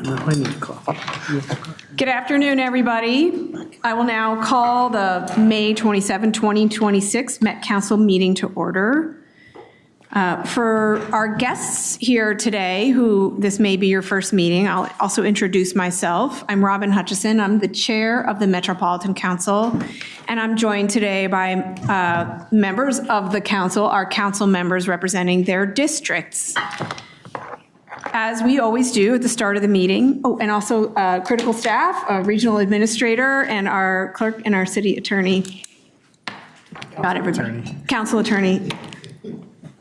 I need to cough. Good afternoon, everybody. I will now call the May 27, 2026 Met Council meeting to order. For our guests here today, who this may be your first meeting, I'll also introduce myself. I'm Robin Hutchison. I'm the chair of the Metropolitan Council, and I'm joined today by members of the council, our council members representing their districts. As we always do at the start of the meeting, and also critical staff, a regional administrator, and our clerk and our city attorney. Got everybody. Council attorney.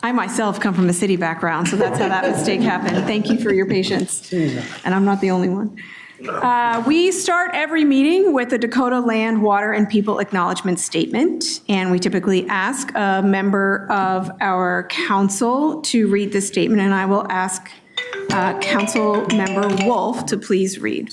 I myself come from a city background, so that's how that mistake happened. Thank you for your patience. And I'm not the only one. We start every meeting with a Dakota Land, Water, and People Acknowledgement Statement, and we typically ask a member of our council to read this statement, and I will ask Council Member Wolf to please read.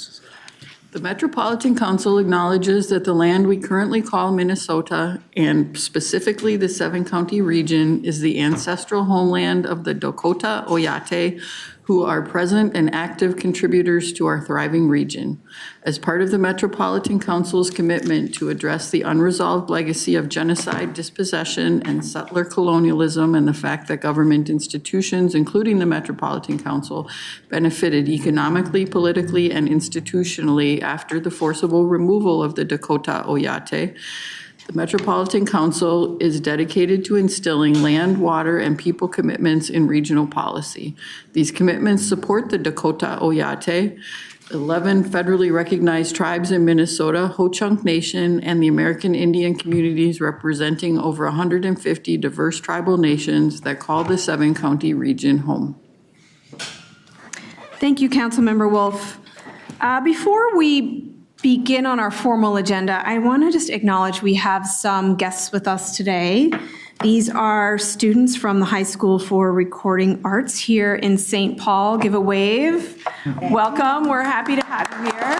The Metropolitan Council acknowledges that the land we currently call Minnesota, and specifically the 7-county region, is the ancestral homeland of the Dakota Oyate, who are present and active contributors to our thriving region. As part of the Metropolitan Council's commitment to address the unresolved legacy of genocide, dispossession, and settler colonialism, and the fact that government institutions, including the Metropolitan Council, benefited economically, politically, and institutionally after the forcible removal of the Dakota Oyate, the Metropolitan Council is dedicated to instilling land, water, and people commitments in regional policy. These commitments support the Dakota Oyate, 11 federally recognized tribes in Minnesota, Ho-Chunk Nation, and the American Indian communities representing over 150 diverse tribal nations that call the 7-county region home. Thank you, Councilmember Wolf. Before we begin on our formal agenda, I want to just acknowledge we have some guests with us today. These are students from the High School for Recording Arts here in St. Paul. Give a wave. Welcome. We're happy to have you here.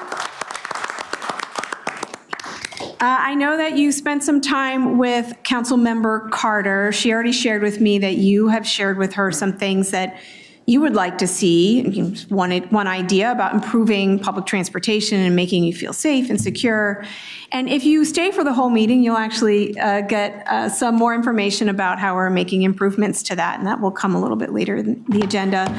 I know that you spent some time with Councilmember Carter. She already shared with me that you have shared with her some things that you would like to see. One idea about improving public transportation and making you feel safe and secure. And if you stay for the whole meeting, you'll actually get some more information about how we're making improvements to that, and that will come a little bit later in the agenda.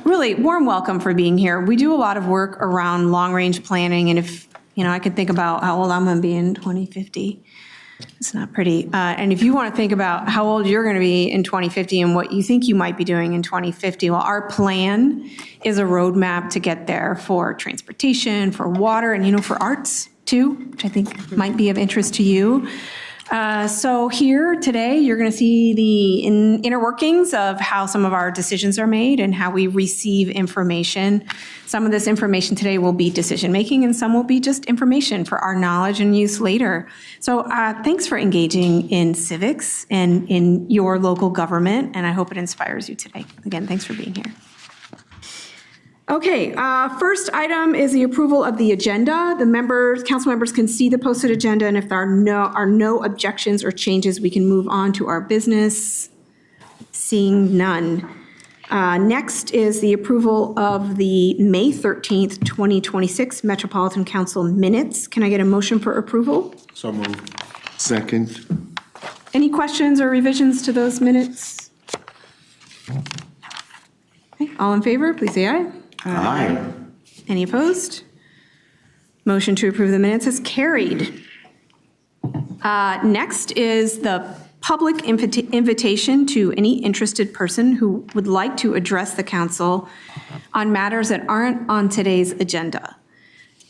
Really, warm welcome for being here. We do a lot of work around long-range planning, and if I could think about how old I'm going to be in 2050. It's not pretty. And if you want to think about how old you're going to be in 2050 and what you think you might be doing in 2050, well, our plan is a roadmap to get there for transportation, for water, and, for arts too, which I think might be of interest to you. So here today, you're going to see the inner workings of how some of our decisions are made and how we receive information. Some of this information today will be decision-making, and some will be just information for our knowledge and use later. So thanks for engaging in civics and in your local government, and I hope it inspires you today. Again, thanks for being here. Okay, first item is the approval of the agenda. Council members can see the posted agenda, and if there are no objections or changes, we can move on to our business. Seeing none. Next is the approval of the May 13th, 2026 Metropolitan Council minutes. Can I get a motion for approval? So moved. Second. Any questions or revisions to those minutes? Okay, all in favor, please say aye. Aye. Any opposed? Motion to approve the minutes is carried. Next is the public invitation to any interested person who would like to address the council on matters that aren't on today's agenda.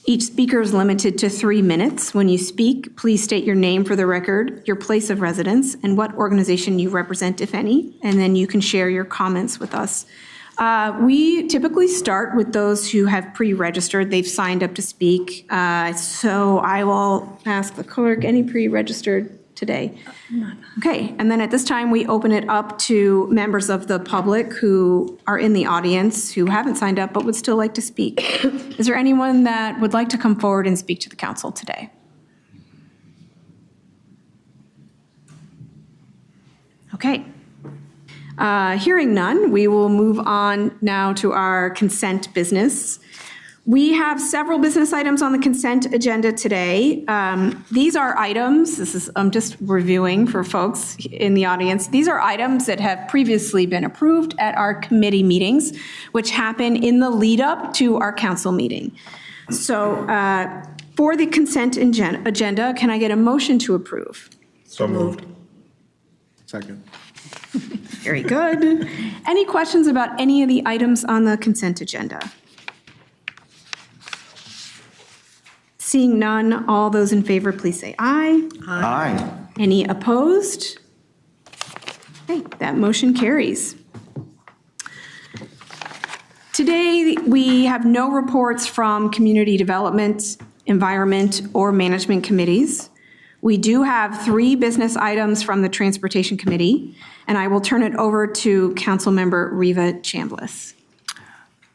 Each speaker is limited to 3 minutes. When you speak, please state your name for the record, your place of residence, and what organization you represent, if any, and then you can share your comments with us. We typically start with those who have pre-registered. They've signed up to speak. So I will ask the clerk, any pre-registered today? Okay, and then at this time, we open it up to members of the public who are in the audience who haven't signed up but would still like to speak. Is there anyone that would like to come forward and speak to the council today? Okay. Hearing none, we will move on now to our consent business. We have several business items on the consent agenda today. These are items, I'm just reviewing for folks in the audience. These are items that have previously been approved at our committee meetings, which happen in the lead up to our council meeting. So for the consent agenda, can I get a motion to approve? So moved. Second. Very good. Any questions about any of the items on the consent agenda? Seeing none, all those in favor, please say aye. Aye. Any opposed? Okay, that motion carries. Today, we have no reports from Community Development, Environment, or Management Committees. We do have 3 business items from the Transportation Committee, and I will turn it over to Councilmember Reva Chambliss.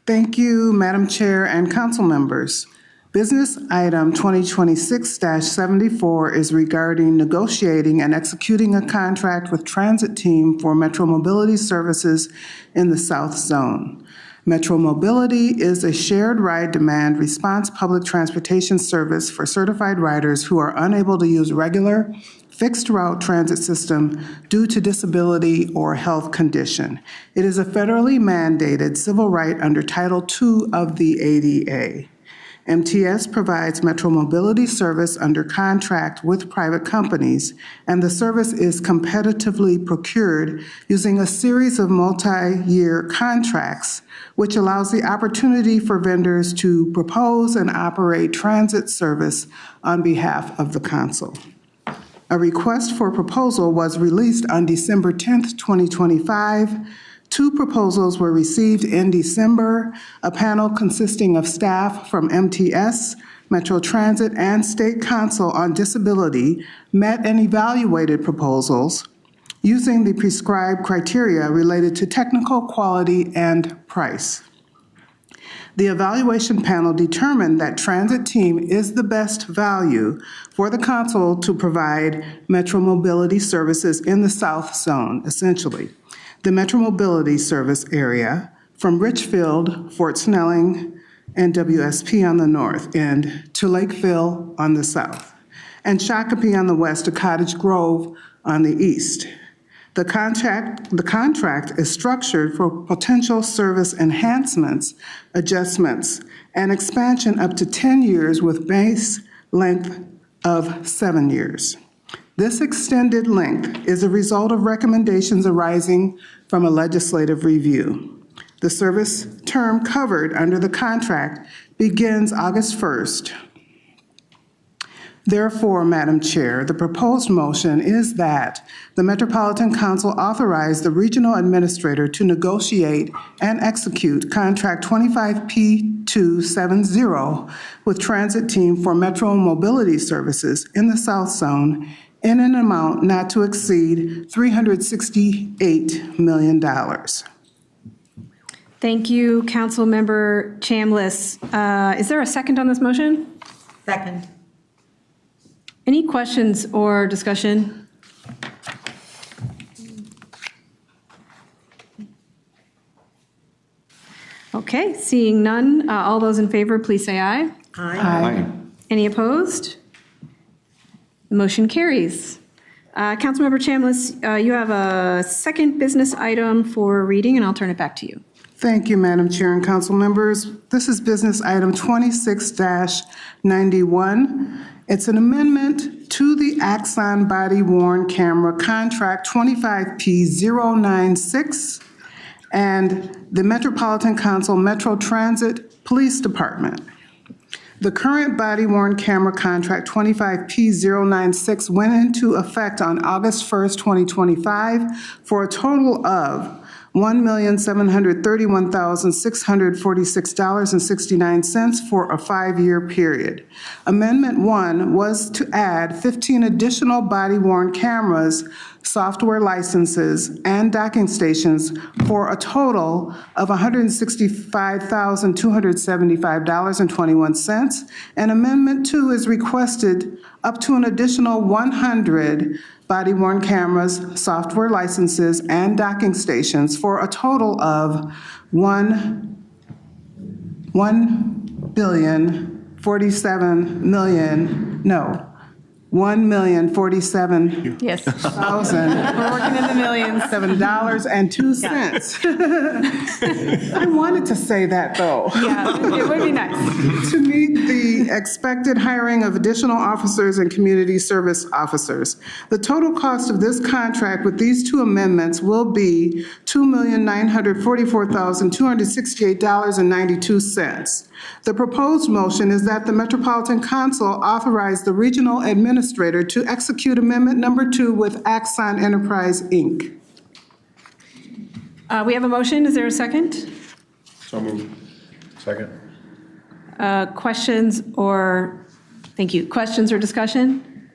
Thank you, Madam Chair and council members. Business item 2026-74 is regarding negotiating and executing a contract with Transit Team for Metro Mobility Services in the South Zone. Metro Mobility is a shared ride demand response public transportation service for certified riders who are unable to use regular fixed route transit system due to disability or health condition. It is a federally mandated civil right under Title II of the ADA. MTS provides Metro Mobility service under contract with private companies, and the service is competitively procured using a series of multi-year contracts, which allows the opportunity for vendors to propose and operate transit service on behalf of the council. A request for proposal was released on December 10th, 2025. 2 proposals were received in December. A panel consisting of staff from MTS, Metro Transit, and State Council on Disability met and evaluated proposals using the prescribed criteria related to technical quality and price. The evaluation panel determined that Transit Team is the best value for the council to provide Metro Mobility services in the South Zone, essentially. The Metro Mobility service area from Richfield, Fort Snelling, and WSP on the north end to Lakeville on the south, and Shakopee on the west to Cottage Grove on the east. The contract is structured for potential service enhancements, adjustments, and expansion up to 10 years with base length of 7 years. This extended length is a result of recommendations arising from a legislative review. The service term covered under the contract begins August 1st. Therefore, Madam Chair, the proposed motion is that the Metropolitan Council authorize the regional administrator to negotiate and execute Contract 25P270 with Transit Team for Metro Mobility Services in the South Zone in an amount not to exceed $368 million. Thank you, Councilmember Chambliss. Is there a second on this motion? Second. Any questions or discussion? Okay, seeing none, all those in favor, please say aye. Aye. Any opposed? The motion carries. Councilmember Chambliss, you have a second business item for reading, and I'll turn it back to you. Thank you, Madam Chair and council members. This is business item 26-91. It's an amendment to the Axon body worn camera contract 25P096 and the Metropolitan Council Metro Transit Police Department. The current body-worn camera contract 25P096 went into effect on August 1st, 2025 for a total of $1,731,646.69 for a 5-year period. Amendment 1 was to add 15 additional body-worn cameras software licenses, and docking stations for a total of $165,275.21. And Amendment 2 is requested up to an additional 100 body-worn cameras, software licenses, and docking stations for a total of $1,047,000, Yes. We're working in the millions. $7.02. I wanted to say that, though. Yeah, it would be nice. To meet the expected hiring of additional officers and community service officers. The total cost of this contract with these two amendments will be $2,944,268.92. The proposed motion is that the Metropolitan Council authorize the regional administrator to execute Amendment Number 2 with Axon Enterprise, Inc. We have a motion. Is there a second? So moved. Second. Questions or, thank you, questions or discussion?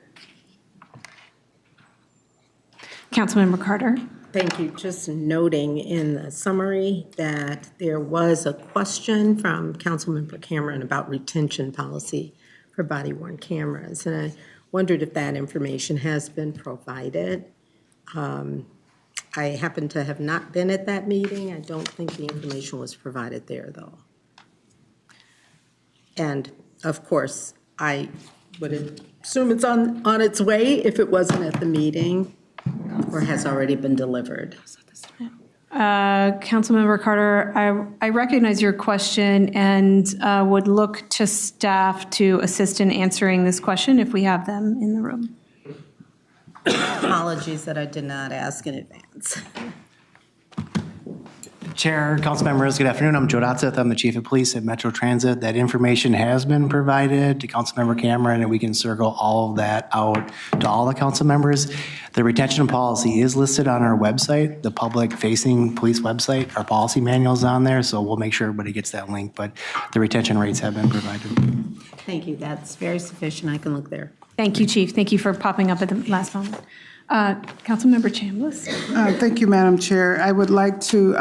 Councilmember Carter. Thank you. Just noting in the summary that there was a question from Councilmember Cameron about retention policy for body-worn cameras, and I wondered if that information has been provided. I happen to have not been at that meeting. I don't think the information was provided there, though. And, of course, I would assume it's on its way if it wasn't at the meeting or has already been delivered. Councilmember Carter, I recognize your question and would look to staff to assist in answering this question if we have them in the room. Apologies that I did not ask in advance. Chair, council members, good afternoon. I'm Joe Dotseth. I'm the Chief of Police at Metro Transit. That information has been provided to Councilmember Cameron, and we can circle all of that out to all the council members. The retention policy is listed on our website, the public-facing police website. Our policy manual is on there, so we'll make sure everybody gets that link, but the retention rates have been provided. Thank you. That's very sufficient. I can look there. Thank you, Chief. Thank you for popping up at the last moment. Councilmember Chambliss. Thank you, Madam Chair. I would like to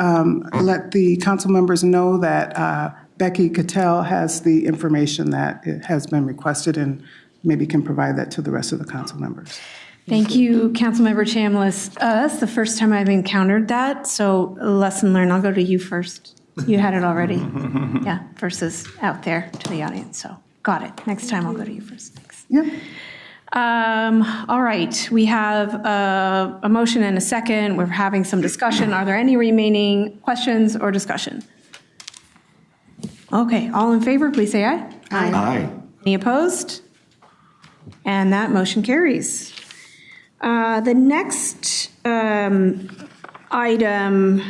let the council members know that Becky Cattell has the information that it has been requested and maybe can provide that to the rest of the council members. Thank you, Councilmember Chambliss. That's the first time I've encountered that, so lesson learned. I'll go to you first. You had it already. Yeah, versus out there to the audience, so got it. Next time I'll go to you first. Thanks. Yep. All right, we have a motion and a second. We're having some discussion. Are there any remaining questions or discussion? Okay, all in favor, please say aye. Aye. Any opposed? And that motion carries. The next item,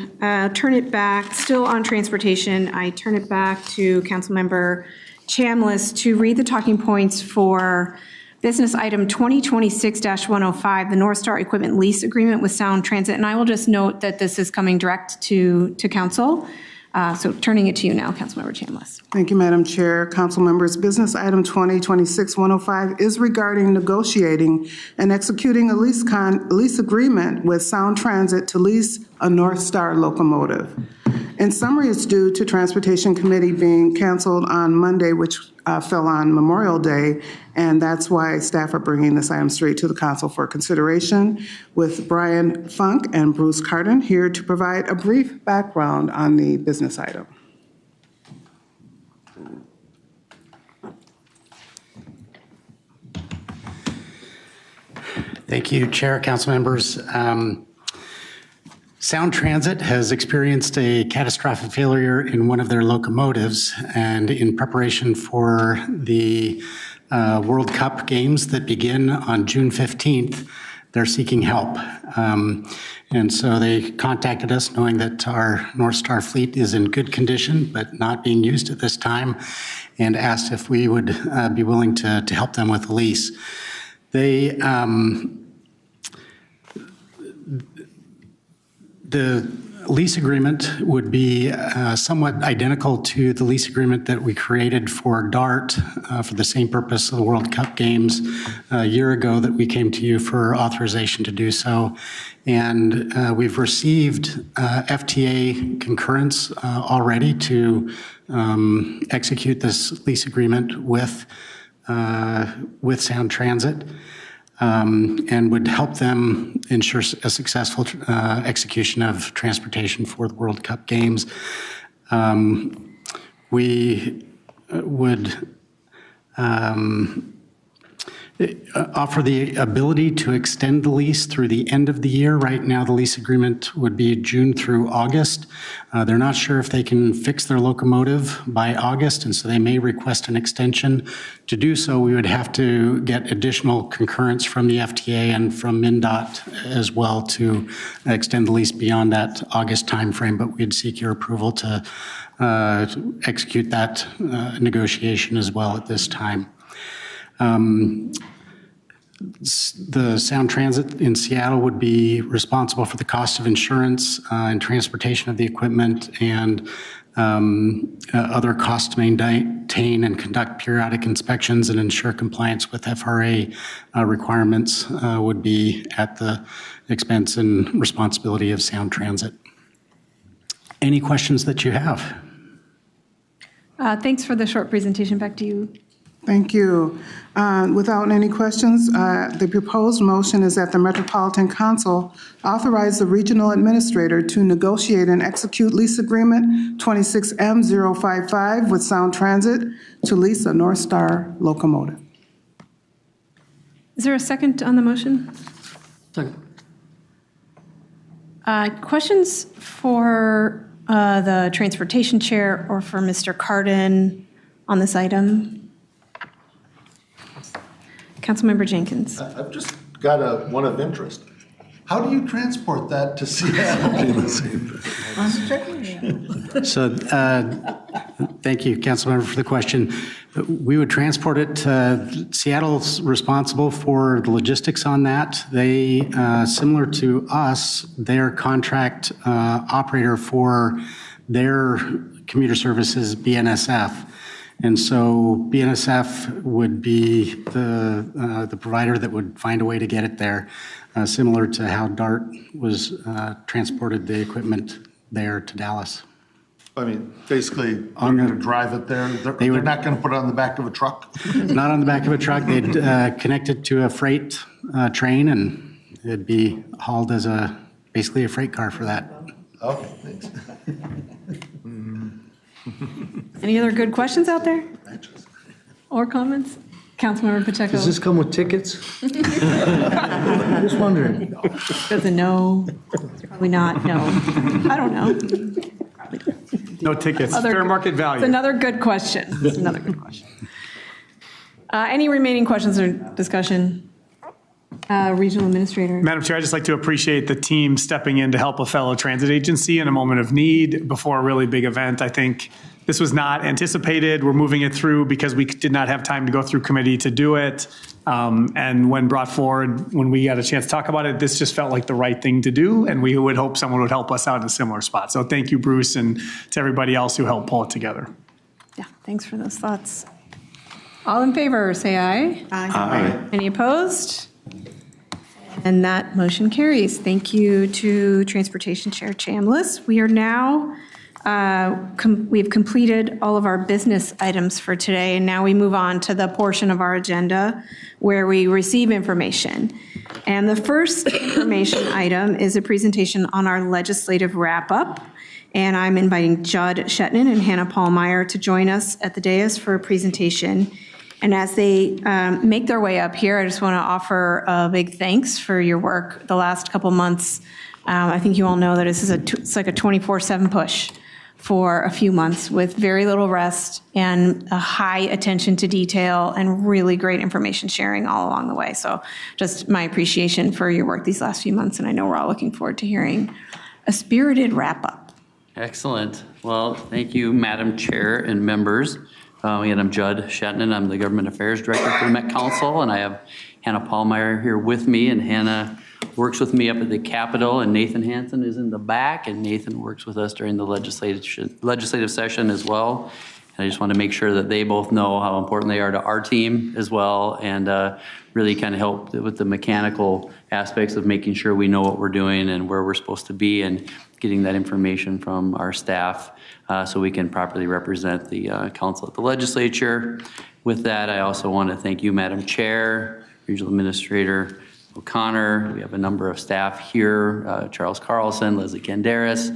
turn it back, still on transportation, I turn it back to Councilmember Chambliss to read the talking points for business item 2026-105, the North Star Equipment Lease Agreement with Sound Transit. And I will just note that this is coming direct to council. So turning it to you now, Councilmember Chambliss. Thank you, Madam Chair. Council members, business item 2026-105 is regarding negotiating and executing a lease agreement with Sound Transit to lease a North Star locomotive. In summary, it's due to Transportation Committee being canceled on Monday, which fell on Memorial Day, and that's why staff are bringing this item straight to the council for consideration, with Brian Funk and Bruce Carden here to provide a brief background on the business item. Thank you, Chair, council members. Sound Transit has experienced a catastrophic failure in one of their locomotives, and in preparation for the World Cup games that begin on June 15th, they're seeking help. And so they contacted us knowing that our North Star fleet is in good condition but not being used at this time, and asked if we would be willing to help them with the lease. The lease agreement would be somewhat identical to the lease agreement that we created for DART for the same purpose of the World Cup Games a year ago that we came to you for authorization to do so. And we've received FTA concurrence already to execute this lease agreement with Sound Transit. And would help them ensure a successful execution of transportation for the World Cup Games. We would offer the ability to extend the lease through the end of the year. Right now, the lease agreement would be June through August. They're not sure if they can fix their locomotive by August, and so they may request an extension. To do so, we would have to get additional concurrence from the FTA and from MnDOT as well to extend the lease beyond that August timeframe, but we'd seek your approval to execute that negotiation as well at this time. The Sound Transit in Seattle would be responsible for the cost of insurance and transportation of the equipment and other costs to maintain and conduct periodic inspections and ensure compliance with FRA requirements would be at the expense and responsibility of Sound Transit. Any questions that you have? Thanks for the short presentation. Back to you. Thank you. Without any questions, the proposed motion is that the Metropolitan Council authorize the regional administrator to negotiate and execute lease agreement 26M055 with Sound Transit to lease a North Star locomotive. Is there a second on the motion? Second. Questions for the transportation chair or for Mr. Cardin on this item? Councilmember Jenkins. I've just got one of interest. How do you transport that to Seattle? So thank you, Councilmember, for the question. We would transport it. Seattle's responsible for the logistics on that. They, similar to us, their contract operator for their commuter services, BNSF. And so BNSF would be the provider that would find a way to get it there, similar to how DART was transported the equipment there to Dallas. I mean, basically, they're going to drive it there. They're not going to put it on the back of a truck? Not on the back of a truck. They'd connect it to a freight train, and it'd be hauled as basically a freight car for that. Okay, thanks. Any other good questions out there? Or comments? Councilmember Pacheco. Does this come with tickets? Just wondering. Doesn't know. Probably not. No. I don't know. No tickets, Other- fair market It's value. another good question. It's another good question. Any remaining questions or discussion? Regional Administrator. Madam Chair, I'd just like to appreciate the team stepping in to help a fellow transit agency in a moment of need before a really big event. I think this was not anticipated. We're moving it through because we did not have time to go through committee to do it. And when brought forward, when we got a chance to talk about it, this just felt like the right thing to do. And we would hope someone would help us out in a similar spot. So thank you, Bruce, and to everybody else who helped pull it together. Yeah, thanks for those thoughts. All in favor, say aye. Aye. Any opposed? And that motion carries. Thank you to Transportation Chair Chambliss. We are now, we've completed all of our business items for today, and now we move on to the portion of our agenda where we receive information. And the first information item is a presentation on our legislative wrap-up. And I'm inviting Judd Shetnan and Hannah Paulmeyer to join us at the dais for a presentation. And as they make their way up here, I just want to offer a big thanks for your work the last couple months. I think you all know that this is it's like a 24/7 push for a few months with very little rest and a high attention to detail and really great information sharing all along the way. So just my appreciation for your work these last few months, and I know we're all looking forward to hearing a spirited wrap-up. Excellent. Well, thank you, Madam Chair and members. Again, I'm Judd Shetnan. I'm the Government Affairs Director for the Met Council, and I have Hannah Paulmeyer here with me. And Hannah works with me up at the Capitol, and Nathan Hansen is in the back, and Nathan works with us during the legislative session as well. And I just want to make sure that they both know how important they are to our team as well, and really kind of help with the mechanical aspects of making sure we know what we're doing and where we're supposed to be, and getting that information from our staff so we can properly represent the council at the legislature. With that, I also want to thank you, Madam Chair, Regional Administrator O'Connor. We have a number of staff here, Charles Carlson, Leslie Canderas,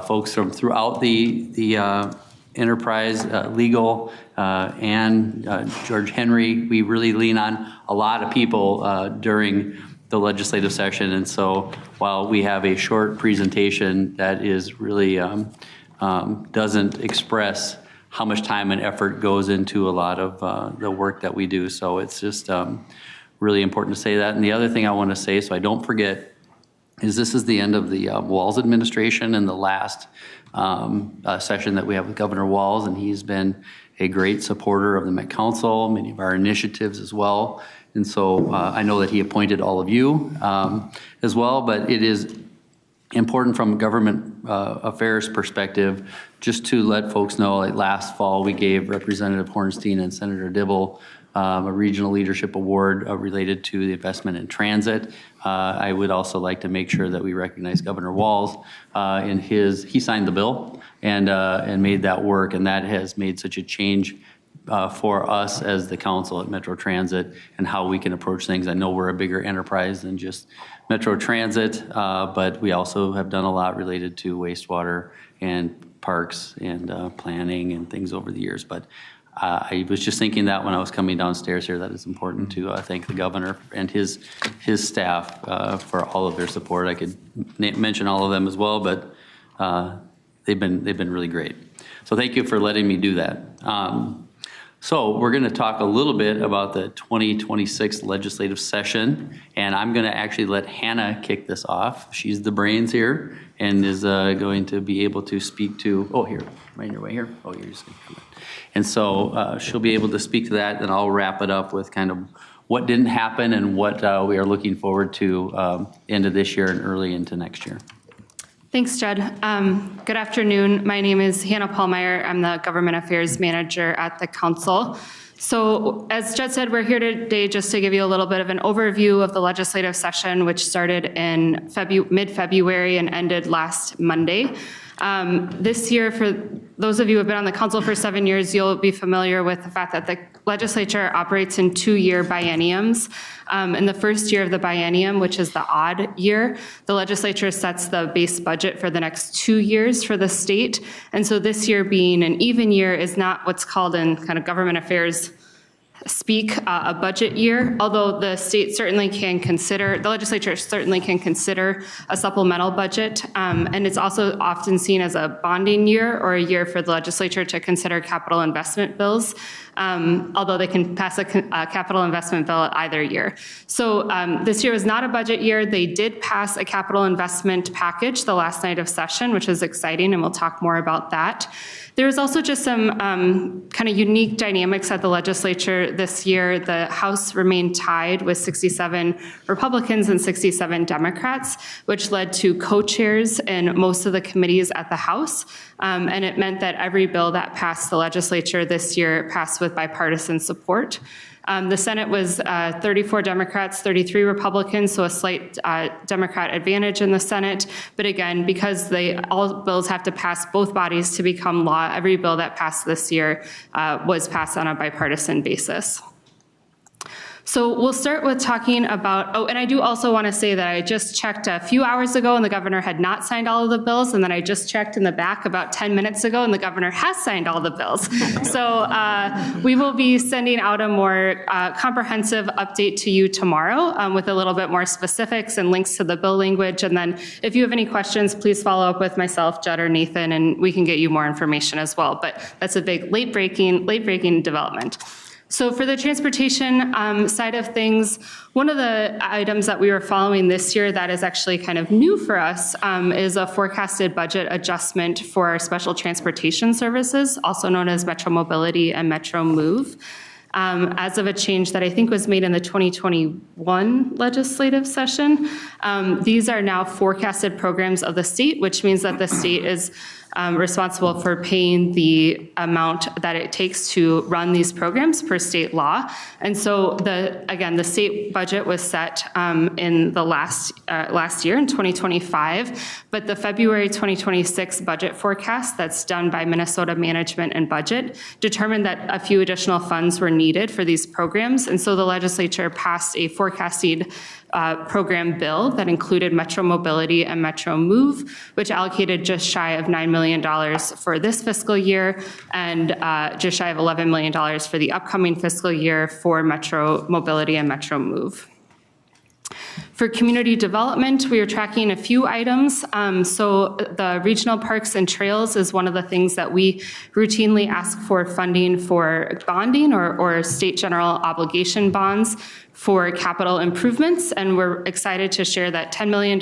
folks from throughout the enterprise, legal, and George Henry. We really lean on a lot of people during the legislative session, and so while we have a short presentation that is really doesn't express how much time and effort goes into a lot of the work that we do. So it's just really important to say that. And the other thing I want to say, so I don't forget, is this is the end of the Walz administration and the last session that we have with Governor Walz, and he's been a great supporter of the Met Council, many of our initiatives as well. And so I know that he appointed all of you as well, but it is important from a government affairs perspective just to let folks know, like last fall we gave Representative Hornstein and Senator Dibble a regional leadership award related to the investment in transit. I would also like to make sure that we recognize Governor Walz in he signed the bill and made that work, and that has made such a change for us as the council at Metro Transit and how we can approach things. I know we're a bigger enterprise than just Metro Transit, but we also have done a lot related to wastewater and parks and planning and things over the years. But I was just thinking that when I was coming downstairs here, that it's important to thank the governor and his staff for all of their support. I could mention all of them as well, but they've been really great. So thank you for letting me do that. So we're going to talk a little bit about the 2026 legislative session, and I'm going to actually let Hannah kick this off. She's the brains here and is going to be able to speak to, oh, here, right in your way here. Oh, you're just going to come in. And so she'll be able to speak to that, and I'll wrap it up with kind of what didn't happen and what we are looking forward to end of this year and early into next year. Thanks, Judd. Good afternoon. My name is Hannah Paulmeyer. I'm the Government Affairs Manager at the Council. So as Judd said, we're here today just to give you a little bit of an overview of the legislative session, which started in mid-February and ended last Monday. This year, for those of you who have been on the council for 7 years, you'll be familiar with the fact that the legislature operates in 2-year bienniums. In the first year of the biennium, which is the odd year, the legislature sets the base budget for the next 2 years for the state. And so this year being an even year is not what's called in kind of government affairs speak a budget year, although the state certainly can consider, the legislature certainly can consider a supplemental budget. And it's also often seen as a bonding year or a year for the legislature to consider capital investment bills, although they can pass a capital investment bill either year. So this year was not a budget year. They did pass a capital investment package the last night of session, which is exciting, and we'll talk more about that. There was also just some kind of unique dynamics at the legislature this year. The House remained tied with 67 Republicans and 67 Democrats, which led to co-chairs in most of the committees at the House. And it meant that every bill that passed the legislature this year passed with bipartisan support. The Senate was 34 Democrats, 33 Republicans, so a slight Democrat advantage in the Senate. But again, because all bills have to pass both bodies to become law, every bill that passed this year was passed on a bipartisan basis. So we'll start with talking about, oh, and I do also want to say that I just checked a few hours ago and the governor had not signed all of the bills, and then I just checked in the back about 10 minutes ago and the governor has signed all the bills. So we will be sending out a more comprehensive update to you tomorrow with a little bit more specifics and links to the bill language. And then if you have any questions, please follow up with myself, Judd, or Nathan, and we can get you more information as well. But that's a big late-breaking development. So for the transportation side of things, one of the items that we were following this year that is actually kind of new for us is a forecasted budget adjustment for our special transportation services, also known as Metro Mobility and Metro Move. as of a change that I think was made in the 2021 legislative session. These are now forecasted programs of the state, which means that the state is responsible for paying the amount that it takes to run these programs per state law. And so the state budget was set in the last year in 2025, but the February 2026 budget forecast that's done by Minnesota Management and Budget determined that a few additional funds were needed for these programs. And so the legislature passed a forecasted program bill that included Metro Mobility and Metro Move, which allocated just shy of $9 million for this fiscal year and just shy of $11 million for the upcoming fiscal year for Metro Mobility and Metro Move. For community development, we are tracking a few items. So the regional parks and trails is one of the things that we routinely ask for funding for bonding or state general obligation bonds for capital improvements. And we're excited to share that $10 million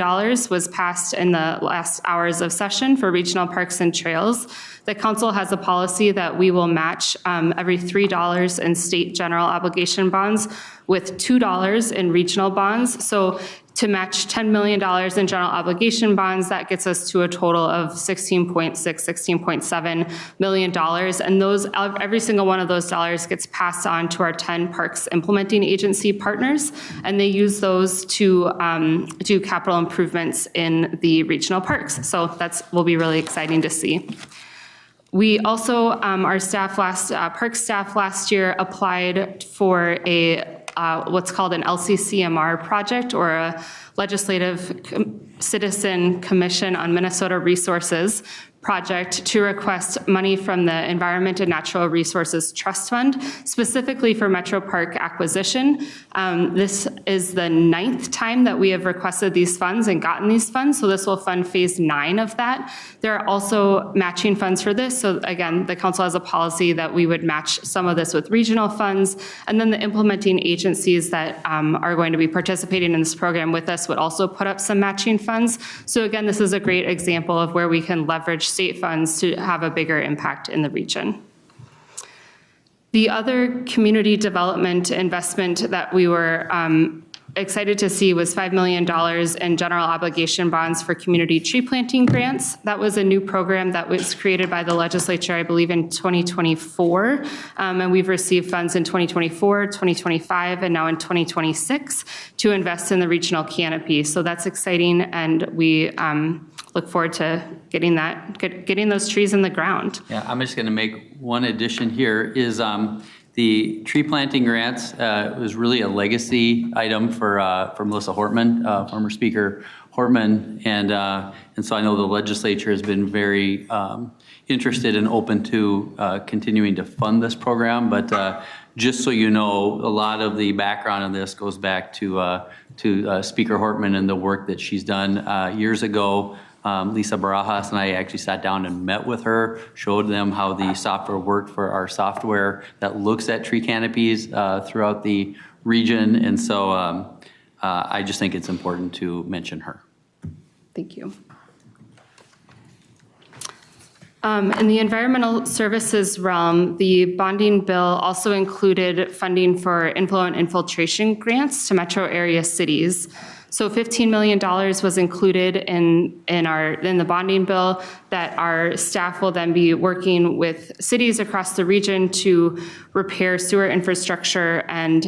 was passed in the last hours of session for regional parks and trails. The council has a policy that we will match every $3 in state general obligation bonds with $2 in regional bonds. So to match $10 million in general obligation bonds, that gets us to a total of $16.7 million. And every single one of those dollars gets passed on to our 10 parks implementing agency partners, and they use those to do capital improvements in the regional parks. So will be really exciting to see. We also, our park staff last year applied for what's called an LCCMR project, or a Legislative Citizen Commission on Minnesota Resources project, to request money from the Environment and Natural Resources Trust Fund, specifically for Metro Park acquisition. This is the 9th time that we have requested these funds and gotten these funds, so this will fund phase 9 of that. There are also matching funds for this, so again, the council has a policy that we would match some of this with regional funds, and then the implementing agencies that are going to be participating in this program with us would also put up some matching funds. So again, this is a great example of where we can leverage state funds to have a bigger impact in the region. The other community development investment that we were excited to see was $5 million in general obligation bonds for community tree planting grants. That was a new program that was created by the legislature, I believe, in 2024. And we've received funds in 2024, 2025, and now in 2026 to invest in the regional canopy. So that's exciting, and we look forward to getting those trees in the ground. Yeah, I'm just going to make one addition here is the tree planting grants was really a legacy item for Melissa Hortman, former Speaker Hortman, and so I know the legislature has been very interested and open to continuing to fund this program. But just so you know, a lot of the background on this goes back to Speaker Hortman and the work that she's done years ago. Lisa Barajas and I actually sat down and met with her, showed them how the software worked for our software that looks at tree canopies throughout the region. And so I just think it's important to mention her. Thank you. In the environmental services realm, the bonding bill also included funding for inflow and infiltration grants to metro area cities. So $15 million was included in the bonding bill that our staff will then be working with cities across the region to repair sewer infrastructure, and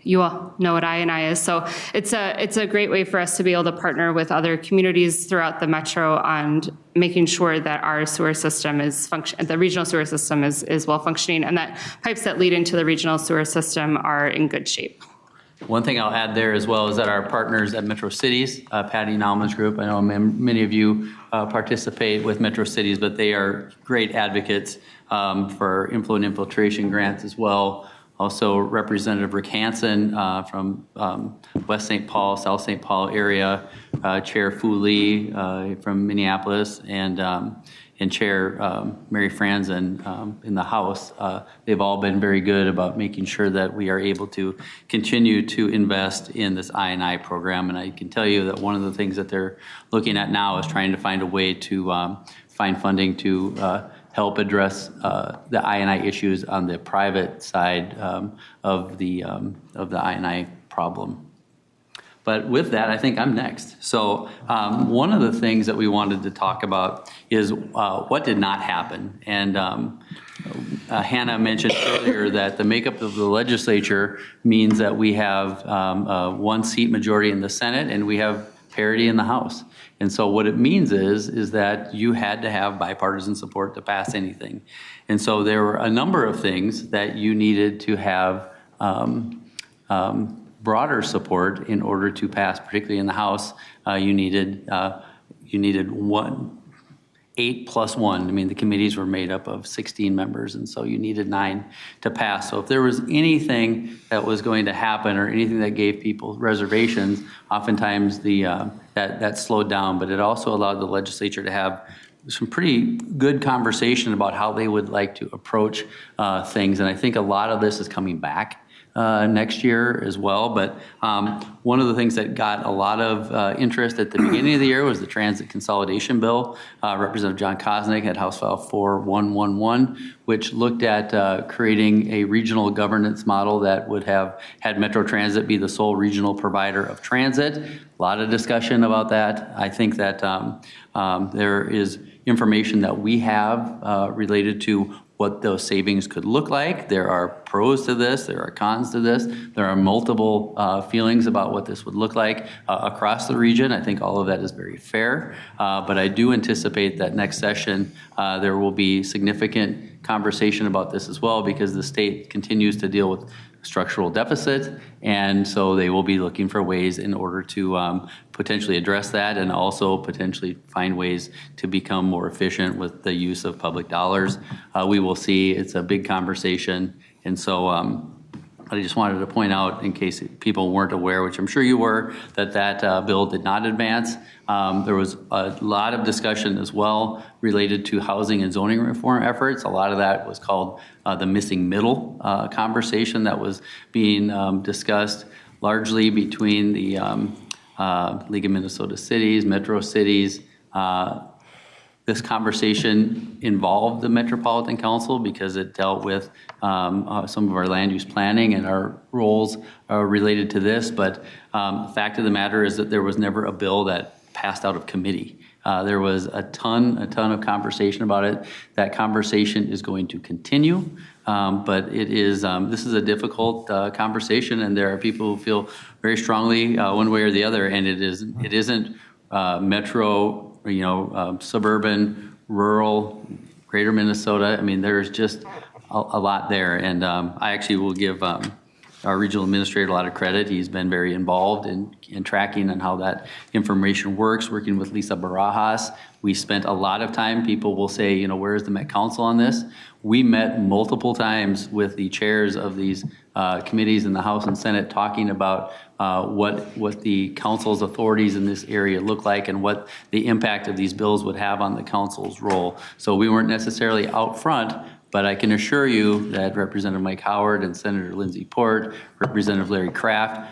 you all know what I&I is. So it's a great way for us to be able to partner with other communities throughout the metro on making sure that our sewer system the regional sewer system is well functioning, and that pipes that lead into the regional sewer system are in good shape. One thing I'll add there as well is that our partners at Metro Cities, Patty Nauman's group, I know many of you participate with Metro Cities, but they are great advocates for inflow and infiltration grants as well. Also, Representative Rick Hansen from West St. Paul, South St. Paul area, Chair Fu Lee from Minneapolis, and Chair Mary Franzen in the House. They've all been very good about making sure that we are able to continue to invest in this I&I program. And I can tell you that one of the things that they're looking at now is trying to find a way to find funding to help address the I&I issues on the private side of the I&I problem. But with that, I think I'm next. So one of the things that we wanted to talk about is what did not happen. And Hannah mentioned earlier that the makeup of the legislature means that we have a one-seat majority in the Senate and we have parity in the House. And so what it means is that you had to have bipartisan support to pass anything. And so there were a number of things that you needed to have broader support in order to pass, particularly in the House. You needed 8 plus 1. I mean, the committees were made up of 16 members, and so you needed 9 to pass. So if there was anything that was going to happen or anything that gave people reservations, oftentimes that slowed down. But it also allowed the legislature to have some pretty good conversation about how they would like to approach things. And I think a lot of this is coming back next year as well. But one of the things that got a lot of interest at the beginning of the year was the transit consolidation bill. Representative John Kosnick had House File 4111, which looked at creating a regional governance model that would have had Metro Transit be the sole regional provider of transit. A lot of discussion about that. I think that there is information that we have related to what those savings could look like. There are pros to this, there are cons to this. There are multiple feelings about what this would look like across the region. I think all of that is very fair, but I do anticipate that next session there will be significant conversation about this as well, because the state continues to deal with structural deficit, and so they will be looking for ways in order to potentially address that and also potentially find ways to become more efficient with the use of public dollars. We will see. It's a big conversation, and so I just wanted to point out, in case people weren't aware, which I'm sure you were, that bill did not advance. There was a lot of discussion as well related to housing and zoning reform efforts. A lot of that was called the missing middle conversation that was being discussed largely between the League of Minnesota Cities, Metro Cities. This conversation involved the Metropolitan Council because it dealt with some of our land use planning and our roles related to this. But the fact of the matter is that there was never a bill that passed out of committee. There was a ton of conversation about it. That conversation is going to continue, but it is this is a difficult conversation, and there are people who feel very strongly one way or the other, and it isn't metro, suburban, rural, greater Minnesota. I mean, there's just a lot there, and I actually will give our regional administrator a lot of credit. He's been very involved in tracking on how that information works, working with Lisa Barajas. We spent a lot of time. People will say, where's the Met Council on this? We met multiple times with the chairs of these committees in the House and Senate talking about what the council's authorities in this area look like and what the impact of these bills would have on the council's role. So we weren't necessarily out front, but I can assure you that Representative Mike Howard and Senator Lindsey Port, Representative Larry Kraft,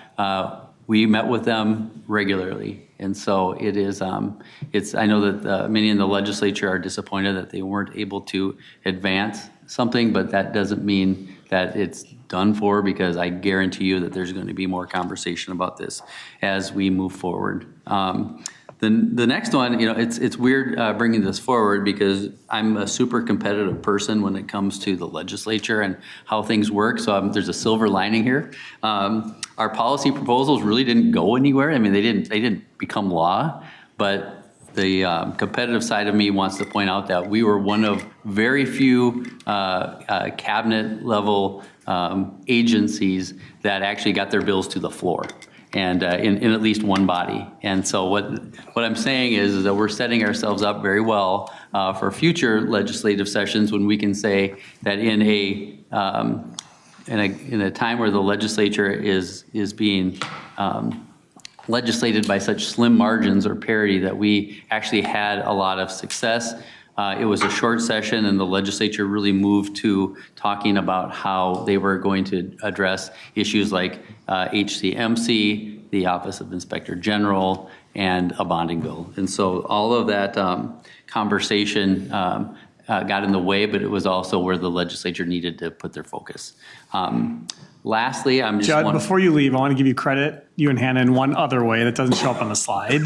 we met with them regularly. And so it is, I know that many in the legislature are disappointed that they weren't able to advance something, but that doesn't mean that it's done for, because I guarantee you that there's going to be more conversation about this as we move forward. The next one, it's weird bringing this forward because I'm a super competitive person when it comes to the legislature and how things work. So there's a silver lining here. Our policy proposals really didn't go anywhere. I mean, they didn't become law, but the competitive side of me wants to point out that we were one of very few cabinet level agencies that actually got their bills to the floor, and in at least one body. And so what I'm saying is that we're setting ourselves up very well for future legislative sessions when we can say that in a time where the legislature is being legislated by such slim margins or parity, that we actually had a lot of success. It was a short session, and the legislature really moved to talking about how they were going to address issues like HCMC, the Office of Inspector General, and a bonding bill. And so all of that conversation got in the way, but it was also where the legislature needed to put their focus. Lastly, I'm just Judd, before you leave, I want to give you credit, you and Hannah, in one other way that doesn't show up on the slide.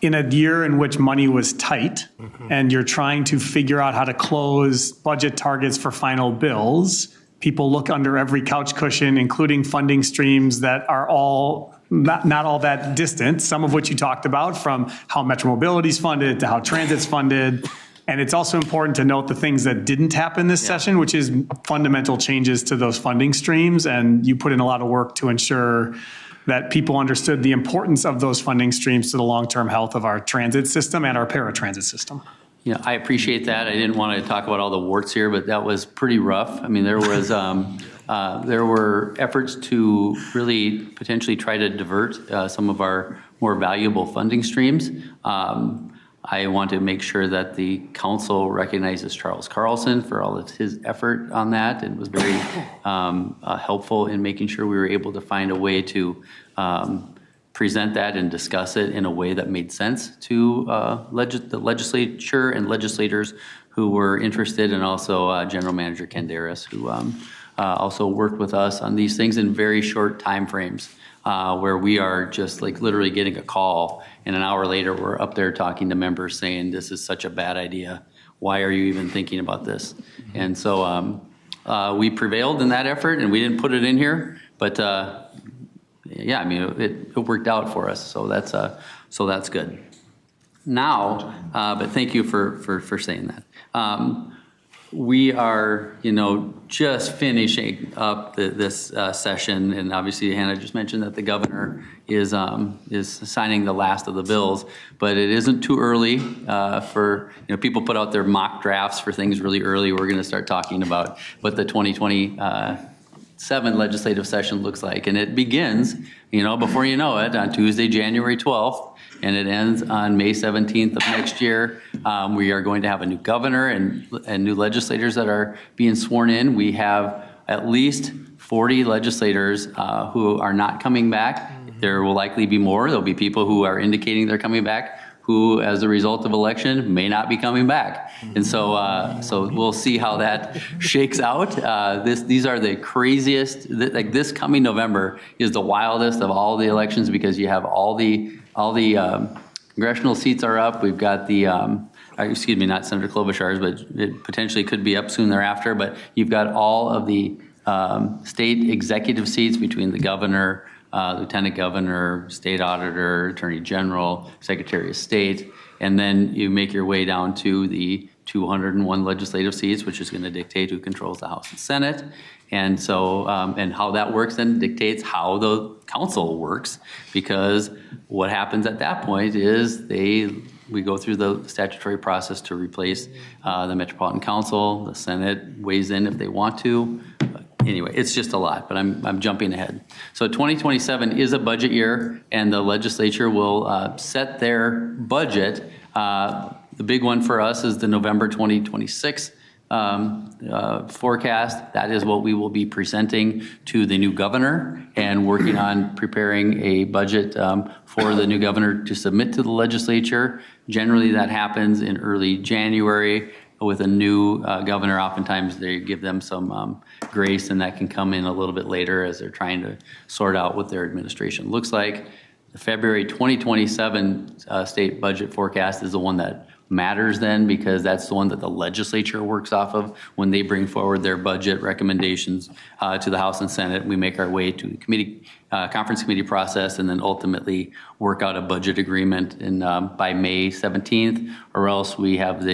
In a year in which money was tight and you're trying to figure out how to close budget targets for final bills, people look under every couch cushion, including funding streams that are all not all that distant, some of which you talked about, from how Metro Mobility is funded to how Transit's funded. And it's also important to note the things that didn't happen this session, which is fundamental changes to those funding streams. And you put in a lot of work to ensure that people understood the importance of those funding streams to the long-term health of our transit system and our paratransit system. Yeah, I appreciate that. I didn't want to talk about all the warts here, but that was pretty rough. I mean, there were efforts to really potentially try to divert some of our more valuable funding streams. I want to make sure that the council recognizes Charles Carlson for all of his effort on that, and was very helpful in making sure we were able to find a way to present that and discuss it in a way that made sense to the legislature and legislators who were interested, and also General Manager Ken Darris, who also worked with us on these things in very short time frames, where we are just like literally getting a call, and an hour later we're up there talking to members saying, this is such a bad idea. Why are you even thinking about this? And so we prevailed in that effort, and we didn't put it in here, but yeah, I mean, it worked out for us, so that's good. Now, but thank you for saying that. We are, just finishing up this session, and obviously Hannah just mentioned that the governor is signing the last of the bills, but it isn't too early for, people put out their mock drafts for things really early. We're going to start talking about what the 2027 legislative session looks like, and it begins, before you know it, on Tuesday, January 12th. And it ends on May 17th of next year. We are going to have a new governor and new legislators that are being sworn in. We have at least 40 legislators who are not coming back. There will likely be more. There'll be people who are indicating they're coming back, who, as a result of election, may not be coming back. And so we'll see how that shakes out. These are the craziest, like this coming November is the wildest of all the elections, because you have all the congressional seats are up. We've got the, excuse me, not Senator Klobuchar's, but it potentially could be up soon thereafter. But you've got all of the state executive seats between the governor, lieutenant governor, state auditor, attorney general, secretary of state. And then you make your way down to the 201 legislative seats, which is going to dictate who controls the House and Senate. And so, and how that works then dictates how the council works, because what happens at that point is we go through the statutory process to replace the Metropolitan Council. The Senate weighs in if they want to. Anyway, it's just a lot, but I'm jumping ahead. So 2027 is a budget year, and the legislature will set their budget. The big one for us is the November 2026 forecast. That is what we will be presenting to the new governor, and working on preparing a budget for the new governor to submit to the legislature. Generally, that happens in early January. With a new governor, oftentimes they give them some grace, and that can come in a little bit later as they're trying to sort out what their administration looks like. The February 2027 state budget forecast is the one that matters then, because that's the one that the legislature works off of when they bring forward their budget recommendations to the House and Senate. We make our way to the committee, conference committee process, and then ultimately work out a budget agreement by May 17th, or else we have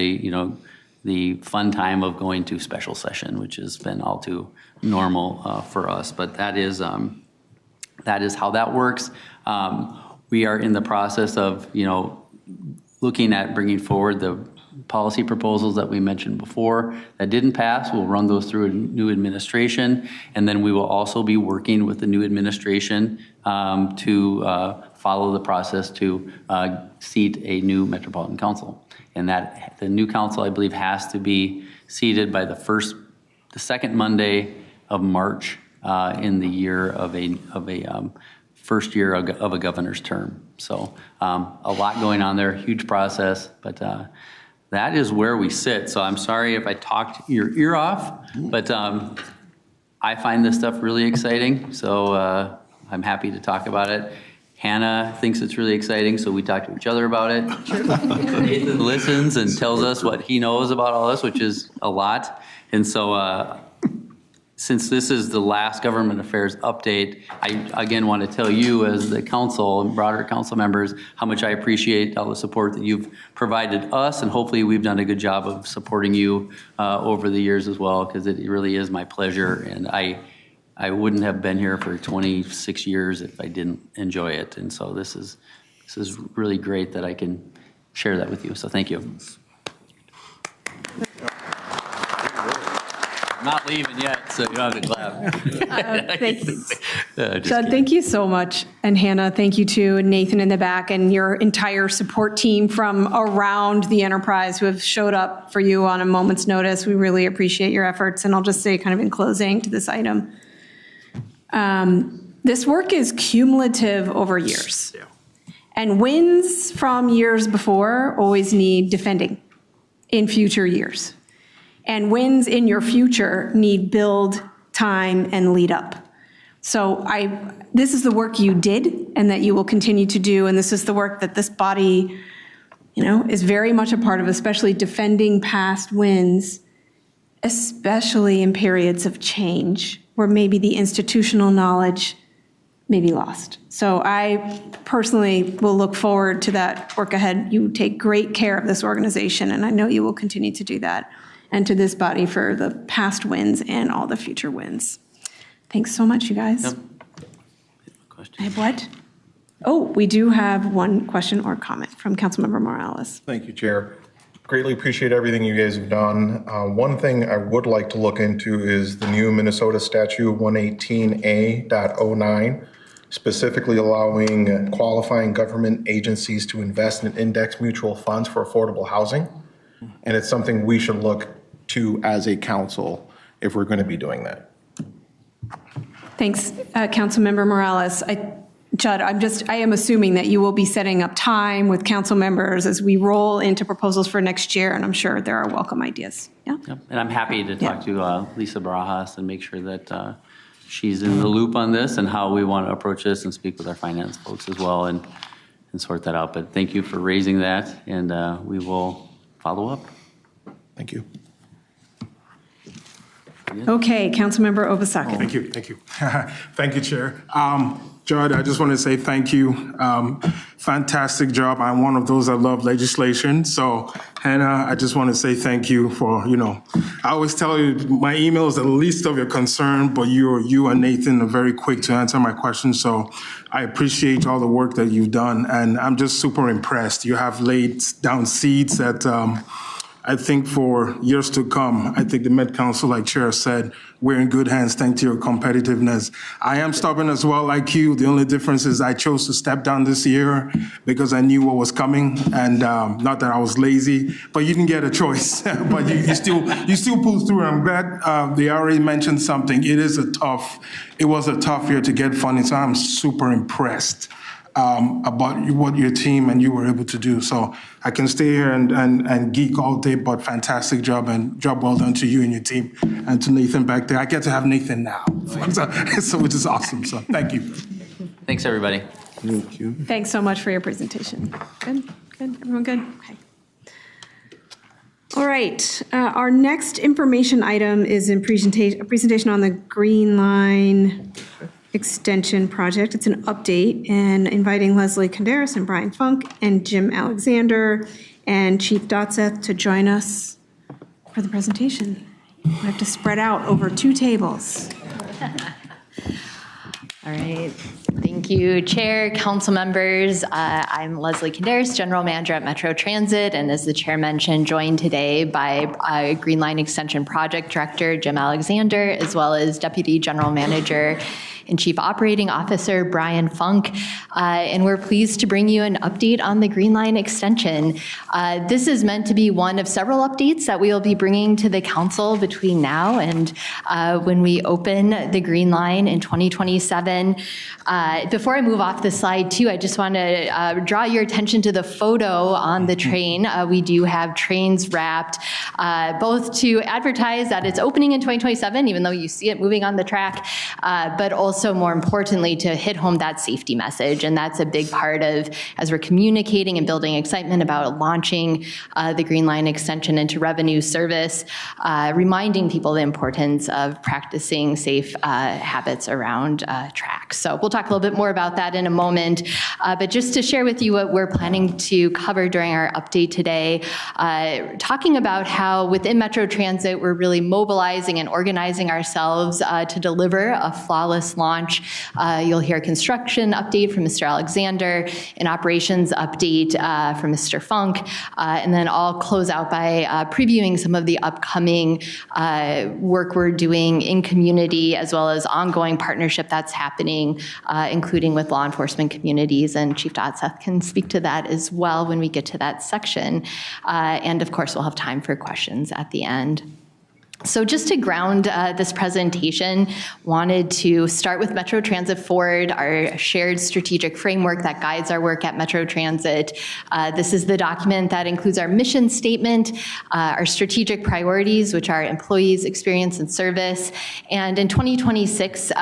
the fun time of going to special session, which has been all too normal for us. But that is how that works. We are in the process of, looking at bringing forward the policy proposals that we mentioned before that didn't pass. We'll run those through a new administration, and then we will also be working with the new administration to follow the process to seat a new Metropolitan Council. And that the new council, I believe, has to be seated by the second Monday of March in the year of a first year of a governor's term. So a lot going on there, huge process, but that is where we sit. So I'm sorry if I talked your ear off, but I find this stuff really exciting. So I'm happy to talk about it. Hannah thinks it's really exciting, so we talk to each other about it. Nathan listens and tells us what he knows about all this, which is a lot. And so since this is the last government affairs update, I again want to tell you as the council and broader council members how much I appreciate all the support that you've provided us, and hopefully we've done a good job of supporting you over the years as well, because it really is my pleasure, and I wouldn't have been here for 26 years if I didn't enjoy it. And so this is really great that I can share that with you. So thank you. I'm not leaving yet, so you don't have to clap. Thank you. Judd, thank you so much. And Hannah, thank you too. And Nathan in the back and your entire support team from around the enterprise who have showed up for you on a moment's notice. We really appreciate your efforts. And I'll just say kind of in closing to this item, this work is cumulative over years. And wins from years before always need defending in future years. And wins in your future need build, time, and lead up. So this is the work you did and that you will continue to do, and this is the work that this body, is very much a part of, especially defending past wins, especially in periods of change where maybe the institutional knowledge may be lost. So I personally will look forward to that work ahead. You take great care of this organization, and I know you will continue to do that, and to this body for the past wins and all the future wins. Thanks so much, you guys. Yep. I have what? Oh, we do have one question or comment from Councilmember Morales. Thank you, Chair. Greatly appreciate everything you guys have done. One thing I would like to look into is the new Minnesota Statute 118A.09, specifically allowing qualifying government agencies to invest in index mutual funds for affordable housing. And it's something we should look to as a council if we're going to be doing that. Thanks, Councilmember Morales. Judd, I am assuming that you will be setting up time with council members as we roll into proposals for next year, and I'm sure there are welcome ideas. Yeah. Yep. And I'm happy to talk to Lisa Barajas and make sure that she's in the loop on this and how we want to approach this, and speak with our finance folks as well and sort that out. But thank you for raising that, and we will follow up. Thank you. Okay, Councilmember Obasaki. Thank you. Thank you, Chair. Judd, I just want to say thank you. Fantastic job. I'm one of those that love legislation. So, Hannah, I just want to say thank you for, I always tell you my email is the least of your concern, but you and Nathan are very quick to answer my questions. So I appreciate all the work that you've done, and I'm just super impressed. You have laid down seeds that I think for years to come, I think the Met Council, like Chair said, we're in good hands thanks to your competitiveness. I am stubborn as well, like you. The only difference is I chose to step down this year because I knew what was coming, and not that I was lazy, but you didn't get a choice. But you still pulled through. I'm glad they already mentioned something. It was a tough year to get funding, so I'm super impressed about what your team and you were able to do. So I can stay here and geek all day, but fantastic job, and job well done to you and your team, and to Nathan back there. I get to have Nathan now, so which is awesome. So thank you. Thanks, everybody. Thank you. Thanks so much for your presentation. Good. Everyone good? Okay. All right. Our next information item is a presentation on the Green Line Extension Project. It's an update, and inviting Leslie Conderas and Brian Funk and Jim Alexander and Chief Dotseth to join us for the presentation. We have to spread out over 2 tables. All right. Thank you, Chair, council members. I'm Leslie Conderas, General Manager at Metro Transit, and as the Chair mentioned, joined today by Green Line Extension Project Director Jim Alexander, as well as Deputy General Manager and Chief Operating Officer Brian Funk. And we're pleased to bring you an update on the Green Line extension. This is meant to be one of several updates that we will be bringing to the council between now and when we open the Green Line in 2027. Before I move off the slide too, I just want to draw your attention to the photo on the train. We do have trains wrapped, both to advertise that it's opening in 2027, even though you see it moving on the track, but also more importantly to hit home that safety message. And that's a big part of, as we're communicating and building excitement about launching the Green Line extension into revenue service, reminding people the importance of practicing safe habits around tracks. So we'll talk a little bit more about that in a moment, but just to share with you what we're planning to cover during our update today, talking about how within Metro Transit we're really mobilizing and organizing ourselves to deliver a flawless launch. You'll hear a construction update from Mr. Alexander, an operations update from Mr. Funk, and then I'll close out by previewing some of the upcoming work we're doing in community as well as ongoing partnership that's happening, including with law enforcement communities, and Chief Dodseth can speak to that as well when we get to that section. And of course, we'll have time for questions at the end. So just to ground this presentation, wanted to start with Metro Transit Forward, our shared strategic framework that guides our work at Metro Transit. This is the document that includes our mission statement, our strategic priorities, which are employees, experience, and service. And in 2026,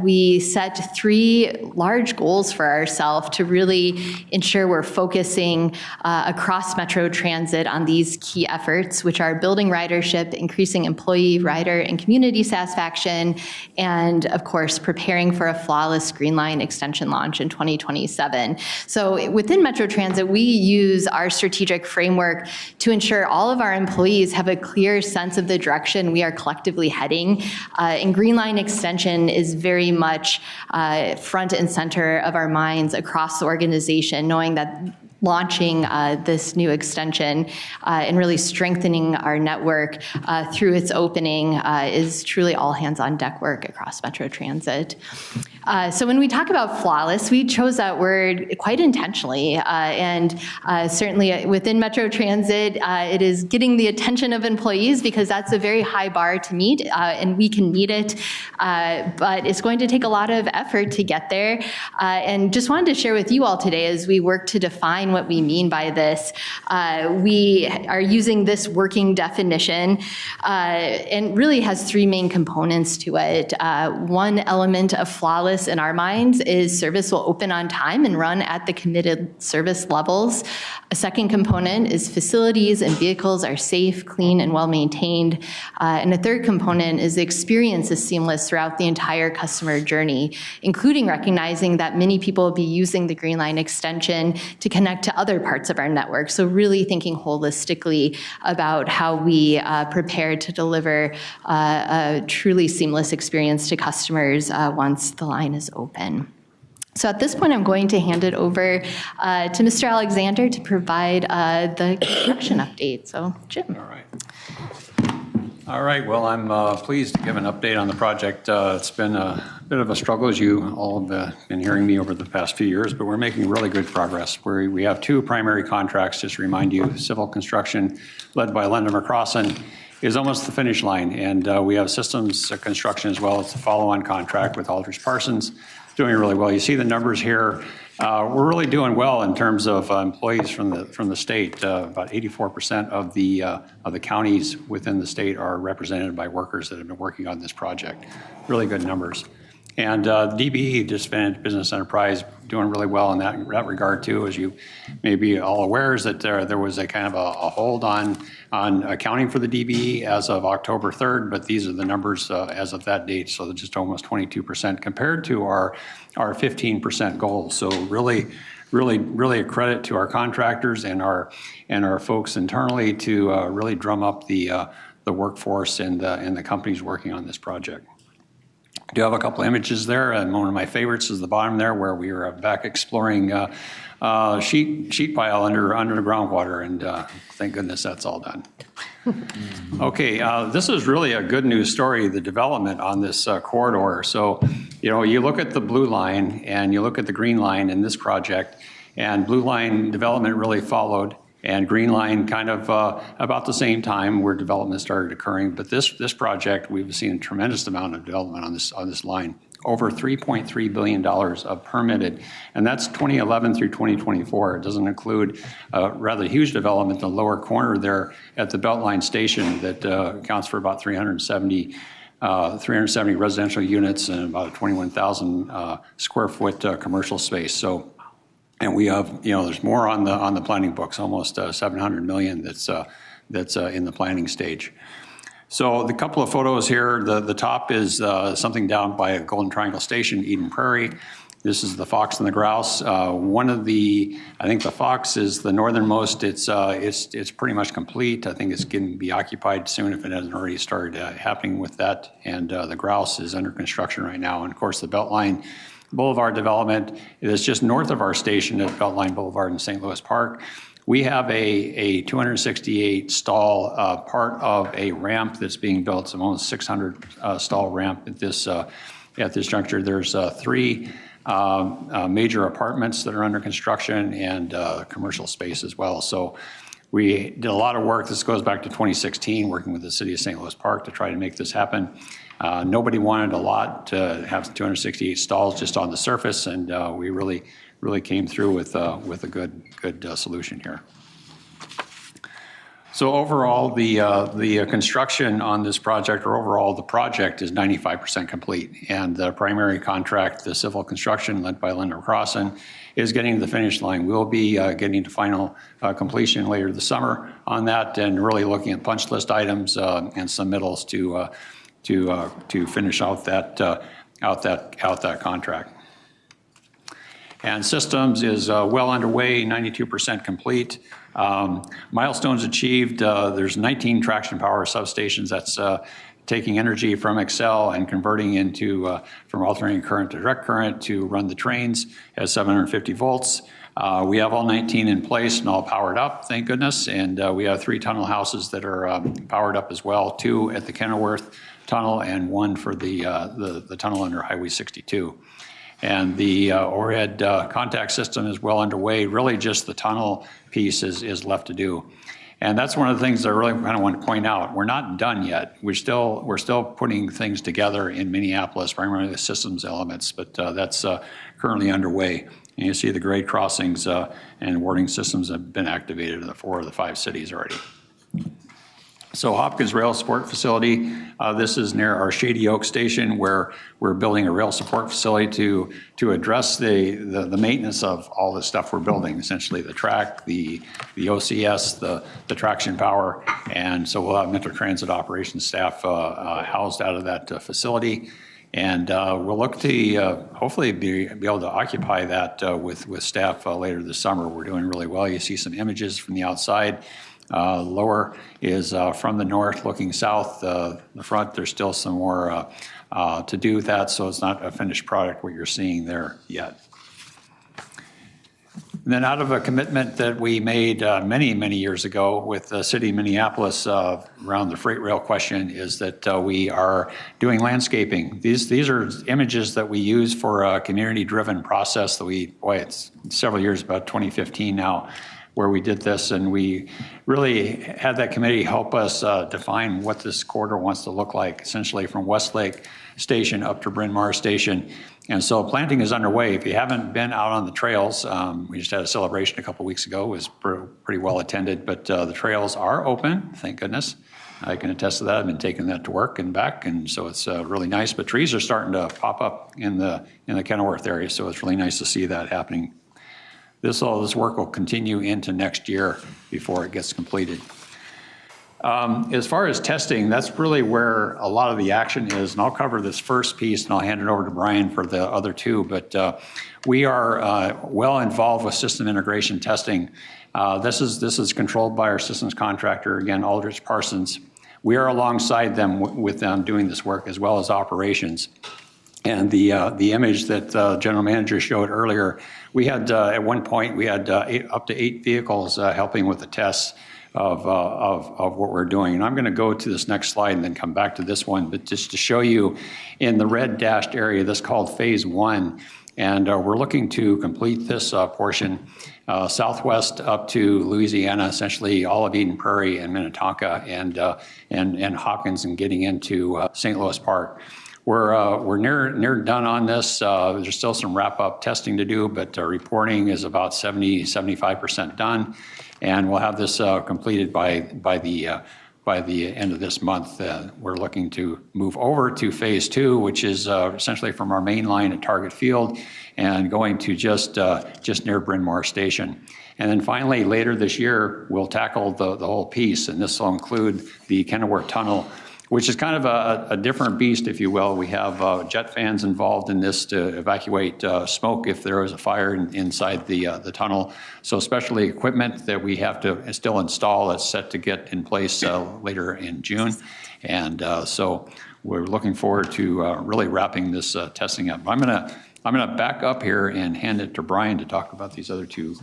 we set 3 large goals for ourselves to really ensure we're focusing across Metro Transit on these key efforts, which are building ridership, increasing employee, rider, and community satisfaction, and of course, preparing for a flawless Green Line extension launch in 2027. So within Metro Transit, we use our strategic framework to ensure all of our employees have a clear sense of the direction we are collectively heading. And Green Line extension is very much front and center of our minds across the organization, knowing that launching this new extension and really strengthening our network through its opening is truly all hands on deck work across Metro Transit. So when we talk about flawless, we chose that word quite intentionally, and certainly within Metro Transit, it is getting the attention of employees because that's a very high bar to meet, and we can meet it, but it's going to take a lot of effort to get there. And just wanted to share with you all today as we work to define what we mean by this. We are using this working definition, and really has 3 main components to it. One element of flawless in our minds is service will open on time and run at the committed service levels. A second component is facilities and vehicles are safe, clean, and well-maintained. And a third component is the experience is seamless throughout the entire customer journey, including recognizing that many people will be using the Green Line extension to connect to other parts of our network. So really thinking holistically about how we prepare to deliver a truly seamless experience to customers once the line is open. So at this point, I'm going to hand it over to Mr. Alexander to provide the construction update. So, Jim. All right. Well, I'm pleased to give an update on the project. It's been a bit of a struggle, as you all have been hearing me over the past few years, but we're making really good progress. We have 2 primary contracts, just to remind you. Civil construction, led by Linda McCrossan, is almost the finish line, and we have systems construction as well. It's a follow-on contract with Aldrich Parsons, doing really well. You see the numbers here. We're really doing well in terms of employees from the state. About 84% of the counties within the state are represented by workers that have been working on this project. Really good numbers. And DBE, Disadvantaged Business Enterprise, doing really well in that regard too. As you may be all aware, is that there was a kind of a hold on accounting for the DBE as of October 3rd, but these are the numbers as of that date, so just almost 22% compared to our 15% goal. So really a credit to our contractors and our folks internally to really drum up the workforce and the companies working on this project. do have a couple images there, and one of my favorites is the bottom there where we were back exploring sheet pile under the groundwater, and thank goodness that's all done. Okay, this is really a good news story, the development on this corridor. So, you know, you look at the blue line and you look at the green line in this project, and blue line development really followed, and green line kind of about the same time where development started occurring. But this project, we've seen a tremendous amount of development on this line. Over $3.3 billion of permitted, and that's 2011 through 2024. It doesn't include rather huge development in the lower corner there at the Beltline Station that accounts for about 370 residential units and about a 21,000 square foot commercial space. So, and we have, you know, there's more on the planning books, almost 700 million that's in the planning stage. So the couple of photos here, the top is something down by Golden Triangle Station, Eden Prairie. This is the fox and the grouse. One of the, I think the fox is the northernmost. It's pretty much complete. I think it's going to be occupied soon if it hasn't already started happening with that. And the grouse is under construction right now. And of course, the Beltline Boulevard development is just north of our station at Beltline Boulevard in St. Louis Park. We have a 268 stall part of a ramp that's being built. It's almost 600 stall ramp at this juncture. There's 3 major apartments that are under construction and commercial space as well. So we did a lot of work. This goes back to 2016, working with the city of St. Louis Park to try to make this happen. Nobody wanted a lot to have 268 stalls just on the surface, and we really came through with a good solution here. So overall, the construction on this project, or overall the project, is 95% complete, and the primary contract, the civil construction led by Linda Crossan, is getting to the finish line. We'll be getting to final completion later this summer on that, and really looking at punch list items and submittals to finish out that contract. And systems is well underway, 92% complete. Milestones achieved, there's 19 traction power substations. That's taking energy from Excel and converting into, from alternating current to direct current to run the trains at 750 volts. We have all 19 in place and all powered up, thank goodness. And we have 3 tunnel houses that are powered up as well, 2 at the Kenilworth Tunnel and 1 for the tunnel under Highway 62. And the overhead contact system is well underway. Really just the tunnel piece is left to do. And that's one of the things I really kind of want to point out. We're not done yet. We're still putting things together in Minneapolis, primarily the systems elements, but that's currently underway. And you see the grade crossings and warning systems have been activated in the 4 of the 5 cities already. So Hopkins Rail Support Facility, this is near our Shady Oak Station, where we're building a rail support facility to address the maintenance of all the stuff we're building, essentially the track, the OCS, the traction power, and so we'll have Metro Transit operations staff housed out of that facility. And we'll look to hopefully be able to occupy that with staff later this summer. We're doing really well. You see some images from the outside. Lower is from the north looking south. The front, there's still some more to do with that, so it's not a finished product what you're seeing there yet. And then out of a commitment that we made many years ago with the city of Minneapolis around the freight rail question is that we are doing landscaping. These are images that we use for a community-driven process that it's several years, about 2015 now, where we did this, and we really had that committee help us define what this corridor wants to look like, essentially from Westlake Station up to Bryn Mawr Station. And so planting is underway. If you haven't been out on the trails, we just had a celebration a couple weeks ago. It was pretty well attended, but the trails are open, thank goodness. I can attest to that. I've been taking that to work and back, and so it's really nice. But trees are starting to pop up in the Kenilworth area, so it's really nice to see that happening. All this work will continue into next year before it gets completed. As far as testing, that's really where a lot of the action is, and I'll cover this first piece and I'll hand it over to Brian for the other 2, but we are well involved with system integration testing. This is controlled by our systems contractor, again, Aldrich Parsons. We are alongside them with them doing this work as well as operations. And the image that General Manager showed earlier, we had, at one point, we had up to 8 vehicles helping with the tests of what we're doing. And I'm going to go to this next slide and then come back to this one, but just to show you in the red dashed area, this called phase 1. And we're looking to complete this portion southwest up to Louisiana, essentially all of Eden Prairie and Minnetonka and Hopkins, and getting into St. Louis Park. We're near done on this. There's still some wrap-up testing to do, but reporting is about 75% done, and we'll have this completed by the end of this month. We're looking to move over to phase 2, which is essentially from our main line at Target Field and going to just near Bryn Mawr Station. And then finally, later this year, we'll tackle the whole piece, and this will include the Kenneworth Tunnel, which is kind of a different beast, if you will. We have jet fans involved in this to evacuate smoke if there is a fire inside the tunnel. So especially equipment that we have to still install that's set to get in place later in June. And so we're looking forward to really wrapping this testing up. I'm gonna back up here and hand it to Brian to talk about these other two.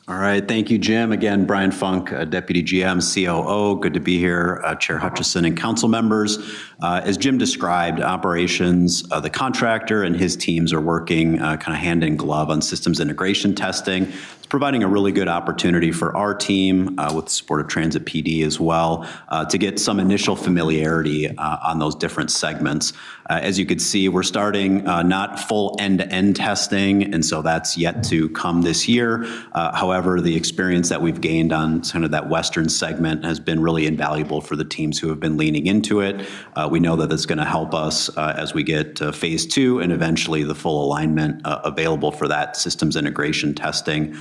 All right, thank you, Jim. Again, Brian Funk, Deputy GM, COO. Good to be here, Chair Hutchison and council members. As Jim described, operations, the contractor and his teams are working kind of hand in glove on systems integration testing. It's providing a really good opportunity for our team with the support of Transit PD as well to get some initial familiarity on those different segments. As you could see, we're starting not full end-to-end testing, and so that's yet to come this year. However, the experience that we've gained on kind of that western segment has been really invaluable for the teams who have been leaning into it. We know that it's going to help us as we get to phase 2 and eventually the full alignment available for that systems integration testing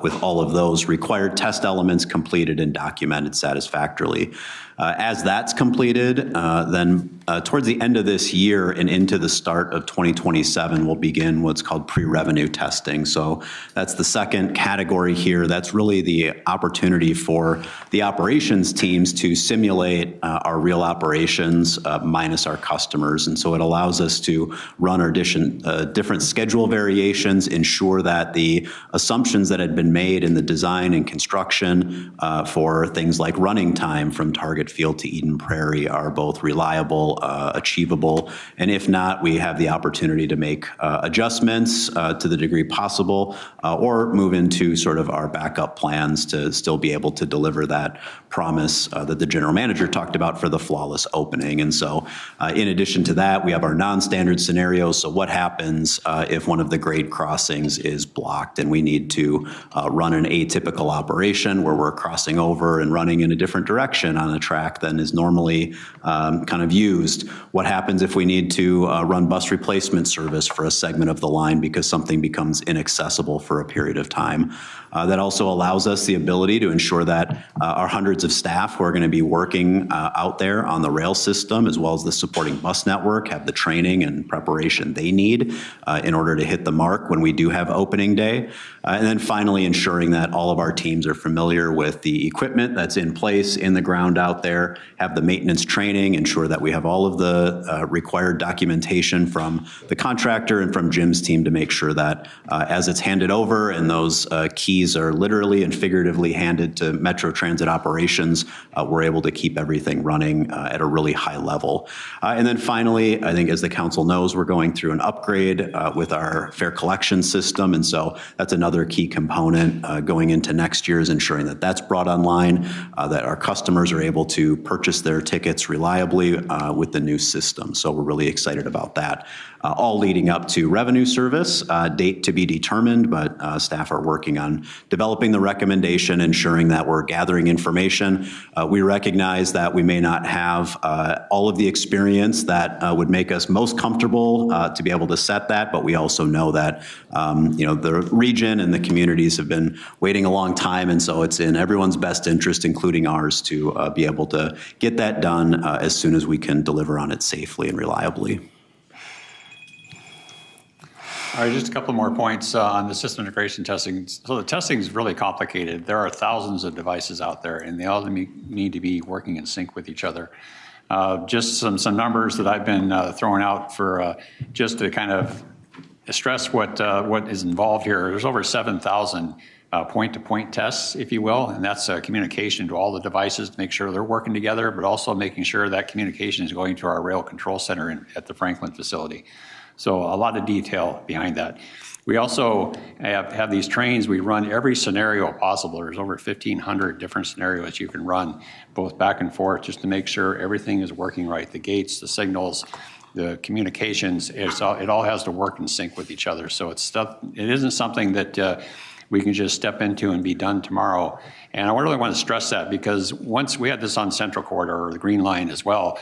with all of those required test elements completed and documented satisfactorily. As that's completed, then towards the end of this year and into the start of 2027, we'll begin what's called pre-revenue testing. So that's the second category here. That's really the opportunity for the operations teams to simulate our real operations minus our customers. And so it allows us to run our different schedule variations, ensure that the assumptions that had been made in the design and construction for things like running time from Target Field to Eden Prairie are both reliable, achievable, and if not, we have the opportunity to make adjustments to the degree possible or move into sort of our backup plans to still be able to deliver that promise that the general manager talked about for the flawless opening. And so in addition to that, we have our non-standard scenarios. So what happens if one of the grade crossings is blocked and we need to run an atypical operation where we're crossing over and running in a different direction on a track than is normally kind of used? What happens if we need to run bus replacement service for a segment of the line because something becomes inaccessible for a period of time? That also allows us the ability to ensure that our hundreds of staff who are going to be working out there on the rail system as well as the supporting bus network have the training and preparation they need in order to hit the mark when we do have opening day. And then finally ensuring that all of our teams are familiar with the equipment that's in place in the ground out there, have the maintenance training, ensure that we have all of the required documentation from the contractor and from Jim's team to make sure that as it's handed over and those keys are literally and figuratively handed to Metro Transit operations, we're able to keep everything running at a really high level. And then finally, I think as the council knows, we're going through an upgrade with our fare collection system. And so that's another key component going into next year is ensuring that that's brought online, that our customers are able to purchase their tickets reliably with the new system. So we're really excited about that. All leading up to revenue service, date to be determined, but staff are working on developing the recommendation, ensuring that we're gathering information. We recognize that we may not have all of the experience that would make us most comfortable to be able to set that, but we also know that the region and the communities have been waiting a long time, and so it's in everyone's best interest, including ours, to be able to get that done as soon as we can deliver on it safely and reliably. All right, just a couple more points on the system integration testing. So the testing is really complicated. There are thousands of devices out there, and they all need to be working in sync with each other. Just some numbers that I've been throwing out for just to kind of stress what is involved here. There's over 7,000 point-to-point tests, if you will, and that's communication to all the devices to make sure they're working together, but also making sure that communication is going to our rail control center at the Franklin facility. So a lot of detail behind that. We also have these trains. We run every scenario possible. There's over 1,500 different scenarios you can run, both back and forth, just to make sure everything is working right. The gates, the signals, the communications, it all has to work in sync with each other. So it isn't something that we can just step into and be done tomorrow. And I really want to stress that, because once we had this on Central Corridor or the Green Line as well,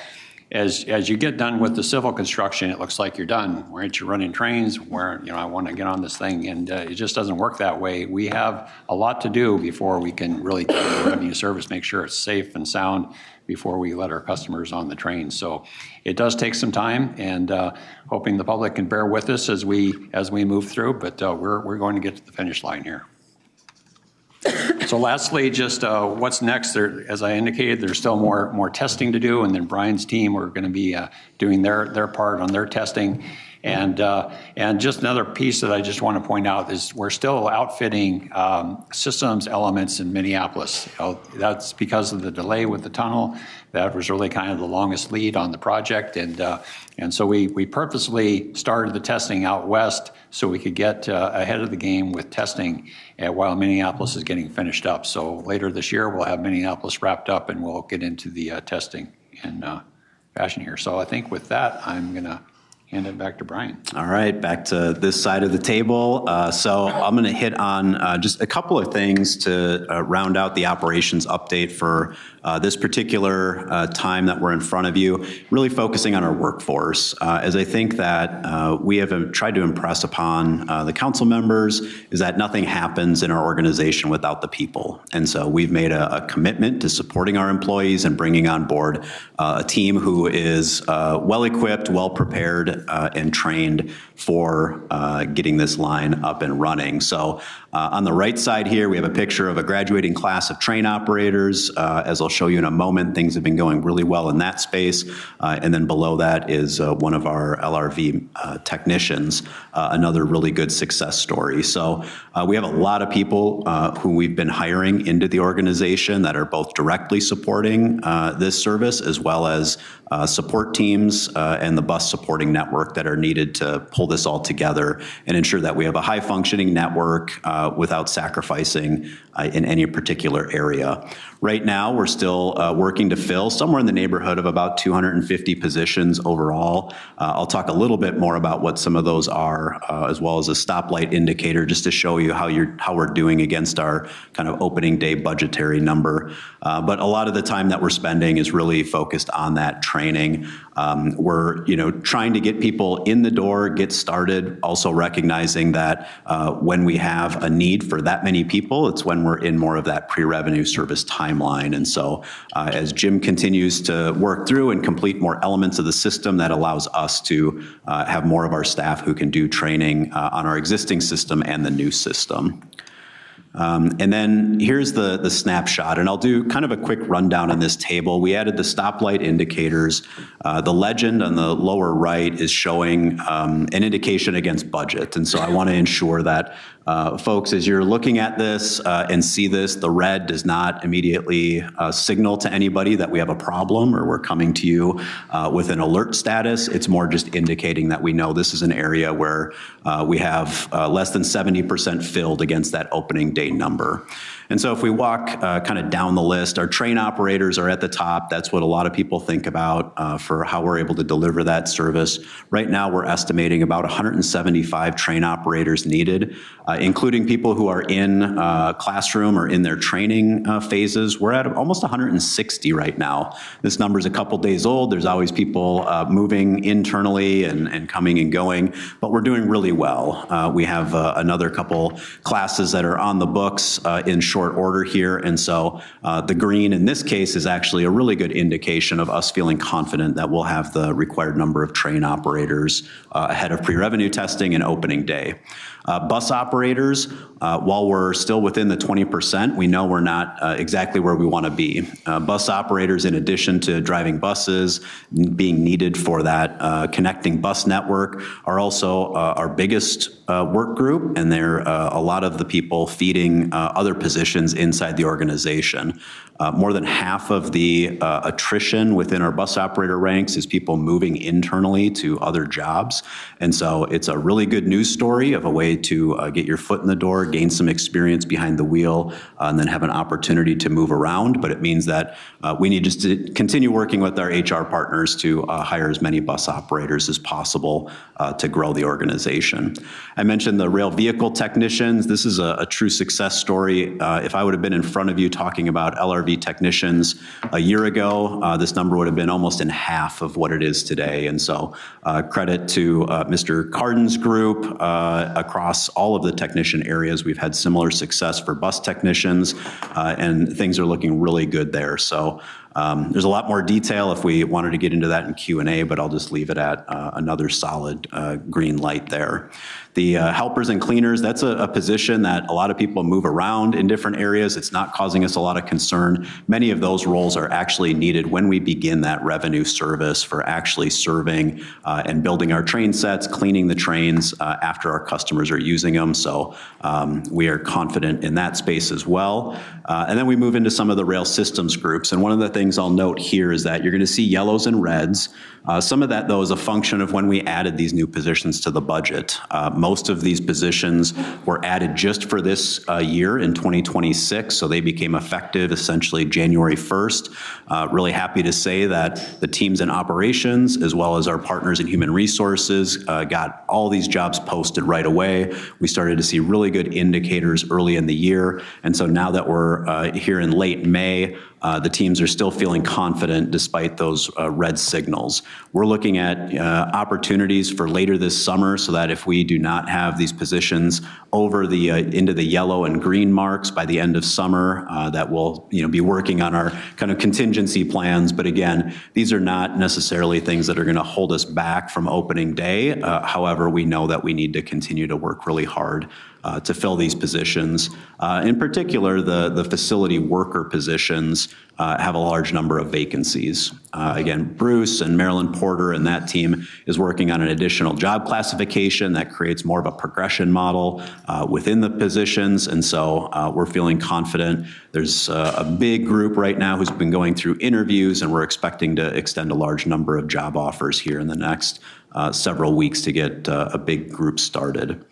as you get done with the civil construction, it looks like you're done. Where you're running trains, where I want to get on this thing, and it just doesn't work that way. We have a lot to do before we can really get the revenue service, make sure it's safe and sound before we let our customers on the train. So it does take some time, and hoping the public can bear with us as we move through. But we're going to get to the finish line here. So lastly, just what's next? As I indicated, there's still more testing to do, and then Brian's team are going to be doing their part on their testing. And just another piece that I just want to point out is we're still outfitting systems elements in Minneapolis. That's because of the delay with the tunnel. That was really kind of the longest lead on the project, and so we purposely started the testing out west so we could get ahead of the game with testing while Minneapolis is getting finished up. So later this year we'll have Minneapolis wrapped up, and we'll get into the testing in fashion here. So I think with that, I'm going to hand it back to Brian. All right, back to this side of the table. So I'm going to hit on just a couple of things to round out the operations update for this particular time that we're in front of you, really focusing on our workforce. As I think that we have tried to impress upon the council members is that nothing happens in our organization without the people. And so we've made a commitment to supporting our employees and bringing on board a team who is well-equipped, well-prepared, and trained for getting this line up and running. So on the right side here, we have a picture of a graduating class of train operators. As I'll show you in a moment, things have been going really well in that space. And then below that is one of our LRV technicians, another really good success story. So we have a lot of people who we've been hiring into the organization that are both directly supporting this service, as well as support teams and the bus supporting network that are needed to pull this all together and ensure that we have a high functioning network without sacrificing in any particular area. Right now, we're still working to fill somewhere in the neighborhood of about 250 positions overall. I'll talk a little bit more about what some of those are, as well as a stoplight indicator, just to show you how we're doing against our kind of opening day budgetary number. But a lot of the time that we're spending is really focused on that training. We're trying to get people in the door, get started, also recognizing that when we have a need for that many people, it's when we're in more of that pre-revenue service timeline. And so as Jim continues to work through and complete more elements of the system, that allows us to have more of our staff who can do training on our existing system and the new system. And then here's the snapshot, and I'll do kind of a quick rundown on this table. We added the stoplight indicators. The legend on the lower right is showing an indication against budget. And so I want to ensure that folks, as you're looking at this and see this, the red does not immediately signal to anybody that we have a problem or we're coming to you with an alert status. It's more just indicating that we know this is an area where we have less than 70% filled against that opening day number. And so if we walk kind of down the list, our train operators are at the top. That's what a lot of people think about for how we're able to deliver that service. Right now, we're estimating about 175 train operators needed, including people who are in classroom or in their training phases. We're at almost 160 right now. This number is a couple days old. There's always people moving internally and coming and going, but we're doing really well. We have another couple classes that are on the books in short order here. And so the green in this case is actually a really good indication of us feeling confident that we'll have the required number of train operators ahead of pre-revenue testing and opening day. Bus operators operators, while we're still within the 20%, we know we're not exactly where we want to be. Bus operators, in addition to driving buses, being needed for that connecting bus network, are also our biggest work group, and they're a lot of the people feeding other positions inside the organization. More than half of the attrition within our bus operator ranks is people moving internally to other jobs. And so it's a really good news story of a way to get your foot in the door, gain some experience behind the wheel, and then have an opportunity to move around. But it means that we need just to continue working with our HR partners to hire as many bus operators as possible to grow the organization. I mentioned the rail vehicle technicians. This is a true success story. If I would have been in front of you talking about LRV technicians a year ago, this number would have been almost in half of what it is today. And so credit to Mr. Cardin's group across all of the technician areas. We've had similar success for bus technicians, and things are looking really good there. So there's a lot more detail if we wanted to get into that in Q&A, but I'll just leave it at another solid green light there. The helpers and cleaners, that's a position that a lot of people move around in different areas. It's not causing us a lot of concern. Many of those roles are actually needed when we begin that revenue service for actually serving and building our train sets, cleaning the trains after our customers are using them. So we are confident in that space as well. And then we move into some of the rail systems groups. And one of the things I'll note here is that you're going to see yellows and reds. Some of that, though, is a function of when we added these new positions to the budget. Most of these positions were added just for this year in 2026, so they became effective essentially January 1st. Really happy to say that the teams in operations, as well as our partners in human resources, got all these jobs posted right away. We started to see really good indicators early in the year, and so now that we're here in late May, the teams are still feeling confident despite those red signals. We're looking at opportunities for later this summer so that if we do not have these positions over the into the yellow and green marks by the end of summer, that we'll be working on our kind of contingency plans. But again, these are not necessarily things that are going to hold us back from opening day. However, we know that we need to continue to work really hard to fill these positions. In particular, the facility worker positions have a large number of vacancies. Again, Bruce and Marilyn Porter and that team is working on an additional job classification that creates more of a progression model within the positions. And so we're feeling confident. There's a big group right now who's been going through interviews, and we're expecting to extend a large number of job offers here in the next several weeks to get a big group started.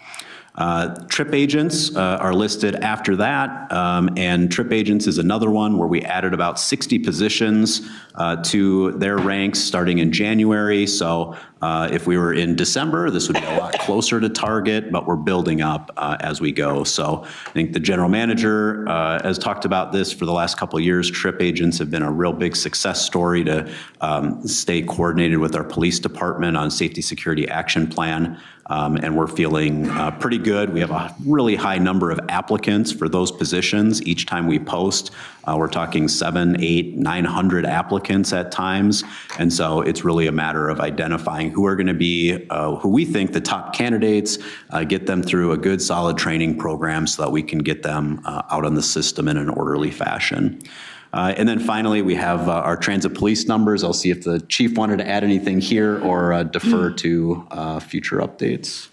Trip agents are listed after that, and trip agents is another one where we added about 60 positions to their ranks starting in January. So if we were in December, this would be a lot closer to target, but we're building up as we go. So I think the general manager has talked about this for the last couple of years. Trip agents have been a real big success story to stay coordinated with our police department on safety security action plan. And we're feeling pretty good. We have a really high number of applicants for those positions. Each time we post, we're talking 700, 800, 900 applicants at times. And so it's really a matter of identifying who are going to be, who we think the top candidates, get them through a good solid training program so that we can get them out on the system in an orderly fashion. And then finally, we have our transit police numbers. I'll see if the chief wanted to add anything here or defer to future updates.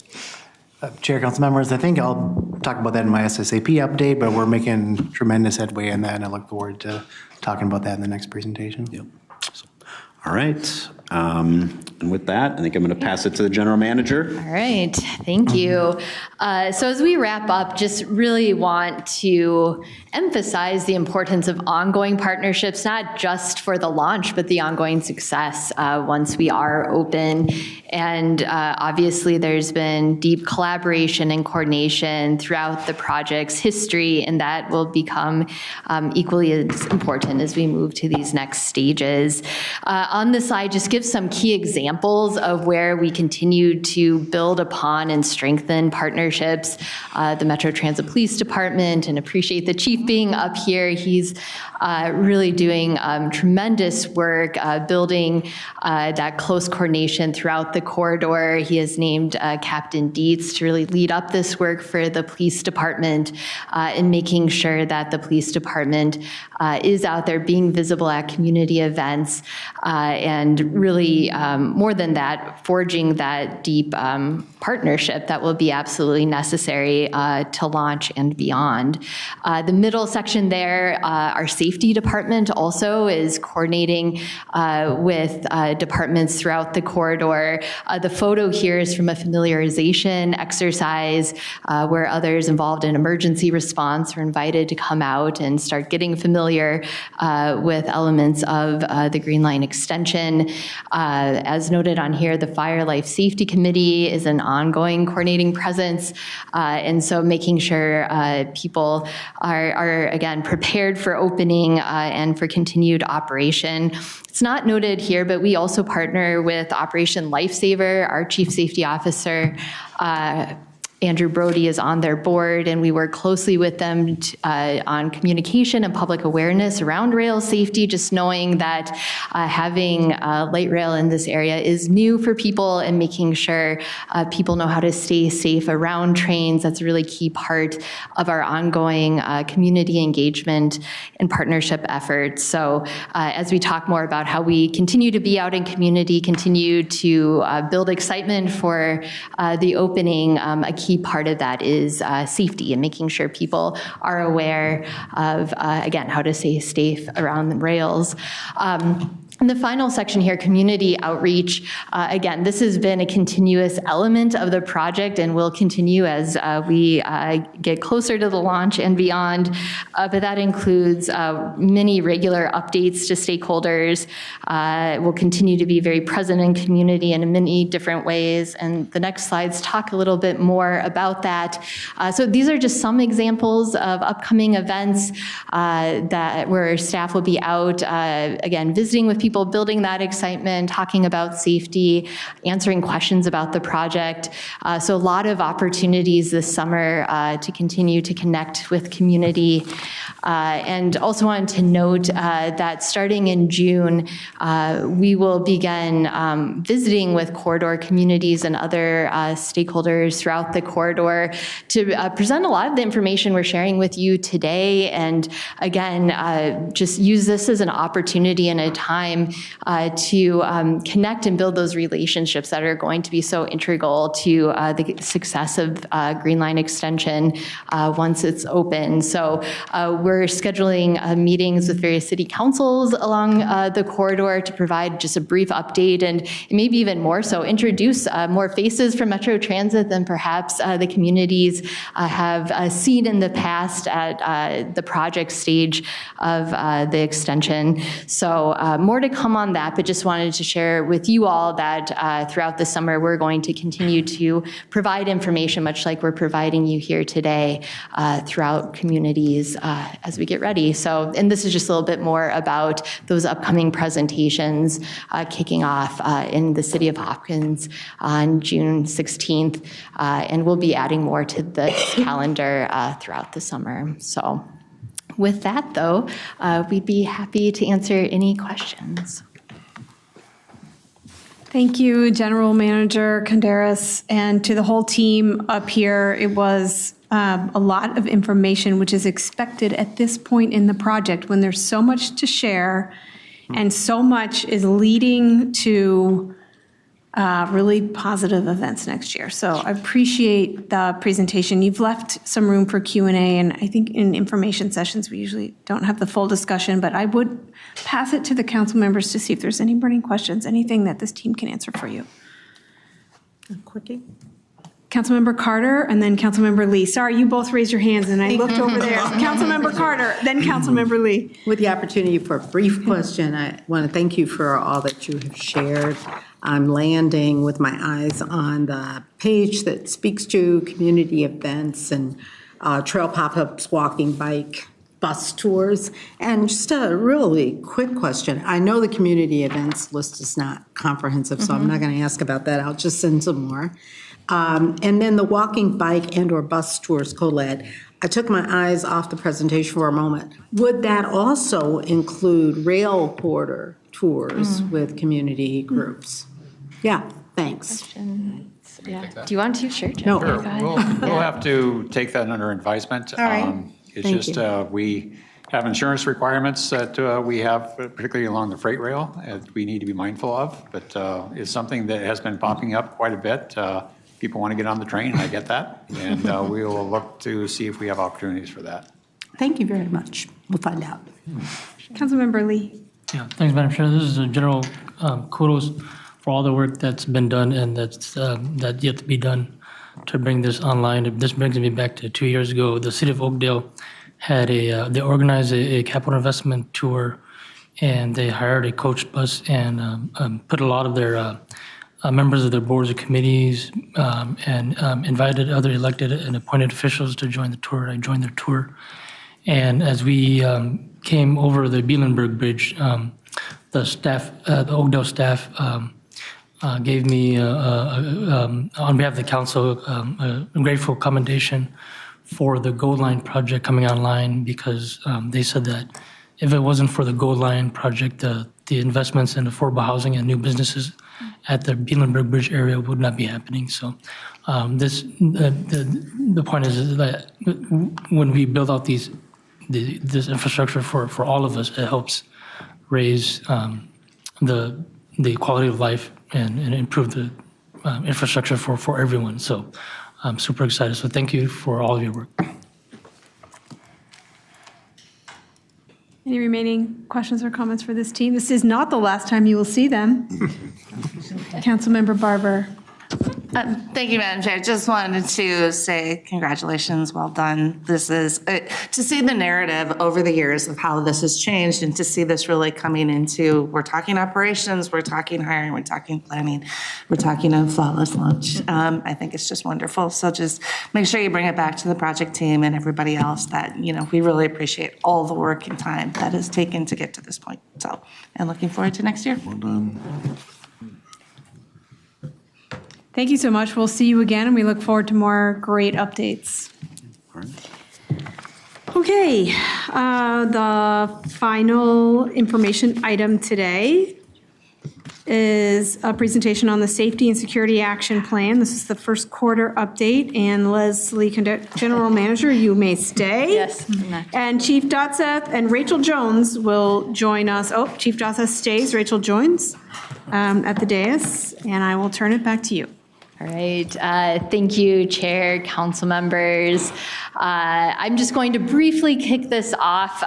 Chair, council members, I think I'll talk about that in my SSAP update, but we're making tremendous headway in that, and I look forward to talking about that in the next presentation. Yep. All right. And with that, I think I'm going to pass it to the general manager. All right, thank you. So as we wrap up, just really want to emphasize the importance of ongoing partnerships, not just for the launch, but the ongoing success once we are open. And obviously, there's been deep collaboration and coordination throughout the project's history, and that will become equally as important as we move to these next stages. On the slide, just give some key examples of where we continue to build upon and strengthen partnerships. The Metro Transit Police Department, and appreciate the chief being up here. He's really doing tremendous work building that close coordination throughout the corridor. He has named Captain Dietz to really lead up this work for the police department in making sure that the police department is out there being visible at community events and really more than that, forging that deep partnership that will be absolutely necessary to launch and beyond. The middle section there, our safety department also is coordinating with departments throughout the corridor. The photo here is from a familiarization exercise where others involved in emergency response were invited to come out and start getting familiar with elements of the Green Line extension. As noted on here, the Fire Life Safety Committee is an ongoing coordinating presence, and so making sure people are again prepared for opening and for continued operation. It's not noted here, but we also partner with Operation Lifesaver. Our Chief Safety Officer, Andrew Brody, is on their board, and we work closely with them on communication and public awareness around rail safety, just knowing that having light rail in this area is new for people, and making sure people know how to stay safe around trains. That's a really key part of our ongoing community engagement and partnership efforts. So as we talk more about how we continue to be out in community, continue to build excitement for the opening, a key part of that is safety and making sure people are aware of, again, how to stay safe around the rails. And the final section here, community outreach. Again, this has been a continuous element of the project and will continue as we get closer to the launch and beyond. But that includes many regular updates to stakeholders. We'll continue to be very present in community in many different ways. And the next slides talk a little bit more about that. So these are just some examples of upcoming events where staff will be out, again, visiting with people, building that excitement, talking about safety, answering questions about the project. So a lot of opportunities this summer to continue to connect with community. And also wanted to note that starting in June, we will begin visiting with corridor communities and other stakeholders throughout the corridor to present a lot of the information we're sharing with you today. And again, just use this as an opportunity and a time to connect and build those relationships that are going to be so integral to the success of Green Line extension once it's open. So we're scheduling meetings with various city councils along the corridor to provide just a brief update, and maybe even more so introduce more faces from Metro Transit than perhaps the communities have seen in the past at the project stage of the extension. So more to come on that, but just wanted to share with you all that throughout the summer, we're going to continue to provide information, much like we're providing you here today, throughout communities as we get ready. So, and this is just a little bit more about those upcoming presentations kicking off in the city of Hopkins on June 16th, and we'll be adding more to the calendar throughout the summer. So with that, though, we'd be happy to answer any questions. Thank you, General Manager Conderas, and to the whole team up here. It was a lot of information, which is expected at this point in the project when there's so much to share and so much is leading to really positive events next year. So I appreciate the presentation. You've left some room for Q&A, and I think in information sessions, we usually don't have the full discussion, but I would pass it to the council members to see if there's any burning questions, anything that this team can answer for you. Quickie. Councilmember Carter and then Councilmember Lee. Sorry, you both raised your hands and I looked over there. Councilmember Carter, then Councilmember Lee. With the opportunity for a brief question, I want to thank you for all that you have shared. I'm landing with my eyes on the page that speaks to community events and trail pop-ups, walking, bike bus tours. And just a really quick question. I know the community events list is not comprehensive, so I'm not going to ask about that. I'll just send some more. And then the walking, bike, and/or bus tours, co-led. I took my eyes off the presentation for a moment. Would that also include rail porter tours with community groups? Yeah, thanks. Yeah. Do you want to? Sure. Jeff. No. Go ahead. We'll have to take that under advisement. All right. It's Thank just, you. we have insurance requirements that we have, particularly along the freight rail, that we need to be mindful of. But it's something that has been popping up quite a bit. People want to get on the train, I get that. And we will look to see if we have opportunities for that. Thank you very much. We'll find out. Councilmember Lee. Yeah, thanks, Madam Chair. This is a general kudos for all the work that's been done and that's yet to be done to bring this online. This brings me back to 2 years ago. The city of Oakdale had they organized a capital investment tour, and they hired a coach bus and put a lot of their members of their boards and committees and invited other elected and appointed officials to join the tour. I joined their tour. And as we came over the Bielenberg Bridge, the staff, the Oakdale staff, gave me, on behalf of the council, a grateful commendation for the Gold Line project coming online, because they said that if it wasn't for the Gold Line project, the investments in affordable housing and new businesses at the Bielenberg Bridge area would not be happening. So the point is that when we build out this infrastructure for all of us, it helps raise the quality of life and improve the infrastructure for everyone. So I'm super excited. So thank you for all of your work. Any remaining questions or comments for this team? This is not the last time you will see them. Councilmember Barber. Thank you, Madam Chair. Just wanted to say congratulations, well done. This is, to see the narrative over the years of how this has changed and to see this really coming into, we're talking operations, we're talking hiring, we're talking planning, we're talking a flawless launch. I think it's just wonderful. So just make sure you bring it back to the project team and everybody else that, we really appreciate all the work and time that is taken to get to this point. So, and looking forward to next year. Well done. Thank you so much. We'll see you again, and we look forward to more great updates. Okay, the final information item today is a presentation on the Safety and Security Action Plan. This is the first quarter update, and Leslie, General Manager, you may stay. Yes. And Chief Dotseth and Rachel Jones will join us. Oh, Chief Dotseth stays, Rachel joins at the dais, and I will turn it back to you. All right. Thank you, Chair, council members. I'm just going to briefly kick this off,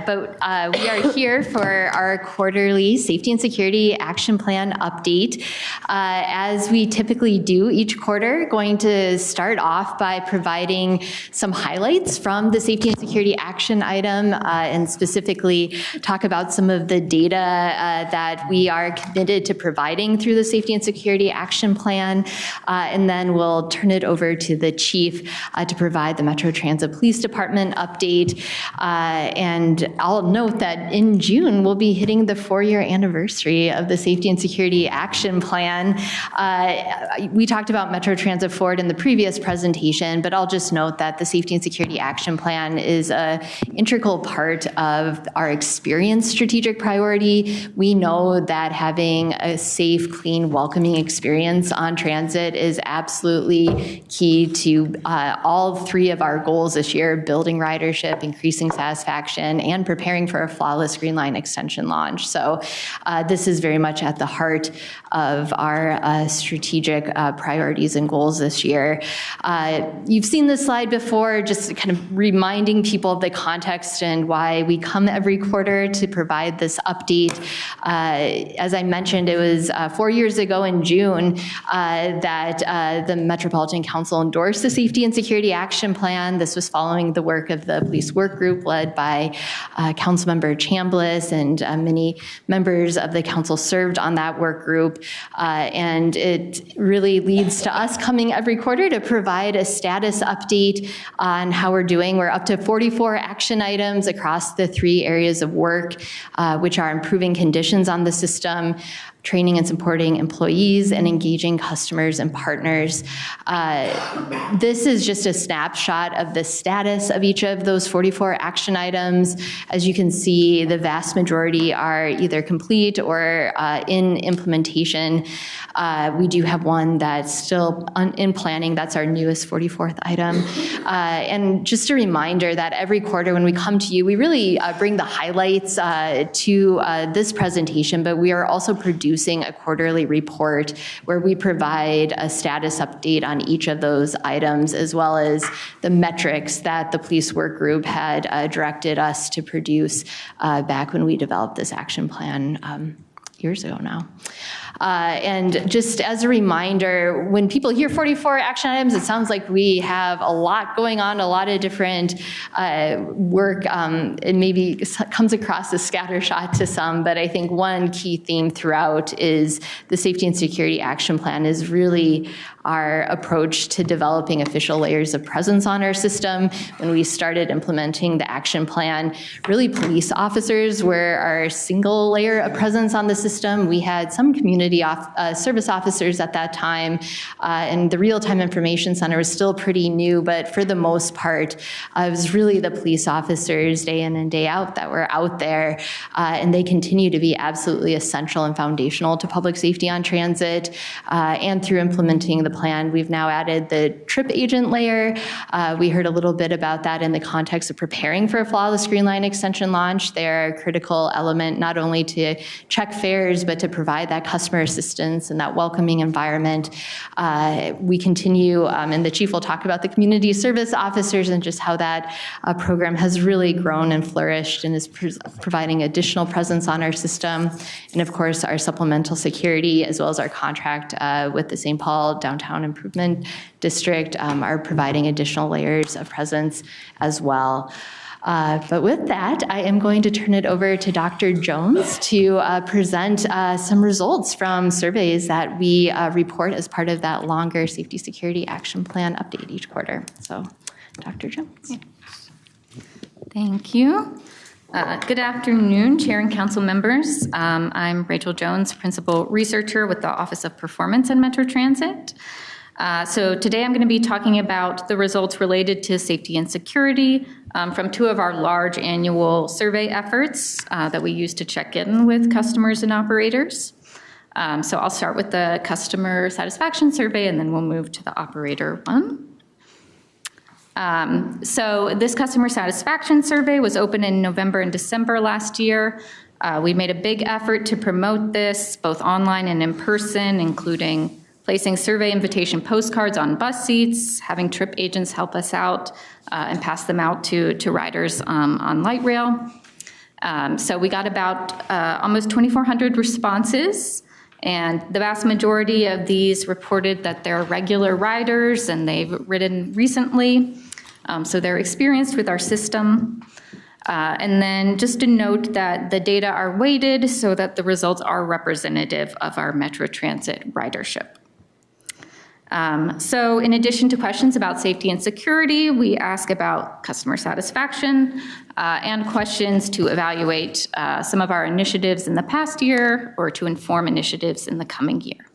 but we are here for our quarterly Safety and Security Action Plan update. As we typically do each quarter, going to start off by providing some highlights from the Safety and Security Action item, and specifically talk about some of the data that we are committed to providing through the Safety and Security Action Plan. And then we'll turn it over to the chief to provide the Metro Transit Police Department update. And I'll note that in June, we'll be hitting the 4-year anniversary of the Safety and Security Action Plan. We talked about Metro Transit Forward in the previous presentation, but I'll just note that the Safety and Security Action Plan is an integral part of our experienced strategic priority. We know that having a safe, clean, welcoming experience on transit is absolutely key to all 3 of our goals this year: building ridership, increasing satisfaction, and preparing for a flawless Green Line extension launch. So this is very much at the heart of our strategic priorities and goals this year. You've seen this slide before, just kind of reminding people of the context and why we come every quarter to provide this update. As I mentioned, it was 4 years ago in June that the Metropolitan Council endorsed the Safety and Security Action Plan. This was following the work of the police work group led by Councilmember Chambliss, and many members of the council served on that work group. And it really leads to us coming every quarter to provide a status update on how we're doing. We're up to 44 action items across the 3 areas of work, which are improving conditions on the system, training and supporting employees, and engaging customers and partners. This is just a snapshot of the status of each of those 44 action items. As you can see, the vast majority are either complete or in implementation. We do have one that's still in planning. That's our newest 44th item. And just a reminder that every quarter when we come to you, we really bring the highlights to this presentation, but we are also producing a quarterly report where we provide a status update on each of those items, as well as the metrics that the police work group had directed us to produce back when we developed this action plan years ago now. And just as a reminder, when people hear 44 action items, it sounds like we have a lot going on, a lot of different work. It maybe comes across as scattershot to some, but I think one key theme throughout is the Safety and Security Action Plan is really our approach to developing official layers of presence on our system. When we started implementing the action plan, really police officers were our single layer of presence on the system. We had some community service officers at that time, and the real-time information center was still pretty new, but for the most part, it was really the police officers day in and day out that were out there, and they continue to be absolutely essential and foundational to public safety on transit. And through implementing the plan, we've now added the trip agent layer. We heard a little bit about that in the context of preparing for a flawless Green Line extension launch. They're a critical element not only to check fares, but to provide that customer assistance and that welcoming environment. We continue, and the chief will talk about the community service officers and just how that program has really grown and flourished and is providing additional presence on our system. And of course, our supplemental security, as well as our contract with the St. Paul Downtown Improvement District, are providing additional layers of presence as well. But with that, I am going to turn it over to Dr. Jones to present some results from surveys that we report as part of that longer Safety Security Action Plan update each quarter. So, Dr. Jones. Thank you. Good afternoon, Chair and Council members. I'm Rachel Jones, Principal Researcher with the Office of Performance in Metro Transit. So today I'm going to be talking about the results related to safety and security from 2 of our large annual survey efforts that we use to check in with customers and operators. So I'll start with the customer satisfaction survey and then we'll move to the operator one. So this customer satisfaction survey was open in November and December last year. We made a big effort to promote this both online and in person, including placing survey invitation postcards on bus seats, having trip agents help us out and pass them out to riders on light rail. So we got about almost 2,400 responses, and the vast majority of these reported that they're regular riders and they've ridden recently, so they're experienced with our system. And then just to note that the data are weighted so that the results are representative of our Metro Transit ridership. So in addition to questions about safety and security, we ask about customer satisfaction and questions to evaluate some of our initiatives in the past year or to inform initiatives in the coming year.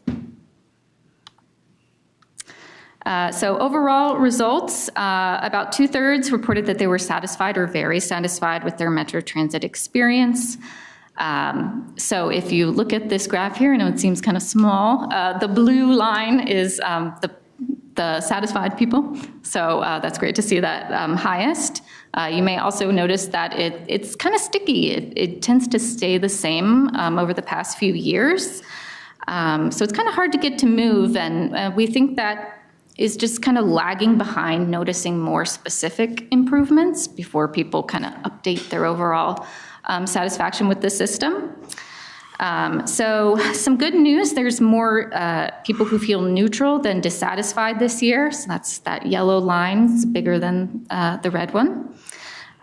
So overall results, about 2/3 reported that they were satisfied or very satisfied with their Metro Transit experience. So if you look at this graph here, I know it seems kind of small, the blue line is the satisfied people. So that's great to see that highest. You may also notice that it's kind of sticky. It tends to stay the same over the past few years. So it's kind of hard to get to move, and we think that is just kind of lagging behind noticing more specific improvements before people kind of update their overall satisfaction with the system. So some good news, there's more people who feel neutral than dissatisfied this year. So that's that yellow line, it's bigger than the red one.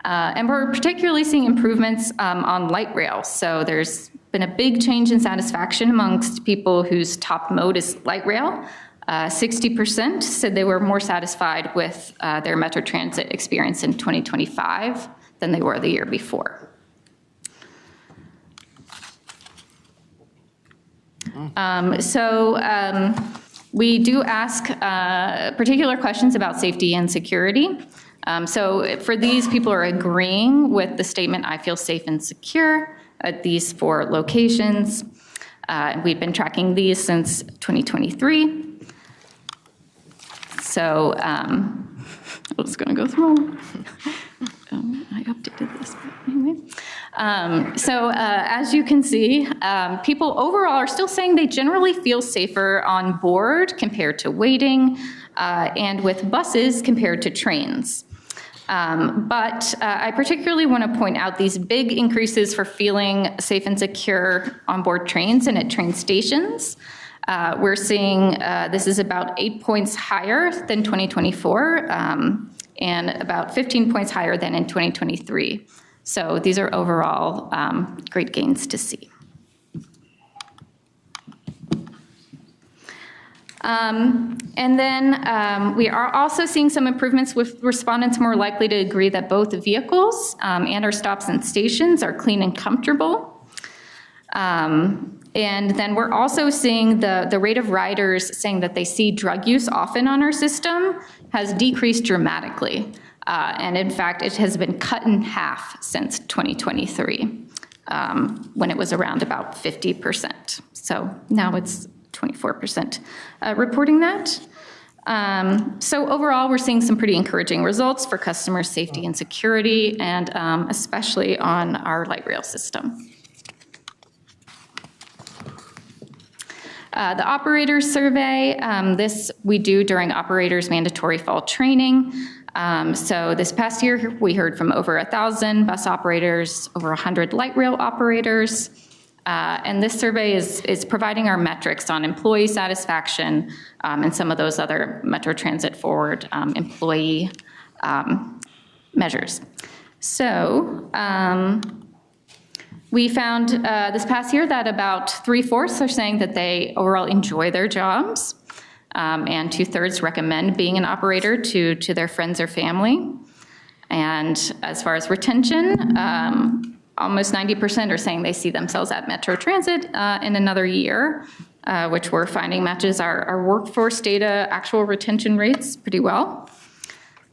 And we're particularly seeing improvements on light rail. So there's been a big change in satisfaction amongst people whose top mode is light rail. 60% said they were more satisfied with their Metro Transit experience in 2025 than they were the year before. We do ask particular questions about safety and security. So for these, people are agreeing with the statement, I feel safe and secure at these 4 locations. We've been tracking these since 2023. So I was going to go through. I updated this, but anyway. As you can see, people overall are still saying they generally feel safer on board compared to waiting, and with buses compared to trains. But I particularly want to point out these big increases for feeling safe and secure on board trains and at train stations. We're seeing this is about 8 points higher than 2024 and about 15 points higher than in 2023. So these are overall great gains to see. And then we are also seeing some improvements with respondents more likely to agree that both vehicles and our stops and stations are clean and comfortable. And then we're also seeing the rate of riders saying that they see drug use often on our system has decreased dramatically. And in fact, it has been cut in half since 2023, when it was around about 50%. So now it's 24% reporting that. So overall, we're seeing some pretty encouraging results for customer safety and security, and especially on our light rail system. The operators survey, this we do during operators mandatory fall training. So this past year, we heard from over 1,000 bus operators, over 100 light rail operators. And this survey is providing our metrics on employee satisfaction and some of those other Metro Transit Forward employee measures. So we found this past year that about 3/4 are saying that they overall enjoy their jobs, and 2/3 recommend being an operator to their friends or family. And as far as retention, almost 90% are saying they see themselves at Metro Transit in another year, which we're finding matches our workforce data actual retention rates pretty well.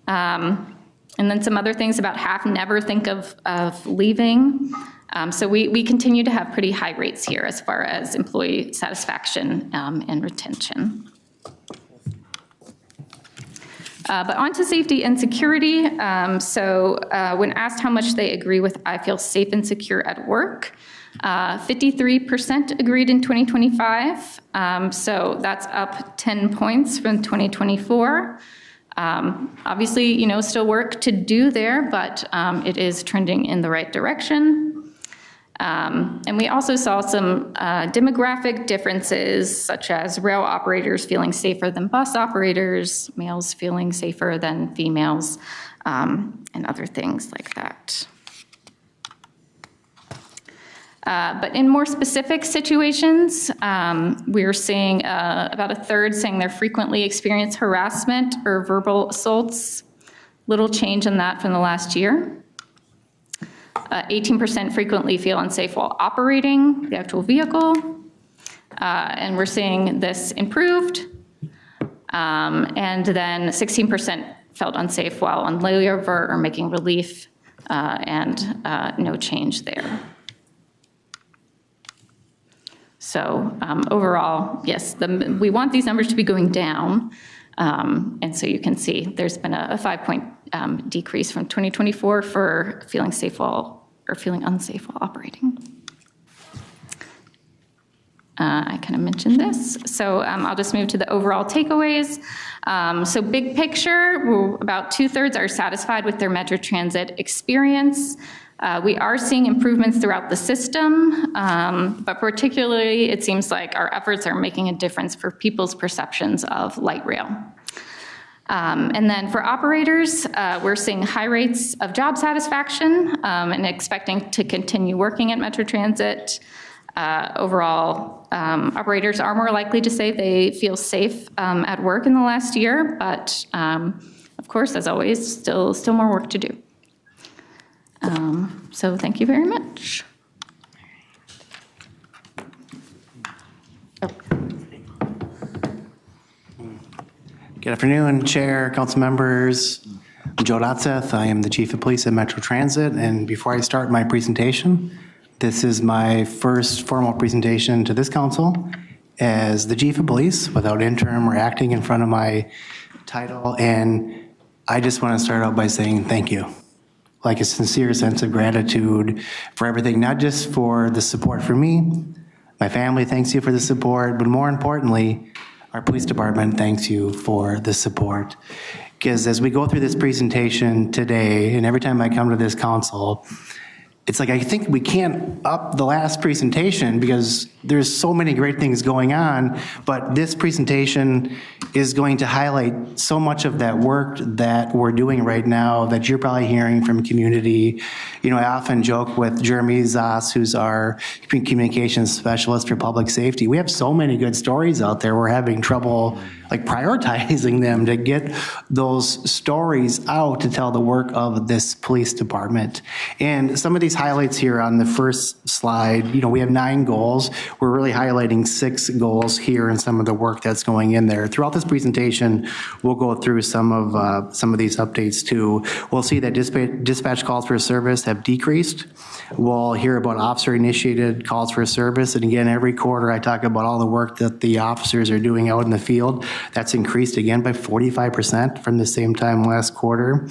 And then some other things, about half never think of leaving. So we continue to have pretty high rates here as far as employee satisfaction and retention. But on to safety and security. When asked how much they agree with I feel safe and secure at work, 53% agreed in 2025. So that's up 10 points from 2024. Obviously, still work to do there, but it is trending in the right direction. And we also saw some demographic differences, such as rail operators feeling safer than bus operators, males feeling safer than females, and other things like that. But in more specific situations, we're seeing about 1/3 saying they frequently experience harassment or verbal assaults. Little change in that from the last year. 18% frequently feel unsafe while operating the actual vehicle. And we're seeing this improved. And then 16% felt unsafe while on layover or making relief, and no change there. So overall, yes, we want these numbers to be going down. And so you can see there's been a 5-point decrease from 2024 for feeling safe while, or feeling unsafe while operating. I kind of mentioned this. So I'll just move to the overall takeaways. So big picture, about 2/3 are satisfied with their Metro Transit experience. We are seeing improvements throughout the system, but particularly it seems like our efforts are making a difference for people's perceptions of light rail. And then for operators, we're seeing high rates of job satisfaction and expecting to continue working at Metro Transit. Overall, operators are more likely to say they feel safe at work in the last year, but of course, as always, still more work to do. So thank you very much. Good afternoon, Chair, council members. I'm Joe Dotseth. I am the Chief of Police at Metro Transit. And before I start my presentation, this is my first formal presentation to this council as the Chief of Police without interim or acting in front of my title. And I just want to start out by saying thank you. Like a sincere sense of gratitude for everything, not just for the support for me. My family thanks you for the support, but more importantly, our police department thanks you for the support. Because as we go through this presentation today, and every time I come to this council, it's like I think we can't up the last presentation because there's so many great things going on, but this presentation is going to highlight so much of that work that we're doing right now that you're probably hearing from community. You know, I often joke with Jeremy Zoss, who's our communications specialist for public safety. We have so many good stories out there. We're having trouble like prioritizing them to get those stories out to tell the work of this police department. And some of these highlights here on the first slide, you know, we have 9 goals. We're really highlighting 6 goals here and some of the work that's going in there. Throughout this presentation, we'll go through some of these updates too. We'll see that dispatch calls for service have decreased. We'll hear about officer-initiated calls for service. And again, every quarter I talk about all the work that the officers are doing out in the field. That's increased again by 45% from the same time last quarter.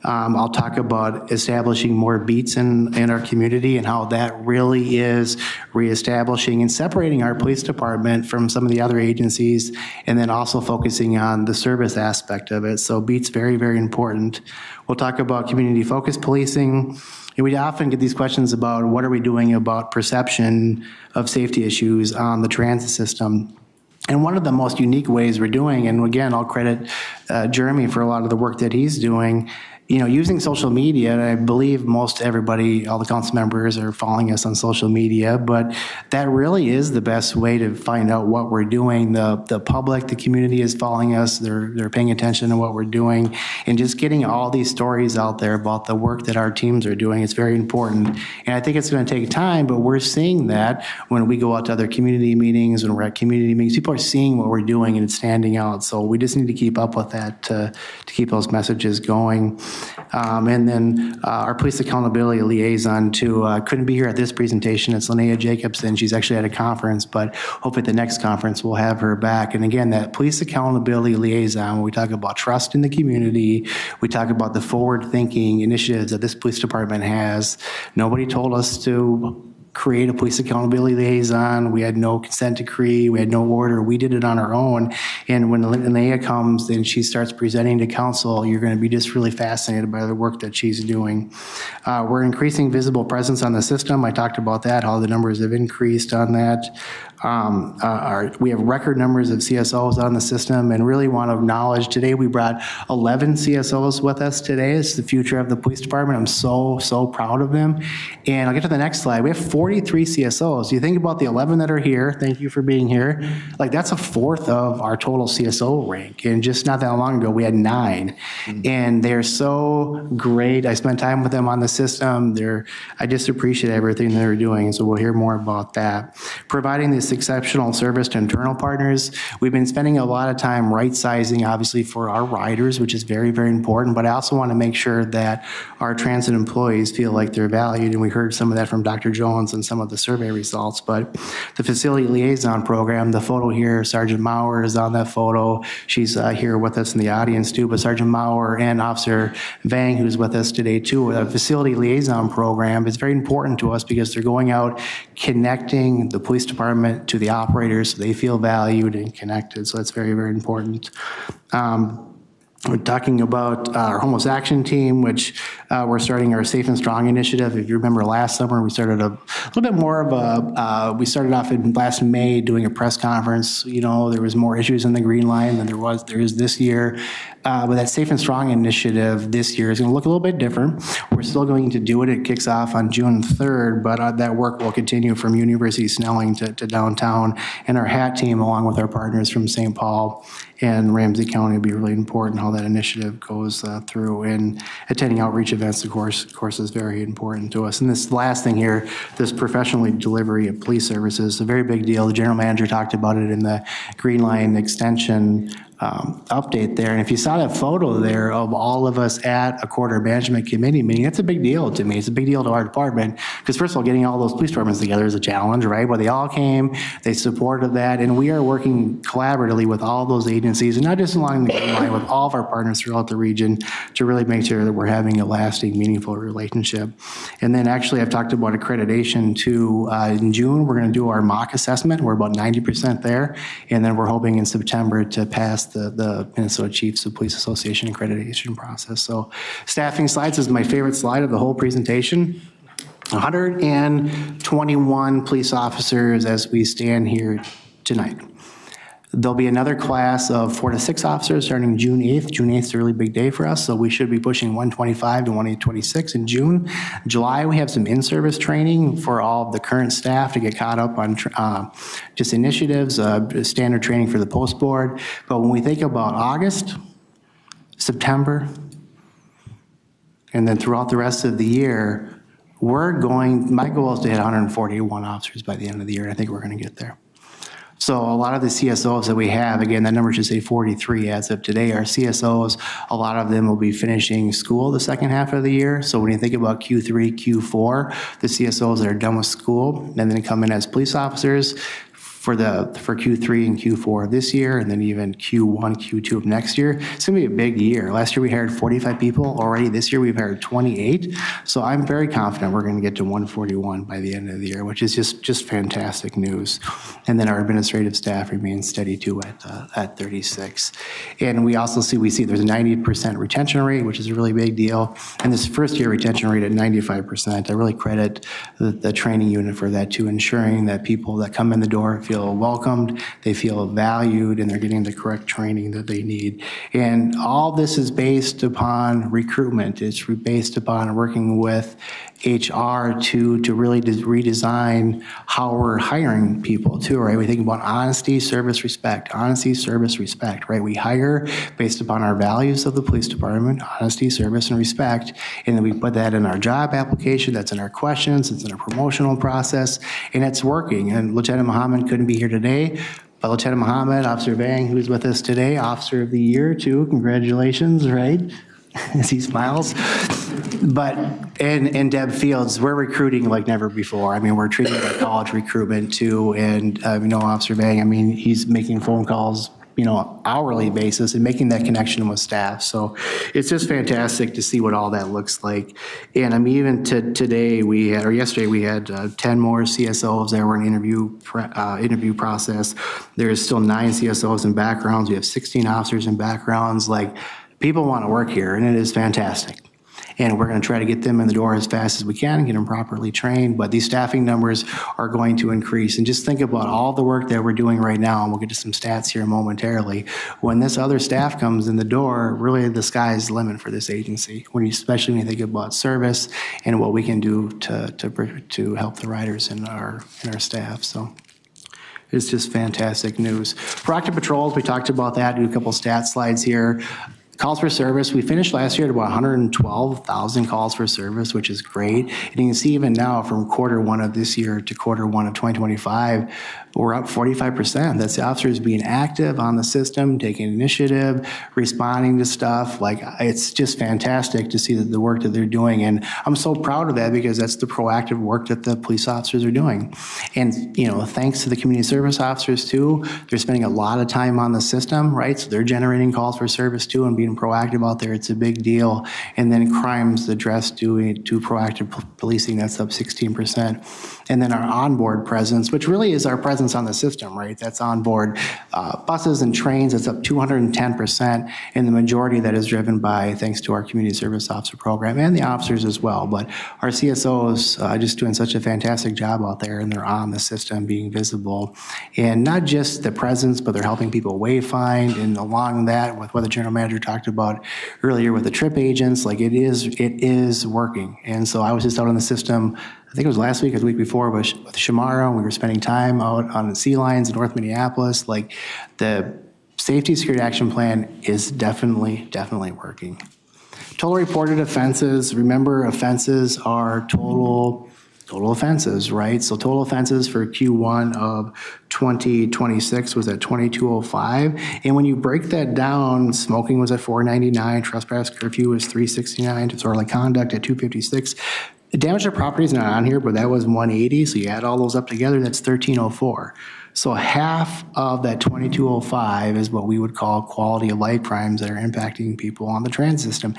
I'll talk about establishing more beats in our community and how that really is reestablishing and separating our police department from some of the other agencies, and then also focusing on the service aspect of it. So beats very, very important. We'll talk about community-focused policing. And we often get these questions about what are we doing about perception of safety issues on the transit system. And one of the most unique ways we're doing, and again, I'll credit Jeremy for a lot of the work that he's doing, you know, using social media, and I believe most everybody, all the council members are following us on social media, but that really is the best way to find out what we're doing. The public, the community is following us. They're paying attention to what we're doing, and just getting all these stories out there about the work that our teams are doing. It's very important. And I think it's going to take time, but we're seeing that when we go out to other community meetings, when we're at community meetings, people are seeing what we're doing and it's standing out. So we just need to keep up with that to keep those messages going. And then our police accountability liaison too, couldn't be here at this presentation. It's Linnea Jacobson. She's actually at a conference, but hopefully at the next conference we'll have her back. And again, that police accountability liaison, when we talk about trust in the community, we talk about the forward-thinking initiatives that this police department has. Nobody told us to create a police accountability liaison. We had no consent decree. We had no order. We did it on our own. And when Linnea comes and she starts presenting to council, you're going to be just really fascinated by the work that she's doing. We're increasing visible presence on the system. I talked about that, how the numbers have increased on that. We have record numbers of CSOs on the system, and really want to acknowledge today we brought 11 CSOs with us today. It's the future of the police department. I'm so proud of them. And I'll get to the next slide. We have 43 CSOs. You think about the 11 that are here. Thank you for being here. Like that's a fourth of our total CSO rank. And just not that long ago, we had 9. And they're so great. I spent time with them on the system. I just appreciate everything they're doing. So we'll hear more about that. Providing this exceptional service to internal partners. We've been spending a lot of time right-sizing, obviously, for our riders, which is very, very important, but I also want to make sure that our transit employees feel like they're valued, and we heard some of that from Dr. Jones backgrounds and some of the survey results. But the facility liaison program, the photo here, Sergeant Maurer is on that photo. She's here with us in the audience too, but Sergeant Maurer and Officer Vang, who's with us today too. The facility liaison program is very important to us because they're going out connecting the police department to the operators so they feel valued and connected. So that's very, very important. We're talking about our homeless action team, which we're starting our Safe and Strong initiative. If you remember last summer, we started a little bit more of we started off in last May doing a press conference. You know, there was more issues in the Green Line than there is this year. But that Safe and Strong initiative this year is going to look a little bit different. We're still going to do it. It kicks off on June 3rd, but that work will continue from University Snelling to downtown. And our HAT team, along with our partners from St. Paul and Ramsey County, will be really important how that initiative goes through. And attending outreach events, of course, is very important to us. And this last thing here, this professional delivery of police services, a very big deal. The general manager talked about it in the Green Line extension update there. And if you saw that photo there of all of us at a quarter management committee meeting, that's a big deal to me. It's a big deal to our department because first of all, getting all those police departments together is a challenge, right? But they all came, they supported that, and we are working collaboratively with all those agencies, and not just along the Green Line, with all of our partners throughout the region to really make sure that we're having a lasting, meaningful relationship. And then actually, I've talked about accreditation too. In June, we're going to do our mock assessment. We're about 90% there, and then we're hoping in September to pass the Minnesota Chiefs of Police Association accreditation process. So staffing slides is my favorite slide of the whole presentation. 121 police officers as we stand here tonight. There'll be another class of 4 to 6 officers starting June 8th. June 8th is a really big day for us, so we should be pushing 125 to 126 in June. July, we have some in-service training for all of the current staff to get caught up on just initiatives, standard training for the post board. But when we think about August, September, and then throughout the rest of the year, my goal is to hit 141 officers by the end of the year, and I think we're going to get there. So a lot of the CSOs that we have, again, that number should say 43 as of today, are CSOs. A lot of them will be finishing school the second half of the year. So when you think about Q3, Q4, the CSOs that are done with school and then come in as police officers for Q3 and Q4 of this year, and then even Q1, Q2 of next year. It's gonna be a big year. Last year we hired 45 people already. This year we've hired 28. So I'm very confident we're gonna get to 141 by the end of the year, which is just fantastic news. And then our administrative staff remains steady too at 36. And we see there's a 90% retention rate, which is a really big deal. And this first year retention rate at 95%. I really credit the training unit for that too, ensuring that people that come in the door feel welcomed, they feel valued, and they're getting the correct training that they need. And all this is based upon recruitment. It's based upon working with HR to really redesign how we're hiring people too, right? We think about honesty, service, respect. Honesty, service, respect, right? We hire based upon our values of the police department, honesty, service, and respect, and then we put that in our job application, that's in our questions, it's in our promotional process, and it's working. And Lieutenant Muhammad couldn't be here today, but Lieutenant Muhammad, Officer Vang, who's with us today, Officer of the Year too, congratulations, right? As he smiles. But, and Deb Fields, we're recruiting like never before. I mean, we're treating it like college recruitment too. And, Officer Vang, I mean, he's making phone calls, hourly basis and making that connection with staff. So it's just fantastic to see what all that looks like. And I mean, even yesterday we had 10 more CSOs that were in interview process. There is still 9 CSOs in backgrounds. We have 16 officers in backgrounds. Like, people want to work here, and it is fantastic. And we're going to try to get them in the door as fast as we can, get them properly trained. But these staffing numbers are going to increase. And just think about all the work that we're doing right now, and we'll get to some stats here momentarily. When this other staff comes in the door, really the sky's the limit for this agency, especially when you think about service and what we can do to help the riders and our staff. So it's just fantastic news. Proactive patrols, we talked about that, do a couple stat slides here. Calls for service, we finished last year at about 112,000 calls for service, which is great. And you can see even now from quarter one of this year to quarter one of 2025, we're up 45%. That's the officers being active on the system, taking initiative, responding to stuff. Like, it's just fantastic to see the work that they're doing. And I'm so proud of that because that's the proactive work that the police officers are doing. And, you know, thanks to the community service officers too, they're spending a lot of time on the system, right? So they're generating calls for service too and being proactive out there. It's a big deal. And then crimes addressed to proactive policing, that's up 16%. And then our onboard presence, which really is our presence on the system, right? That's onboard buses and trains, it's up 210%. And the majority of that is driven by, thanks to our community service officer program and the officers as well. But our CSOs just doing such a fantastic job out there, and they're on the system being visible. And not just the presence, but they're helping people wayfind. And along that, with what the general manager talked about earlier with the trip agents, like it is working. And so I was just out on the system, I think it was last week or the week before with Shamara, and we were spending time out on the sea lines in North Minneapolis. Like, the safety security action plan is definitely working. Total reported offenses, remember offenses are total offenses, right? So total offenses for Q1 of 2026 was at 2205. And when you break that down, smoking was at 499, trespass curfew was 369, disorderly conduct at 256. The damage to property is not on here, but that was 180. So you add all those up together, that's 1304. So half of that 2205 is what we would call quality of life crimes that are impacting people on the transit system.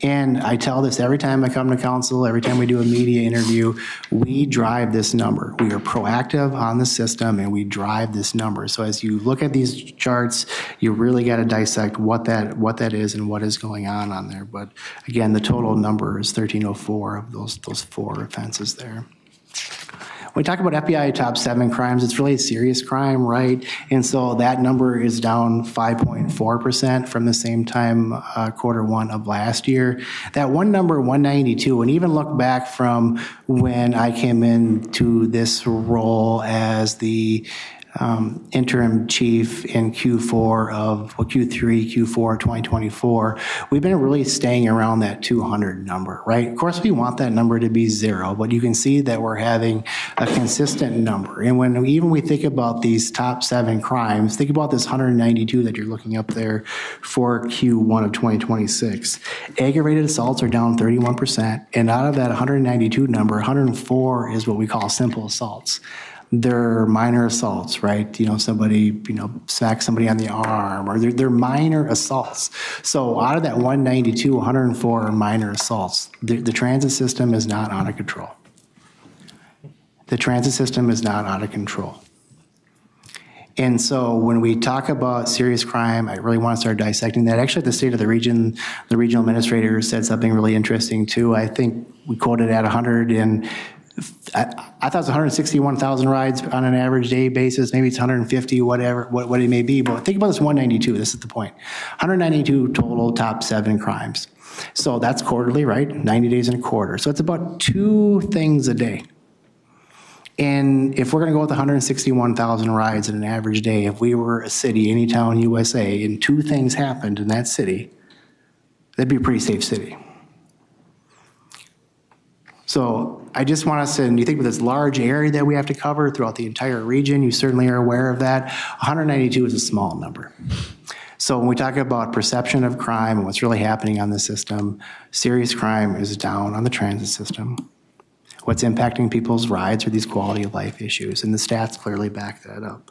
And I tell this every time I come to council, every time we do a media interview, we drive this number. We are proactive on the system and we drive this number. So as you look at these charts, you really got to dissect what that is and what is going on there. But again, the total number is 1304 of those four offenses there. When we talk about FBI top 7 crimes, it's really a serious crime, right? And so that number is down 5.4% from the same time quarter one of last year. That one number, 192, and even look back from when I came into this role as the interim chief in Q3, Q4 2024, we've been really staying around that 200 number, right? Of course, we want that number to be 0, but you can see that we're having a consistent number. And when we think about these top 7 crimes, think about this 192 that you're looking up there for Q1 of 2026. Aggravated assaults are down 31%, and out of that 192 number, 104 is what we call simple assaults. They're minor assaults, right? You know, somebody, smacks somebody on the arm, or they're minor assaults. So out of that 192, 104 are minor assaults. The transit system is not out of control. The transit system is not out of control. And so when we talk about serious crime, I really want to start dissecting that. Actually, at the State of the Region, the regional administrator said something really interesting too. I think we quoted at 100 and I thought it was 161,000 rides on an average day basis. Maybe it's 150, whatever, what it may be. But think about this 192. This is the point. 192 total top 7 crimes. So that's quarterly, right? 90 days in a quarter. So it's about 2 things a day. And if we're going to go with 161,000 rides in an average day, if we were a city, any town, USA, and 2 things happened in that city, that'd be a pretty safe city. So I just want us to, and you think of this large area that we have to cover throughout the entire region, you certainly are aware of that. 192 is a small number. So when we talk about perception of crime and what's really happening on the system, serious crime is down on the transit system. What's impacting people's rides are these quality of life issues, and the stats clearly back that up.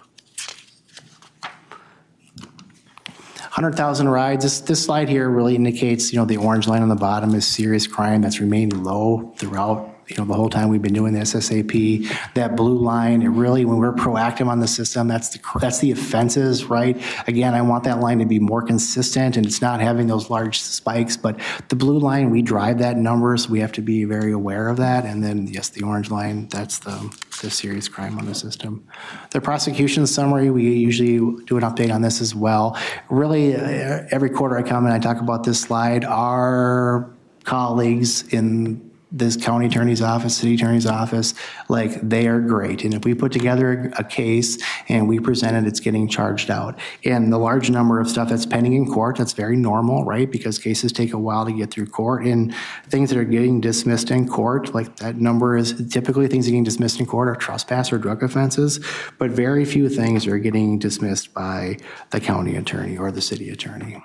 100,000 rides, this slide here really indicates, the orange line on the bottom is serious crime that's remained low throughout, the whole time we've been doing the SSAP. That blue line, it really, when we're proactive on the system, that's the offenses, right? Again, I want that line to be more consistent and it's not having those large spikes, but the blue line, we drive that number, so we have to be very aware of that. And then, yes, the orange line, that's the serious crime on the system. The prosecution summary, we usually do an update on this as well. Really, every quarter I come and I talk about this slide. Our colleagues in this county attorney's office, city attorney's office, like, they are great. And if we put together a case and we present it, it's getting charged out. And the large number of stuff that's pending in court, that's very normal, right? Because cases take a while to get through court. And things that are getting dismissed in court, like that number is typically things getting dismissed in court are trespass or drug offenses, but very few things are getting dismissed by the county attorney or the city attorney.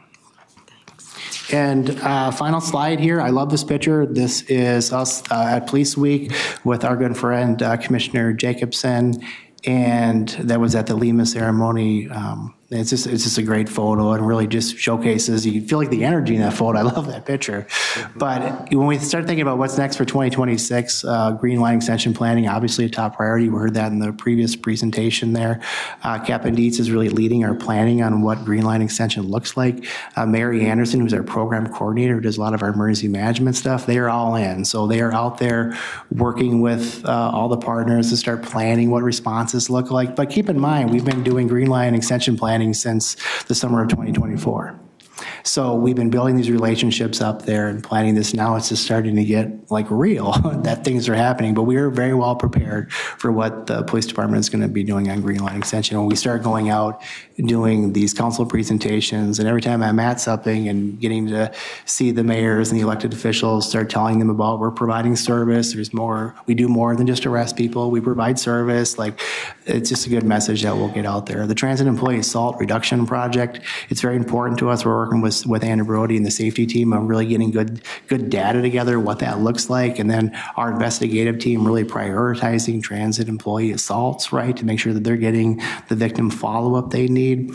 And final slide here. I love this picture. This is us at Police Week with our good friend Commissioner Jacobson, and that was at the Lima ceremony. It's just a great photo and really just showcases, you feel like the energy in that photo. I love that picture. But when we start thinking about what's next for 2026, green line extension planning, obviously a top priority. We heard that in the previous presentation there. Captain Dietz is really leading our planning on what green line extension looks like. Mary Anderson, who's our program coordinator, who does a lot of our emergency management stuff, they are all in. So they are out there working with all the partners to start planning what responses look like. But keep in mind, we've been doing green line extension planning since the summer of 2024. So we've been building these relationships up there and planning this. Now it's just starting to get like real that things are happening, but we are very well prepared for what the police department is going to be doing on green line extension. When we start going out and doing these council presentations, and every time I'm at something and getting to see the mayors and the elected officials start telling them about we're providing service, there's more, we do more than just arrest people, we provide service. Like, it's just a good message that we'll get out there. The Transit Employee Assault Reduction Project, it's very important to us. We're working with Anna Brody and the safety team on really getting good data together, what that looks like. And then our investigative team really prioritizing transit employee assaults, right, to make sure that they're getting the victim follow-up they need.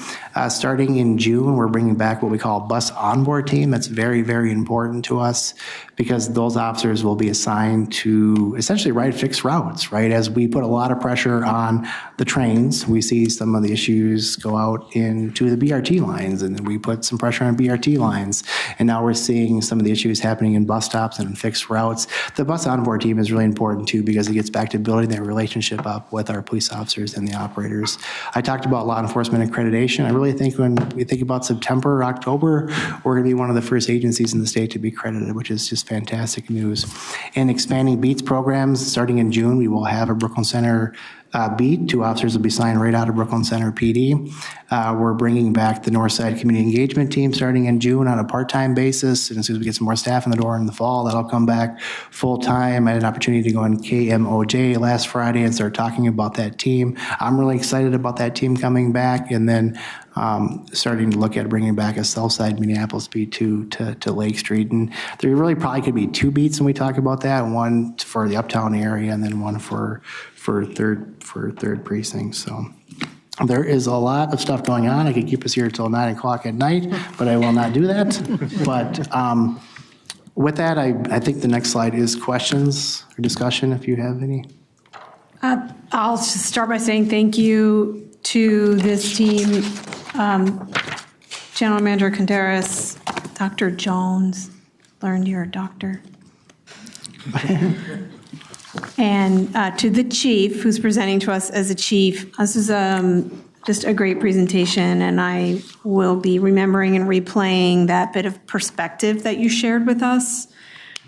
Starting in June, we're bringing back what we call a bus onboard team. That's very, very important to us because those officers will be assigned to essentially ride fixed routes, right? As we put a lot of pressure on the trains, we see some of the issues go out into the BRT lines, and then we put some pressure on BRT lines. And now we're seeing some of the issues happening in bus stops and fixed routes. The bus onboard team is really important too because it gets back to building that relationship up with our police officers and the operators. I talked about law enforcement accreditation. I really think when we think about September or October, we're going to be one of the first agencies in the state to be accredited, which is just fantastic news. And expanding BEATS programs, starting in June, we will have a Brooklyn Center beat. 2 officers will be signed right out of Brooklyn Center PD. We're bringing back the Northside Community Engagement Team starting in June on a part-time basis. And as soon as we get some more staff in the door in the fall, that'll come back full-time. I had an opportunity to go on KMOJ last Friday and start talking about that team. I'm really excited about that team coming back, and then starting to look at bringing back a Southside Minneapolis beat to Lake Street. And there really probably could be 2 beats when we talk about that, one for the uptown area and then one for third precinct. So there is a lot of stuff going on. I could keep us here till 9 o'clock at night, but I will not do that. But with that, I think the next slide is questions or discussion if you have any. I'll just start by saying thank you to this team, General Manager Contreras, Dr. Jones, learned you're a doctor. And to the chief, who's presenting to us as a chief. This is just a great presentation, and I will be remembering and replaying that bit of perspective that you shared with us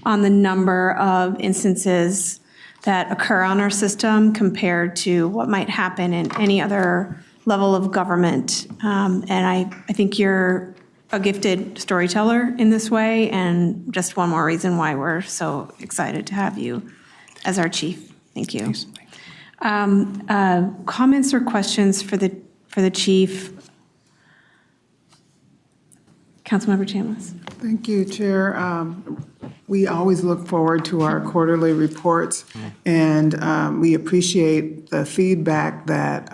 on the number of instances that occur on our system compared to what might happen in any other level of government. And I think you're a gifted storyteller in this way, and just one more reason why we're so excited to have you as our chief. Thank you. Comments or questions for the chief? Councilmember Chambliss. Thank you, Chair. We always look forward to our quarterly reports, and we appreciate the feedback that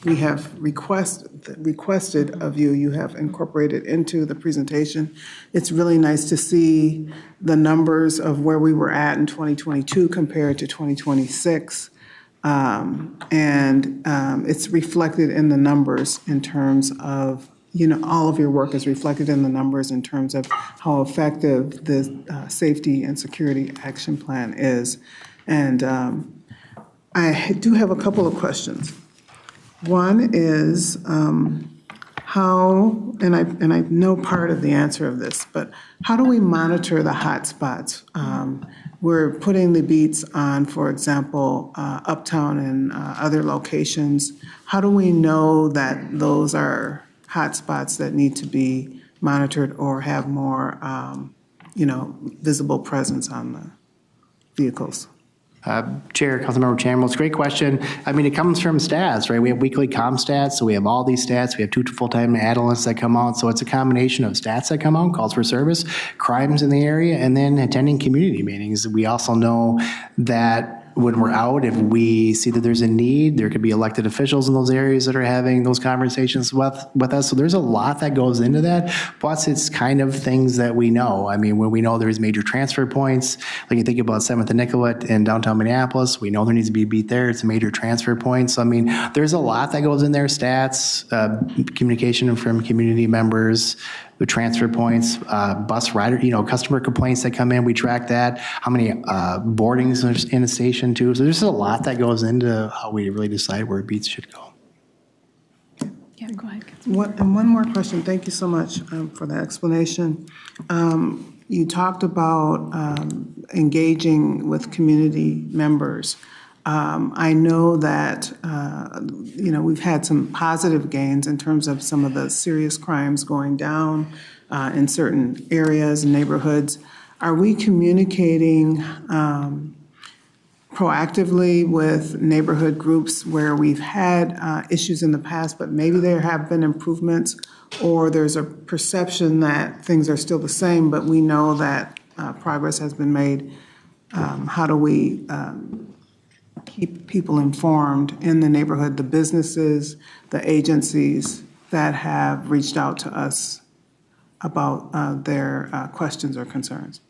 we have requested of you. You have incorporated into the presentation. It's really nice to see the numbers of where we were at in 2022 compared to 2026. And it's reflected in the numbers in terms of, all of your work is reflected in the numbers in terms of how effective the Safety and Security Action Plan is. And I do have a couple of questions. One is, how, and I know part of the answer of this, but how do we monitor the hot spots? We're putting the beats on, for example, Uptown and other locations. How do we know that those are hot spots that need to be monitored or have more, visible presence on the vehicles? Chair, Councilmember Chambliss, great question. I mean, it comes from stats, right? We have weekly comm stats, so we have all these stats. We have 2 full-time analysts that come out, so it's a combination of stats that come out, calls for service, crimes in the area, and then attending community meetings. We also know that when we're out, if we see that there's a need, there could be elected officials in those areas that are having those conversations with us. So there's a lot that goes into that. Plus, it's kind of things that we know. I mean, when we know there's major transfer points, like you think about 7th and Nicollet in downtown Minneapolis, we know there needs to be a beat there. It's a major transfer point. So, I mean, there's a lot that goes in there, stats, communication from community members, the transfer points, bus rider, customer complaints that come in, we track that. How many boardings are in a station too. So there's a lot that goes into how we really decide where beats should go. Yeah, go ahead. And one more question. Thank you so much for that explanation. You talked about engaging with community members. I know that, we've had some positive gains in terms of some of the serious crimes going down in certain areas and neighborhoods. Are we communicating proactively with neighborhood groups where we've had issues in the past, but maybe there have been improvements, or there's a perception that things are still the same, but we know that progress has been made? How do we keep people informed in the neighborhood, the businesses, the agencies that have reached out to us about their questions or concerns?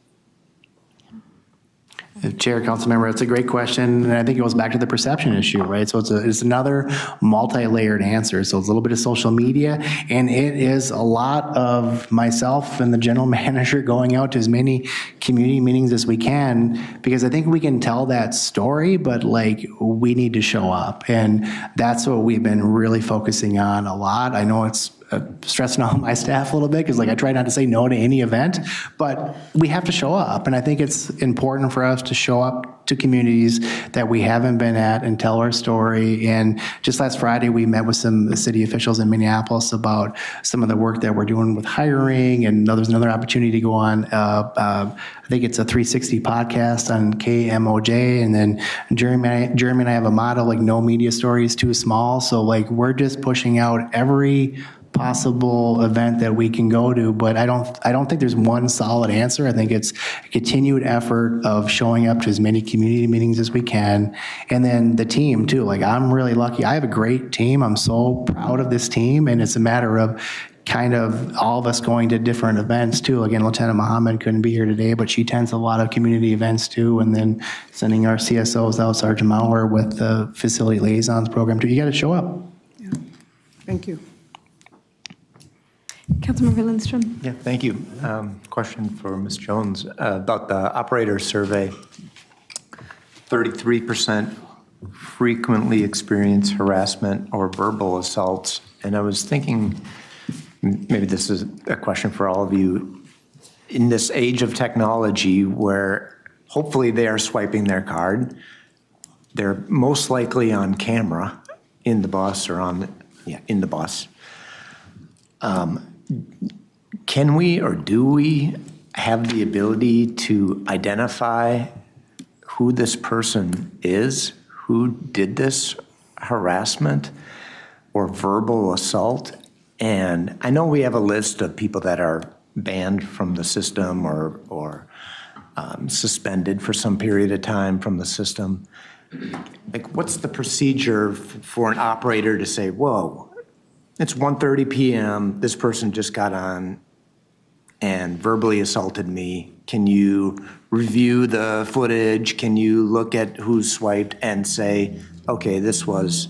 Chair, Councilmember, it's a great question, and I think it goes back to the perception issue, right? So it's another multi-layered answer. So it's a little bit of social media, and it is a lot of myself and the general manager going out to as many community meetings as we can, because I think we can tell that story, but we need to show up, and that's what we've been really focusing on a lot. I know it's stressing out my staff a little bit because I try not to say no to any event, but we have to show up. And I think it's important for us to show up to communities that we haven't been at and tell our story. And just last Friday, we met with some city officials in Minneapolis about some of the work that we're doing with hiring. And there's another opportunity to go on, I think it's a 360 podcast on KMOJ. And then Jeremy and I have a motto, no media story is too small. So we're just pushing out every possible event that we can go to, but I don't think there's one solid answer. I think it's a continued effort of showing up to as many community meetings as we can, and then the team too. I'm really lucky. I have a great team. I'm so proud of this team, and it's a matter of kind of all of us going to different events too. Again, Lieutenant Mohammed couldn't be here today, but she attends a lot of community events too, and then sending our CSOs out, Sergeant Maurer with the Facility Liaisons program too. You got to show up. Yeah. Thank you. Councilmember Lindstrom. Yeah, thank you. Question for Ms. Jones about the operator survey. 33% frequently experience harassment or verbal assaults. And I was thinking, maybe this is a question for all of you, in this age of technology where hopefully they are swiping their card, they're most likely on camera in the bus or in the bus. Can we or do we have the ability to identify who this person is, who did this harassment or verbal assault? And I know we have a list of people that are banned from the system or suspended for some period of time from the system. What's the procedure for an operator to say, whoa, it's 1:30 p.m., this person just got on and verbally assaulted me. Can you review the footage? Can you look at who swiped and say, okay, this was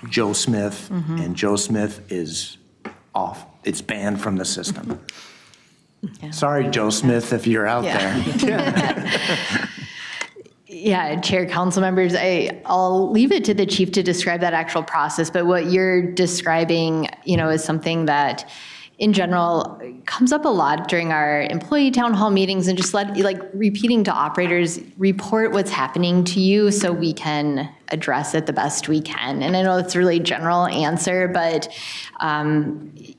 Joe Smith, and Joe Smith is off. It's banned from the system. Yeah. Sorry, Joe Smith, if you're out there. Yeah, Chair, council members, I'll leave it to the chief to describe that actual process, but what you're describing, is something that in general comes up a lot during our employee town hall meetings, and just repeating to operators, report what's happening to you so we can address it the best we can. And I know it's a really general answer, but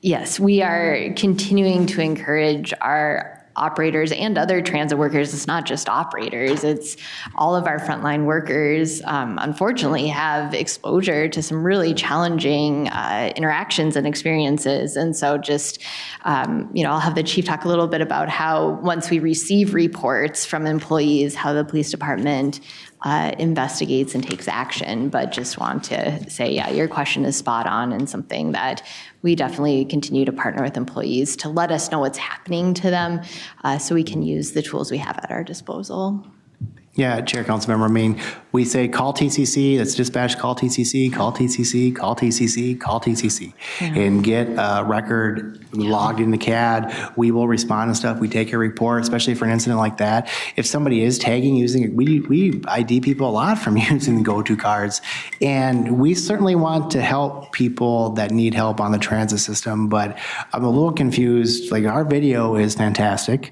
yes, we are continuing to encourage our operators and other transit workers. It's not just operators, it's all of our frontline workers, unfortunately have exposure to some really challenging interactions and experiences. And so just, I'll have the chief talk a little bit about how once we receive reports from employees, how the police department investigates and takes action. But just want to say, yeah, your question is spot on and something that we definitely continue to partner with employees to let us know what's happening to them so we can use the tools we have at our disposal. Yeah, Chair, Councilmember, we say call TCC, that's dispatch, call TCC, call TCC, call TCC, call TCC, and get a record logged into CAD. We will respond to stuff. We take a report, especially for an incident like that. If somebody is tagging using it, we ID people a lot from using the go-to cards, and we certainly want to help people that need help on the transit system, but I'm a little confused. Our video is fantastic.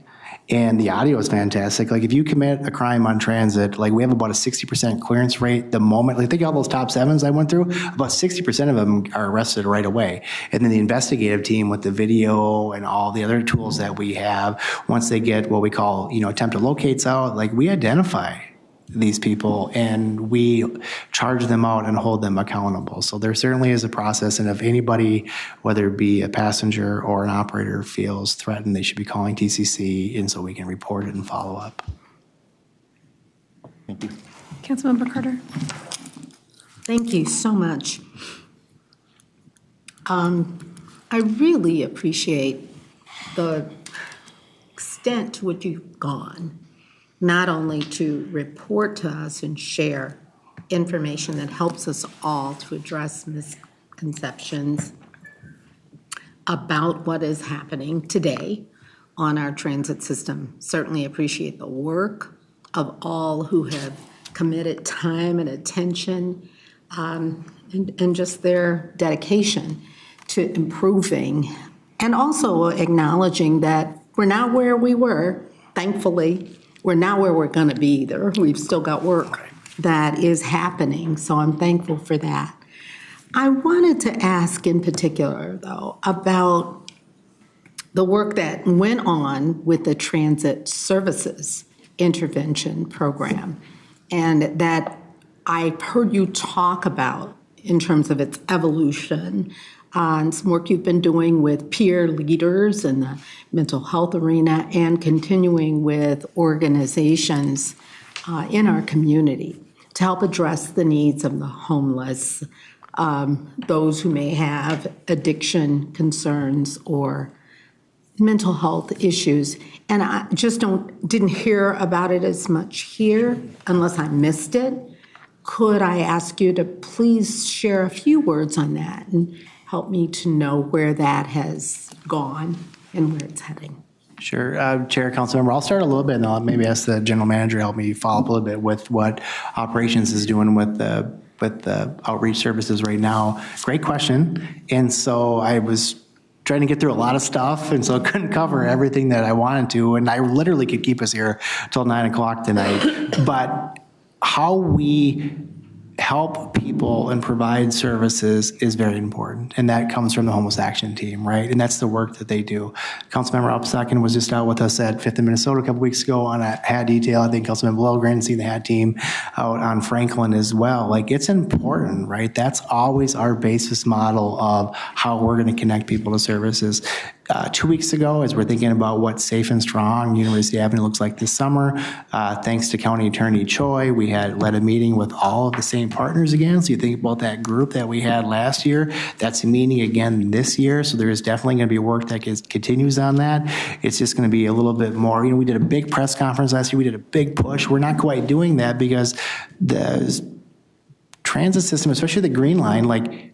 And the audio is fantastic. If you commit a crime on transit, we have about a 60% clearance rate the moment. Think of all those top sevens I went through, about 60% of them are arrested right away. And then the investigative team with the video and all the other tools that we have, once they get what we call, attempted locates out, we identify these people and we charge them out and hold them accountable. So there certainly is a process, and if anybody, whether it be a passenger or an operator, feels threatened, they should be calling TCC, and so we can report it and follow up. Thank you. Councilmember Carter. Thank you so much. I really appreciate the extent to which you've gone, not only to report to us and share information that helps us all to address misconceptions about what is happening today on our transit system. Certainly appreciate the work of all who have committed time and attention and just their dedication to improving, and also acknowledging that we're not where we were, thankfully. We're not where we're going to be either. We've still got work that is happening, so I'm thankful for that. I wanted to ask in particular, though, about the work that went on with the Transit Services Intervention Program, and that I heard you talk about in terms of its evolution, on some work you've been doing with peer leaders in the mental health arena and continuing with organizations in our community to help address the needs of the homeless, those who may have addiction concerns or mental health issues. And I just didn't hear about it as much here, unless I missed it. Could I ask you to please share a few words on that and help me to know where that has gone and where it's heading? Sure. Chair, Councilmember, I'll start a little bit and I'll maybe ask the general manager to help me follow up a little bit with what operations is doing with the outreach services right now. Great question. And so I was trying to get through a lot of stuff, and so I couldn't cover everything that I wanted to, and I literally could keep us here till 9 o'clock tonight. But how we help people and provide services is very important, and that comes from the Homeless Action Team, right? And that's the work that they do. Councilmember Alpsakin was just out with us at 5th in Minnesota a couple weeks ago on a HAD detail. I think Councilmember Lilligren seen the HAD team out on Franklin as well. It's important, right? That's always our basis model of how we're going to connect people to services. 2 weeks ago, as we're thinking about what Safe and Strong University Avenue looks like this summer, thanks to County Attorney Choi, we had led a meeting with all of the same partners again. So you think about that group that we had last year, that's meeting again this year. So there is definitely going to be work that continues on that. It's just going to be a little bit more. We did a big press conference last year. We did a big push. We're not quite doing that because the transit system, especially the Green Line,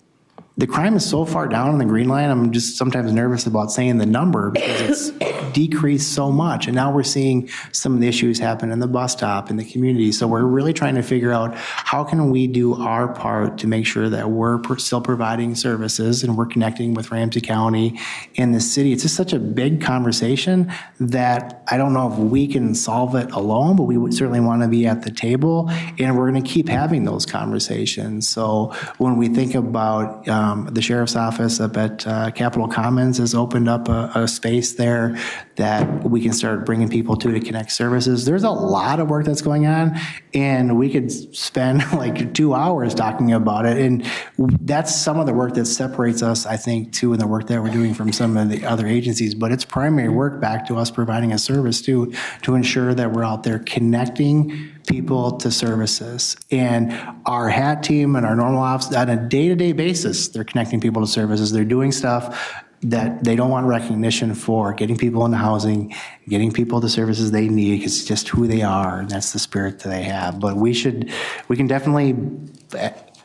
the crime is so far down on the Green Line, I'm just sometimes nervous about saying the number because it's decreased so much. And now we're seeing some of the issues happen in the bus stop, in the community. So we're really trying to figure out how can we do our part to make sure that we're still providing services and we're connecting with Ramsey County and the city. It's just such a big conversation that I don't know if we can solve it alone, but we would certainly want to be at the table, and we're going to keep having those conversations. So when we think about the sheriff's office up at Capitol Commons has opened up a space there that we can start bringing people to connect services. There's a lot of work that's going on, and we could spend like 2 hours talking about it. And that's some of the work that separates us, I think, too, in the work that we're doing from some of the other agencies. But it's primary work back to us providing a service to ensure that we're out there connecting people to services. And our HAT team and our normal ops, on a day-to-day basis, they're connecting people to services. They're doing stuff that they don't want recognition for, getting people into housing, getting people the services they need, because it's just who they are, and that's the spirit that they have. But we can definitely,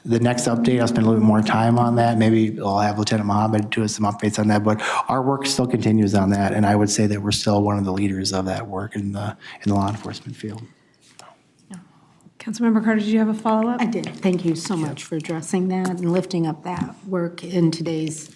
the next update, I'll spend a little bit more time on that. Maybe I'll have Lieutenant Mohammed do some updates on that, but our work still continues on that, and I would say that we're still one of the leaders of that work in the law enforcement field. Councilmember Carter, did you have a follow-up? I did. Thank you so much for addressing that and lifting up that work in today's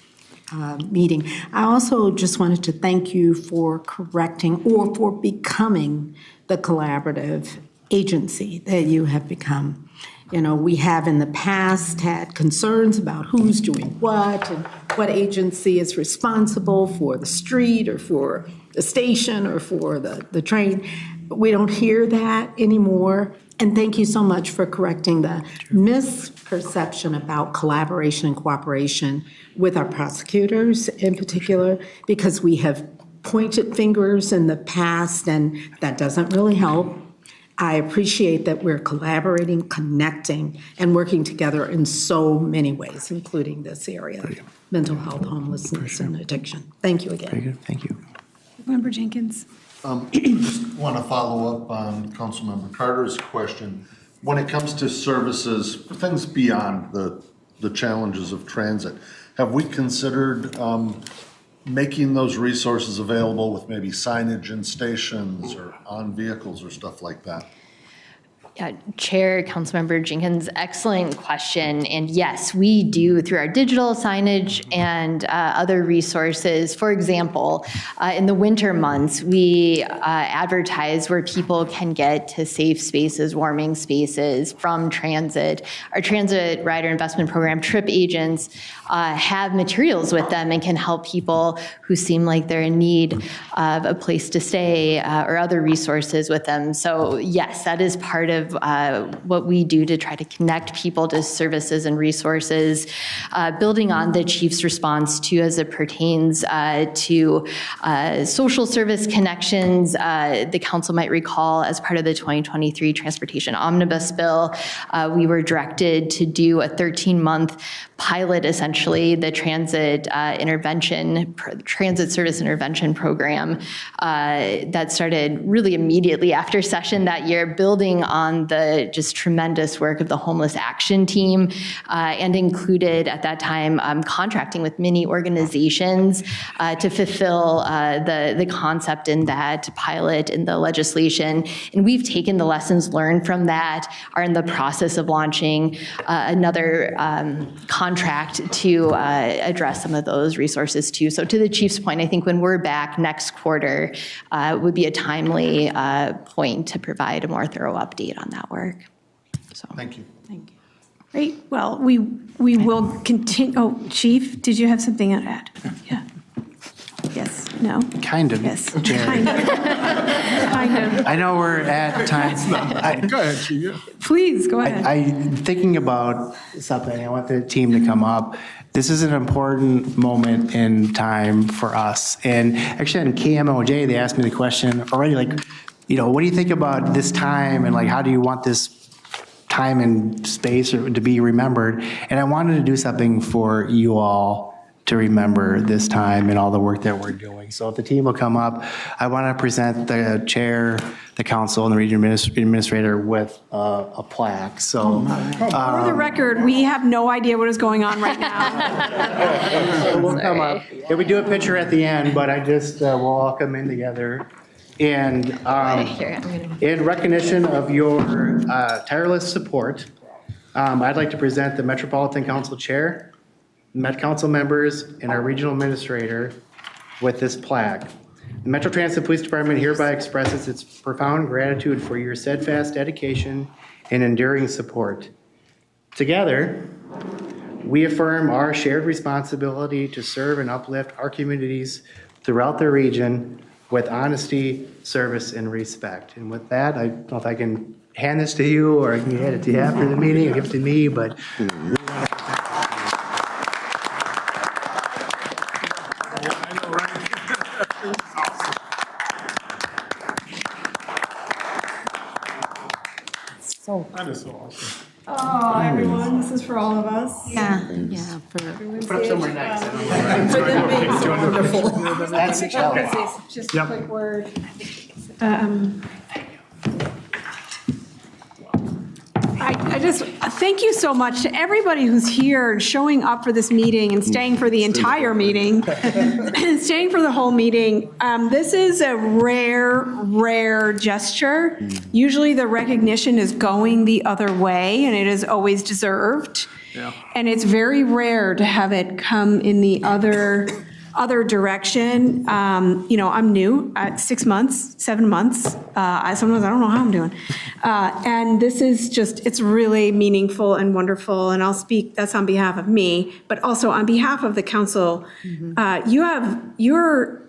meeting. I also just wanted to thank you for correcting or for becoming the collaborative agency that you have become. You know, we have in the past had concerns about who's doing what and what agency is responsible for the street or for the station or for the train. We don't hear that anymore. And thank you so much for correcting the misperception about collaboration and cooperation with our prosecutors in particular, because we have pointed fingers in the past and that doesn't really help. I appreciate that we're collaborating, connecting, and working together in so many ways, including this area, mental health, homelessness, and addiction. Thank you again. Very good. Thank you. Member Jenkins. Just want to follow up on Councilmember Carter's question. When it comes to services, things beyond the challenges of transit, have we considered making those resources available with maybe signage in stations or on vehicles or stuff like that? Yeah, Chair, Councilmember Jenkins, excellent question. And yes, we do through our digital signage and other resources. For example, in the winter months, we advertise where people can get to safe spaces, warming spaces from transit. Our transit rider investment program, trip agents, have materials with them and can help people who seem like they're in need of a place to stay or other resources with them. So yes, that is part of what we do to try to connect people to services and resources, building on the chief's response to as it pertains to social service connections. The council might recall as part of the 2023 Transportation Omnibus Bill, we were directed to do a 13-month pilot, essentially, the transit service intervention program that started really immediately after session that year, building on the just tremendous work of the homeless action team, and included at that time contracting with many organizations to fulfill the concept in that pilot in the legislation. And we've taken the lessons learned from that, are in the process of launching another contract to address some of those resources too. So to the chief's point, I think when we're back next quarter would be a timely point to provide a more thorough update on that work. So thank you. Thank you. Great. Well, we will continue. Oh, Chief, did you have something to add? Yeah. Yes. No. Kind of. Yes. Chair. Kind of. Kind of. I know we're at time. Go ahead, Chief. Please go ahead. I'm thinking about something. I want the team to come up. This is an important moment in time for us. And actually on KMOJ, they asked me the question already, like, you know, what do you think about this time and like, how do you want this time and space to be remembered? And I wanted to do something for you all to remember this time and all the work that we're doing. So if the team will come up, I want to present the chair, the council, and the region administrator with a plaque. So For the record, we have no idea what is going on right now. so we'll come up. Yeah, we do a picture at the end, but I just we'll all come in together. And in recognition of your tireless support, I'd like to present the Metropolitan Council Chair, Met Council members, and our regional administrator with this plaque. The Metro Transit Police Department hereby expresses its profound gratitude for your steadfast dedication and enduring support. Together, we affirm our shared responsibility to serve and uplift our communities throughout the region with honesty, service, and respect. And with that, I don't know if I can hand this to you or I can hand it to you after the meeting or give it to me, but That is so awesome. Oh, everyone, this is for all of us. Yeah. put up somewhere nice. That's just a quick word. I just, thank you so much to everybody who's here and showing up for this meeting and staying for the entire meeting, staying for the whole meeting. This is a rare gesture. Usually the recognition is going the other way, and it is always deserved. Yeah. And it's very rare to have it come in the other direction. I'm new at 6 months, 7 months. Sometimes I don't know how I'm doing. And this is just, it's really meaningful and wonderful. And I'll speak, that's on behalf of me, but also on behalf of the council. You have your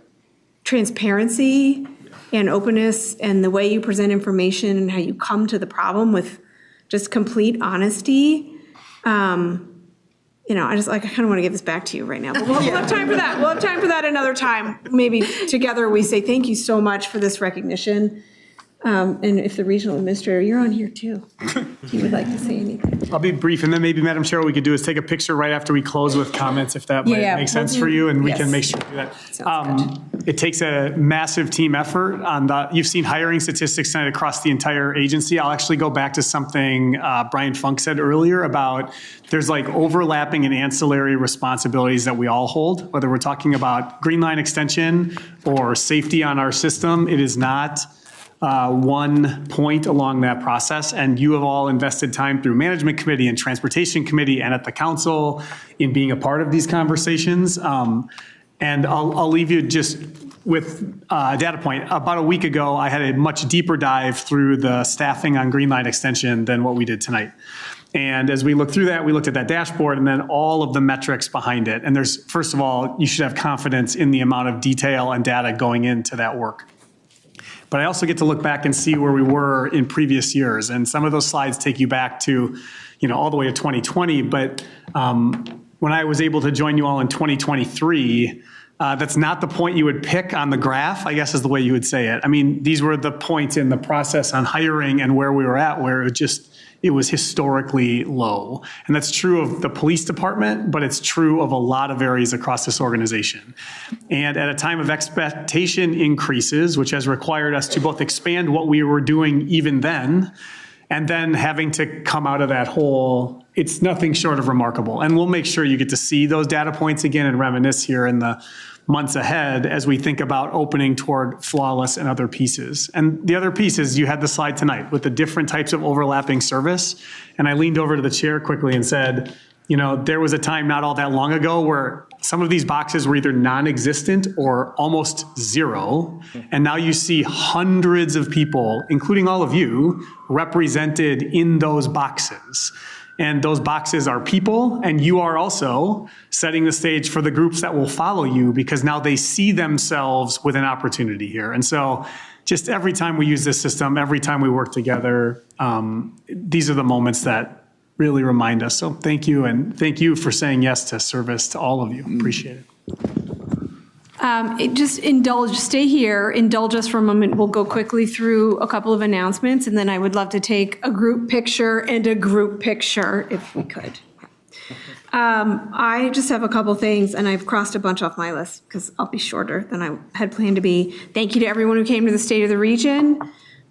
transparency and openness and the way you present information and how you come to the problem with just complete honesty. I kind of want to give this back to you right now, but we'll have time for that. We'll have time for that another time. Maybe together we say thank you so much for this recognition. And if the regional administrator, you're on here too, if you would like to say anything. I'll be brief, and then maybe, Madam Chair, what we could do is take a picture right after we close with comments, if that might make sense for you, and we can make sure to do that. It takes a massive team effort. You've seen hiring statistics tonight across the entire agency. I'll actually go back to something Brian Funk said earlier about there's like overlapping and ancillary responsibilities that we all hold, whether we're talking about Green Line extension or safety on our system. It is not one point along that process, and you have all invested time through management committee and transportation committee and at the council in being a part of these conversations. And I'll leave you just with a data point. About a week ago, I had a much deeper dive through the staffing on Green Line extension than what we did tonight. And as we looked through that, we looked at that dashboard and then all of the metrics behind it. And there's, first of all, you should have confidence in the amount of detail and data going into that work. But I also get to look back and see where we were in previous years. And some of those slides take you back to, all the way to 2020. But when I was able to join you all in 2023, that's not the point you would pick on the graph, I guess is the way you would say it. I mean, these were the points in the process on hiring and where we were at, where it was historically low. And that's true of the police department, but it's true of a lot of areas across this organization. And at a time of expectation increases, which has required us to both expand what we were doing even then, and then having to come out of that hole, it's nothing short of remarkable. And we'll make sure you get to see those data points again and reminisce here in the months ahead as we think about opening toward flawless and other pieces. And the other piece is you had the slide tonight with the different types of overlapping service. And I leaned over to the chair quickly and said, there was a time not all that long ago where some of these boxes were either non-existent or almost zero. And now you see hundreds of people, including all of you, represented in those boxes. And those boxes are people, and you are also setting the stage for the groups that will follow you because now they see themselves with an opportunity here. And so just every time we use this system, every time we work together, these are the moments that really remind us. So thank you, and thank you for saying yes to service to all of you. Appreciate it. Stay here, indulge us for a moment. We'll go quickly through a couple of announcements, and then I would love to take a group picture if we could. I just have a couple things, and I've crossed a bunch off my list because I'll be shorter than I had planned to be. Thank you to everyone who came to the State of the Region.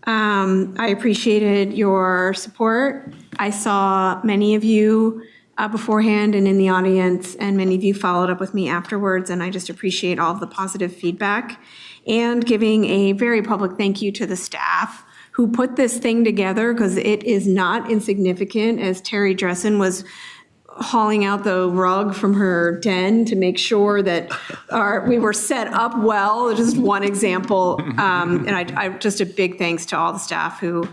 I appreciated your support. I saw many of you beforehand and in the audience, and many of you followed up with me afterwards, and I just appreciate all of the positive feedback. And giving a very public thank you to the staff who put this thing together, because it is not insignificant, as Terry Dressen was hauling out the rug from her den to make sure that we were set up well. Just one example. And I just a big thanks to all the staff who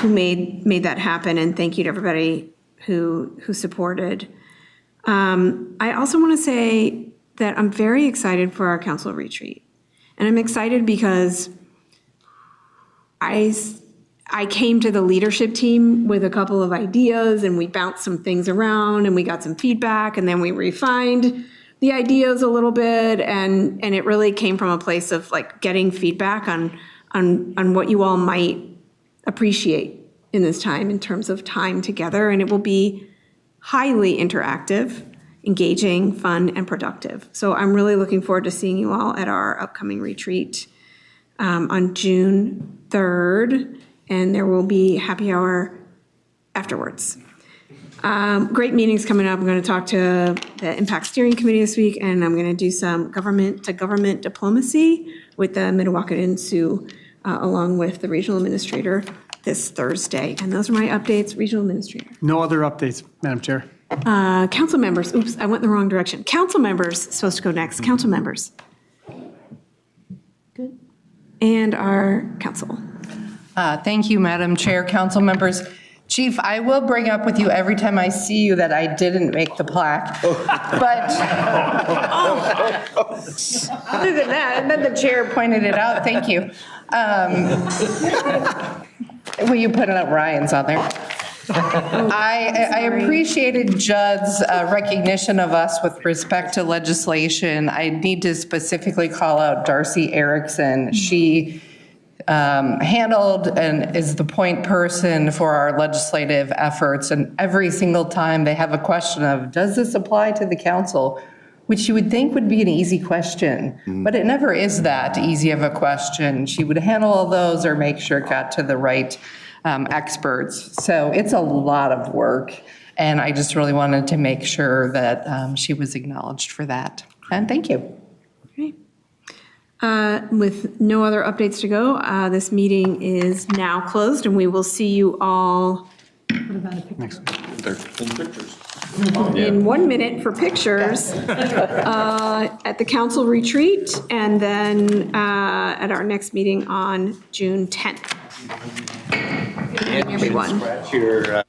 made that happen, and thank you to everybody who supported. I also want to say that I'm very excited for our council retreat. And I'm excited because I came to the leadership team with a couple of ideas, and we bounced some things around, and we got some feedback, and then we refined the ideas a little bit, and it really came from a place of like getting feedback on what you all might appreciate in this time in terms of time together. And it will be highly interactive, engaging, fun, and productive. So I'm really looking forward to seeing you all at our upcoming retreat on June 3rd, and there will be happy hour afterwards. Great meetings coming up. I'm going to talk to the Impact Steering Committee this week, and I'm going to do some government-to-government diplomacy with the Mdewakanton Sioux, along with the regional administrator this Thursday. And those are my updates. Regional administrator. No other updates, Madam Chair. Council members. Oops, I went in the wrong direction. Council members supposed to go next. Council members. Good. And our council. Thank you, Madam Chair, council members. Chief, I will bring up with you every time I see you that I didn't make the plaque. But other than that, and then the chair pointed it out, thank you. Will you put it up Ryan's on there? I appreciated Judd's recognition of us with respect to legislation. I need to specifically call out Darcy Erickson. She handled and is the point person for our legislative efforts. And every single time they have a question of, does this apply to the council? Which you would think would be an easy question, but it never is that easy of a question. She would handle all those or make sure it got to the right experts. So it's a lot of work. And I just really wanted to make sure that she was acknowledged for that. And thank you. With no other updates to go, this meeting is now closed, and we will see you all. What about a picture? In 1 minute for pictures at the council retreat, and then at our next meeting on June 10th. Good evening, everyone.